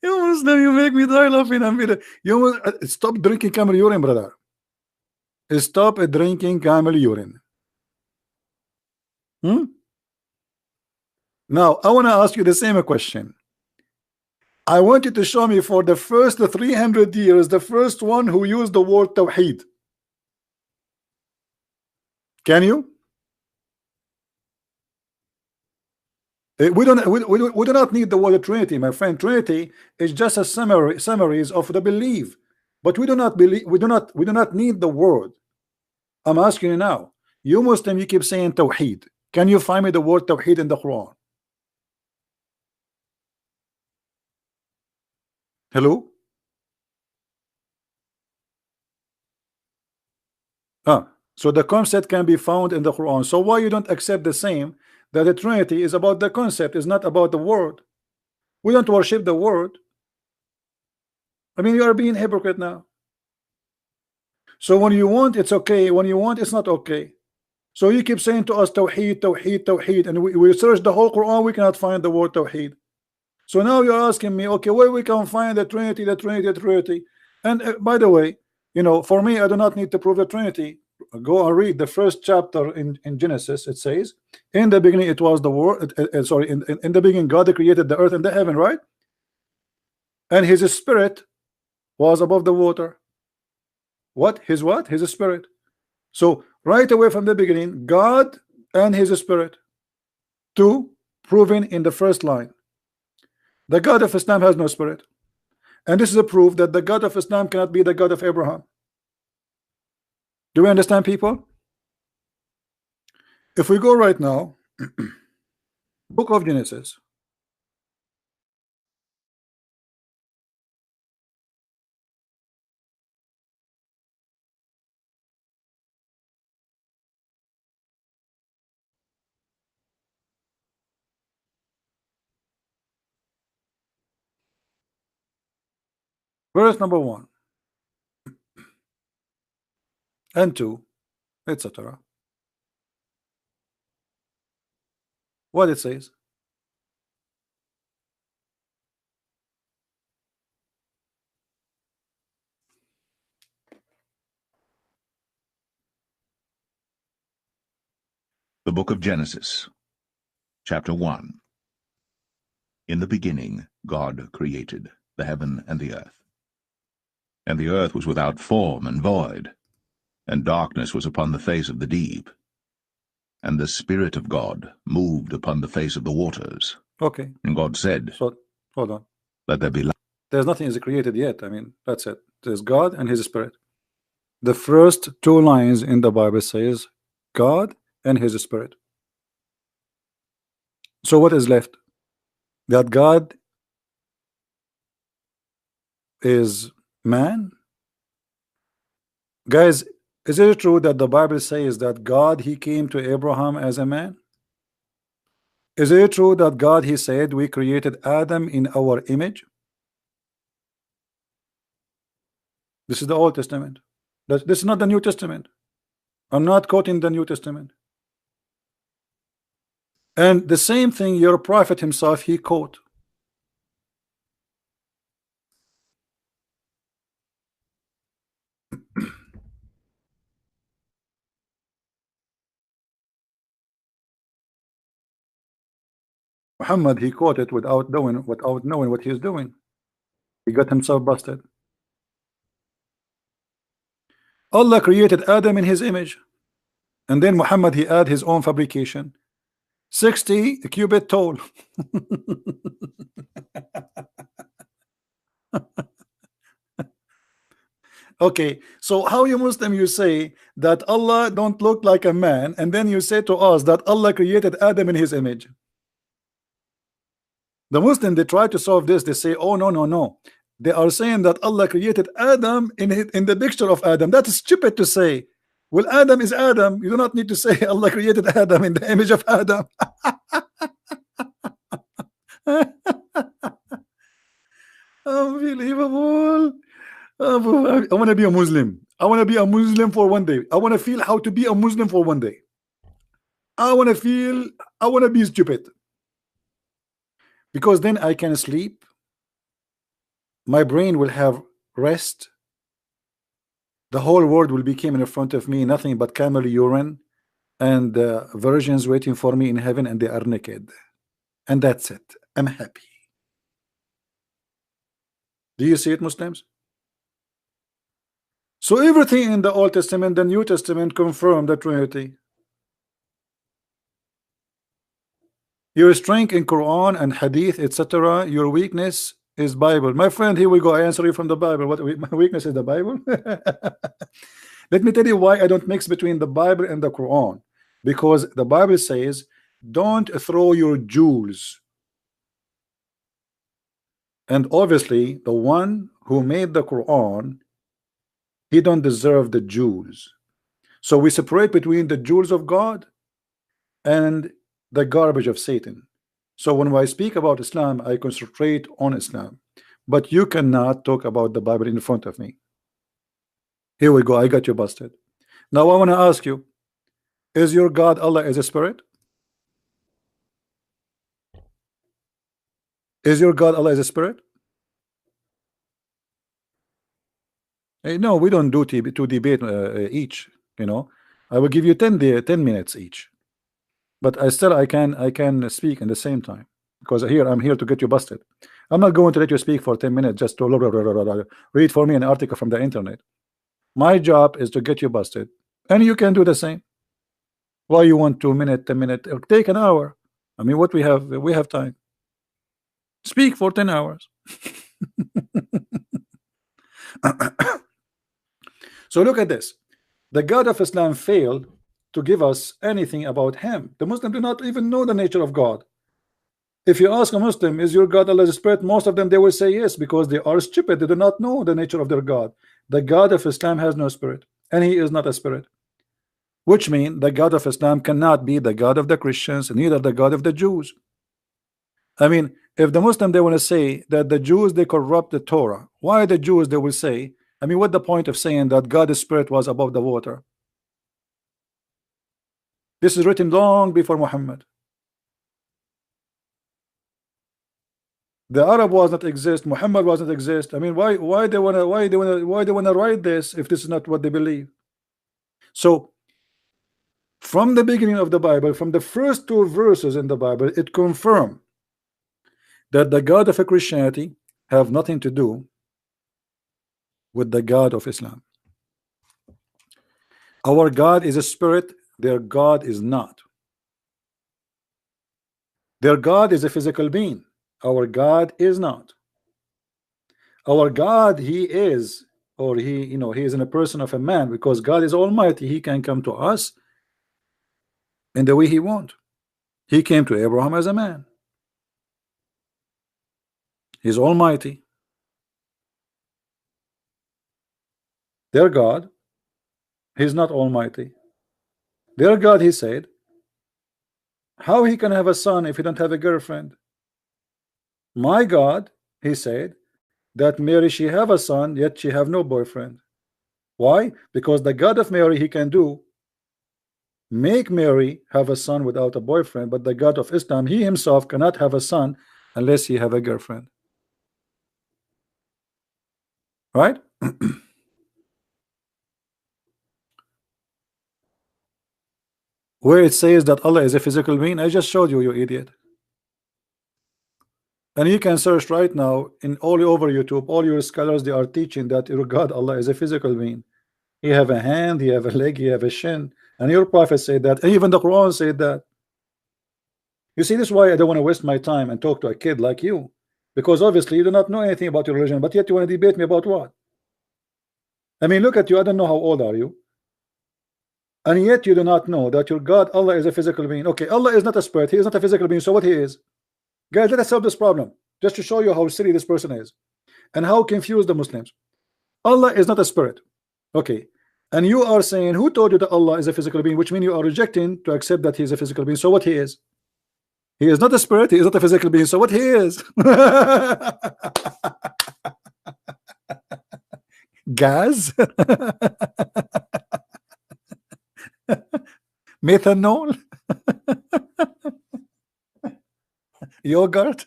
A: You Muslim, you make me die laughing. You stop drinking camel urine, brother. Stop drinking camel urine. Now, I want to ask you the same question. I want you to show me for the first 300 years, the first one who used the word Tawheed. Can you? We do not need the word Trinity, my friend. Trinity is just a summaries of the belief, but we do not believe. We do not need the word. I'm asking you now. You Muslim, you keep saying Tawheed. Can you find me the word Tawheed in the Quran? Hello? So the concept can be found in the Quran. So why you don't accept the same, that the Trinity is about the concept, is not about the word? We don't worship the word. I mean, you are being hypocrite now. So when you want, it's okay. When you want, it's not okay. So you keep saying to us Tawheed, Tawheed, Tawheed, and we search the whole Quran, we cannot find the word Tawheed. So now you're asking me, okay, where we can find the Trinity, the Trinity, the Trinity. And by the way, you know, for me, I do not need to prove the Trinity. Go and read the first chapter in Genesis. It says, in the beginning it was the word, sorry, in the beginning God created the earth and the heaven, right? And his spirit was above the water. What? His what? His spirit. So right away from the beginning, God and his spirit. Two, proven in the first line. The God of Islam has no spirit. And this is a proof that the God of Islam cannot be the God of Abraham. Do we understand, people? If we go right now, book of Genesis. Verse number 1 and 2, etc. What it says.
B: The book of Genesis, chapter 1. In the beginning God created the heaven and the earth. And the earth was without form and void, and darkness was upon the face of the deep. And the Spirit of God moved upon the face of the waters.
A: Okay.
B: And God said,
A: So, hold on.
B: Let there be light.
A: There's nothing is created yet. I mean, that's it. There's God and His Spirit. The first two lines in the Bible says God and His Spirit. So what is left? That God is man? Guys, is it true that the Bible says that God, He came to Abraham as a man? Is it true that God, He said, we created Adam in our image? This is the Old Testament. This is not the New Testament. I'm not quoting the New Testament. And the same thing your prophet himself, he quote. Muhammad, he quoted without knowing what he's doing. He got himself busted. Allah created Adam in his image, and then Muhammad, he add his own fabrication, 60 cubit tall. Okay, so how you Muslim, you say that Allah don't look like a man, and then you say to us that Allah created Adam in his image? The Muslim, they try to solve this. They say, oh, no, no, no. They are saying that Allah created Adam in the picture of Adam. That is stupid to say. Well, Adam is Adam. You do not need to say Allah created Adam in the image of Adam. Unbelievable. I want to be a Muslim. I want to be a Muslim for one day. I want to feel how to be a Muslim for one day. I want to be stupid. Because then I can sleep. My brain will have rest. The whole world will be coming in front of me, nothing but camel urine and virgins waiting for me in heaven, and they are naked. And that's it. I'm happy. Do you see it, Muslims? So everything in the Old Testament, the New Testament confirm the Trinity. Your strength in Quran and Hadith, etc. Your weakness is Bible. My friend, here we go. I answer you from the Bible. What my weakness is the Bible? Let me tell you why I don't mix between the Bible and the Quran. Because the Bible says, don't throw your jewels. And obviously, the one who made the Quran, he don't deserve the jewels. So we separate between the jewels of God and the garbage of Satan. So when I speak about Islam, I concentrate on Islam. But you cannot talk about the Bible in front of me. Here we go. I got you busted. Now I want to ask you, is your God Allah is a spirit? Is your God Allah is a spirit? Hey, no, we don't do to debate each. You know, I will give you 10 minutes each. But I can speak in the same time, because here I'm here to get you busted. I'm not going to let you speak for 10 minutes just to read for me an article from the internet. My job is to get you busted, and you can do the same. Why you want 2 minutes, 10 minutes? Take an hour. I mean, what we have time. Speak for 10 hours. So look at this. The God of Islam failed to give us anything about him. The Muslims do not even know the nature of God. If you ask a Muslim, is your God Allah's spirit? Most of them, they will say yes, because they are stupid. They do not know the nature of their God. The God of Islam has no spirit, and he is not a spirit, which means the God of Islam cannot be the God of the Christians, neither the God of the Jews. I mean, if the Muslim, they want to say that the Jews, they corrupt the Torah, why the Jews, they will say, I mean, what the point of saying that God's spirit was above the water? This is written long before Muhammad. The Arab was not exist. Muhammad was not exist. I mean, why they wanna write this if this is not what they believe? So From the beginning of the Bible, from the first two verses in the Bible, it confirms that the God of Christianity have nothing to do with the God of Islam. Our God is a spirit, their God is not. Their God is a physical being. Our God is not. Our God, he is, or he, he is in a person of a man, because God is almighty. He can come to us in the way he wants. He came to Abraham as a man. He's almighty. Their God, he's not almighty. Their God, he said, how he can have a son if he don't have a girlfriend? My God, he said, that Mary, she have a son, yet she have no boyfriend. Why? Because the God of Mary, he can do make Mary have a son without a boyfriend, but the God of Islam, he himself cannot have a son unless he have a girlfriend. Right? Where it says that Allah is a physical being, I just showed you, you idiot. And you can search right now in all over YouTube, all your scholars, they are teaching that your God Allah is a physical being. He have a hand, he have a leg, he have a shin, and your prophet said that, and even the Quran said that. You see, this is why I don't want to waste my time and talk to a kid like you, because obviously you do not know anything about your religion, but yet you want to debate me about what? I mean, look at you, I don't know how old are you, and yet you do not know that your God Allah is a physical being. Okay, Allah is not a spirit, he is not a physical being, so what he is? Guys, let us solve this problem, just to show you how silly this person is and how confused the Muslims. Allah is not a spirit. Okay, and you are saying, who told you that Allah is a physical being, which means you are rejecting to accept that he is a physical being. So what he is? He is not a spirit, he is not a physical being, so what he is? Gas? Methanol? Yogurt?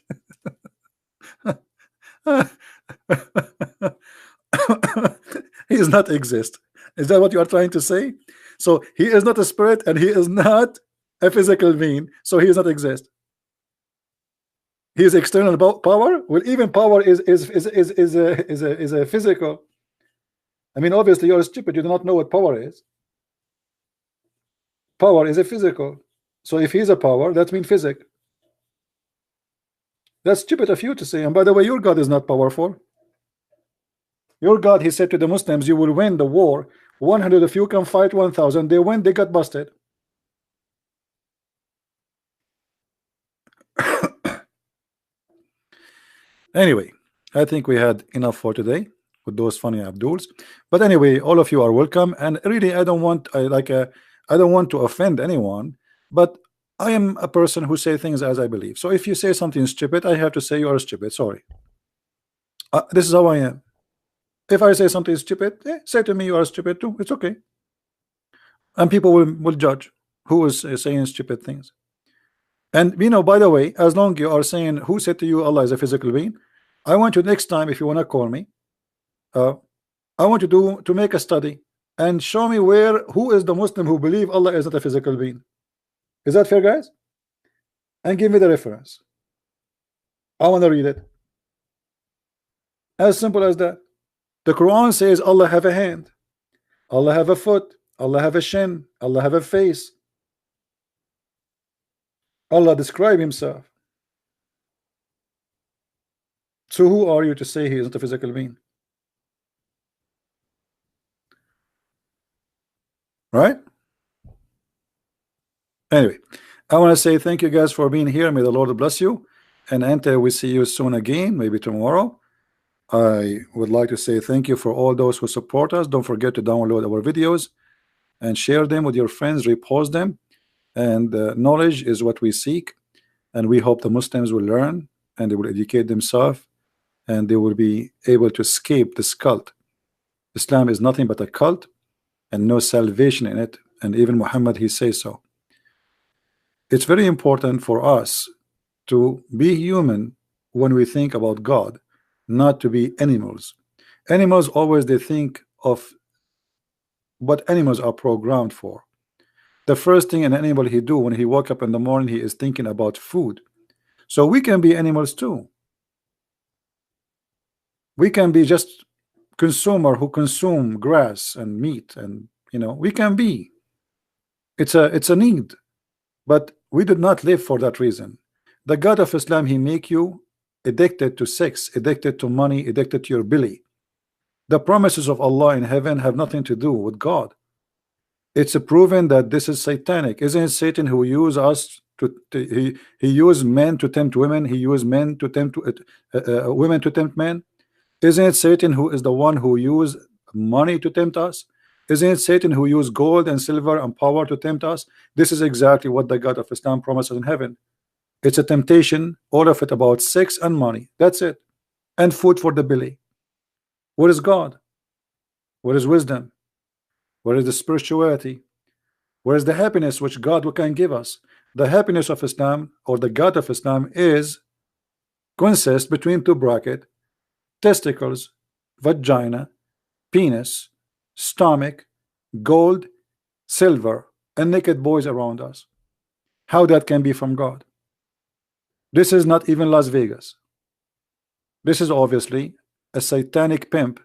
A: He does not exist. Is that what you are trying to say? So he is not a spirit and he is not a physical being, so he does not exist. He is external power. Well, even power is a physical. I mean, obviously you're stupid, you do not know what power is. Power is a physical. So if he's a power, that means physics. That's stupid of you to say. And by the way, your God is not powerful. Your God, he said to the Muslims, you will win the war. 100 of you can fight 1,000. They win, they got busted. Anyway, I think we had enough for today with those funny Abduls. But anyway, all of you are welcome. And really, I don't want I don't want to offend anyone, but I am a person who say things as I believe. So if you say something stupid, I have to say you are stupid. Sorry. This is how I am. If I say something stupid, say to me you are stupid too. It's okay. And people will judge who is saying stupid things. And by the way, as long you are saying who said to you Allah is a physical being, I want you next time, if you want to call me, I want you to make a study and show me who is the Muslim who believe Allah is not a physical being. Is that fair, guys? And give me the reference. I want to read it. As simple as that. The Quran says Allah have a hand, Allah have a foot, Allah have a shin, Allah have a face. Allah describe himself. So who are you to say he is not a physical being? Right? Anyway, I want to say thank you guys for being here. May the Lord bless you. And Ante, we see you soon again, maybe tomorrow. I would like to say thank you for all those who support us. Don't forget to download our videos and share them with your friends, repost them. And knowledge is what we seek. And we hope the Muslims will learn and they will educate themselves and they will be able to escape this cult. Islam is nothing but a cult and no salvation in it. And even Muhammad, he says so. It's very important for us to be human when we think about God, not to be animals. Animals always they think of what animals are programmed for. The first thing an animal he do when he woke up in the morning, he is thinking about food. So we can be animals too. We can be just consumer who consume grass and meat, and we can be. It's a need, but we did not live for that reason. The God of Islam, he make you addicted to sex, addicted to money, addicted to your belly. The promises of Allah in heaven have nothing to do with God. It's proven that this is satanic. Isn't it Satan who use us he used men to tempt women, he used men to tempt women to tempt men? Isn't it Satan who is the one who used money to tempt us? Isn't it Satan who used gold and silver and power to tempt us? This is exactly what the God of Islam promises in heaven. It's a temptation, all of it about sex and money. That's it. And food for the belly. What is God? What is wisdom? Where is the spirituality? Where is the happiness which God can give us? The happiness of Islam, or the God of Islam, consists between two brackets: testicles, vagina, penis, stomach, gold, silver, and naked boys around us. How that can be from God? This is not even Las Vegas. This is obviously a satanic pimp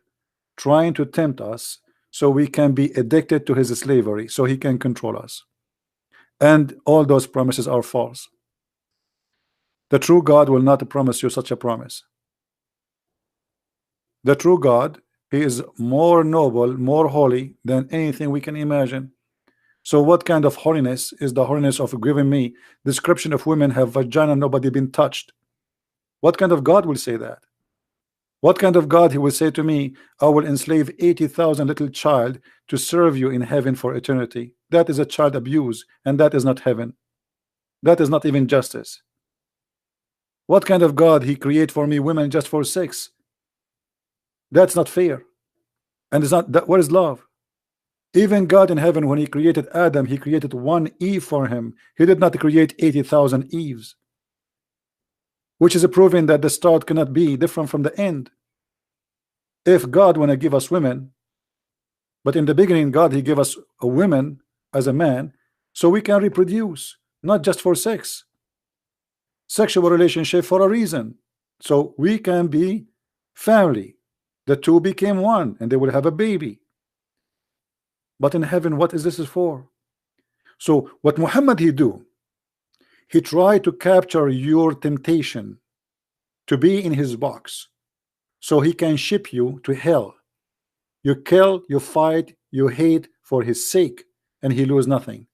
A: trying to tempt us so we can be addicted to his slavery, so he can control us. And all those promises are false. The true God will not promise you such a promise. The true God, he is more noble, more holy than anything we can imagine. So what kind of holiness is the holiness of giving me description of women have vagina, nobody been touched? What kind of God will say that? What kind of God he will say to me, I will enslave 80,000 little child to serve you in heaven for eternity? That is a child abuse, and that is not heaven. That is not even justice. What kind of God he create for me women just for sex? That's not fair. And it's not that. What is love? Even God in heaven, when he created Adam, he created one Eve for him. He did not create 80,000 Eves, which is a proving that the start cannot be different from the end. If God want to give us women, but in the beginning God he gave us a woman as a man so we can reproduce, not just for sex. Sexual relationship for a reason, so we can be family. The two became one and they will have a baby. But in heaven, what is this for? So what Muhammad he do? He tried to capture your temptation to be in his box so he can ship you to hell. You kill, you fight, you hate for his sake, and he lose nothing.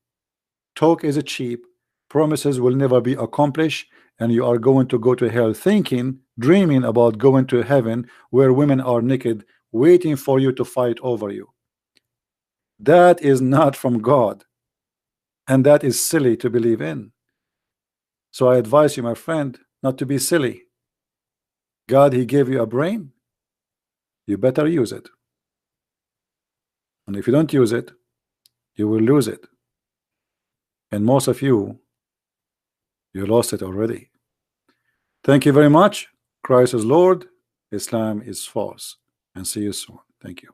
A: Talk is cheap, promises will never be accomplished, and you are going to go to hell thinking, dreaming about going to heaven where women are naked waiting for you to fight over you. That is not from God, and that is silly to believe in. So I advise you, my friend, not to be silly. God, he gave you a brain, you better use it. And if you don't use it, you will lose it. And most of you, you lost it already. Thank you very much. Christ is Lord, Islam is false. And see you soon. Thank you.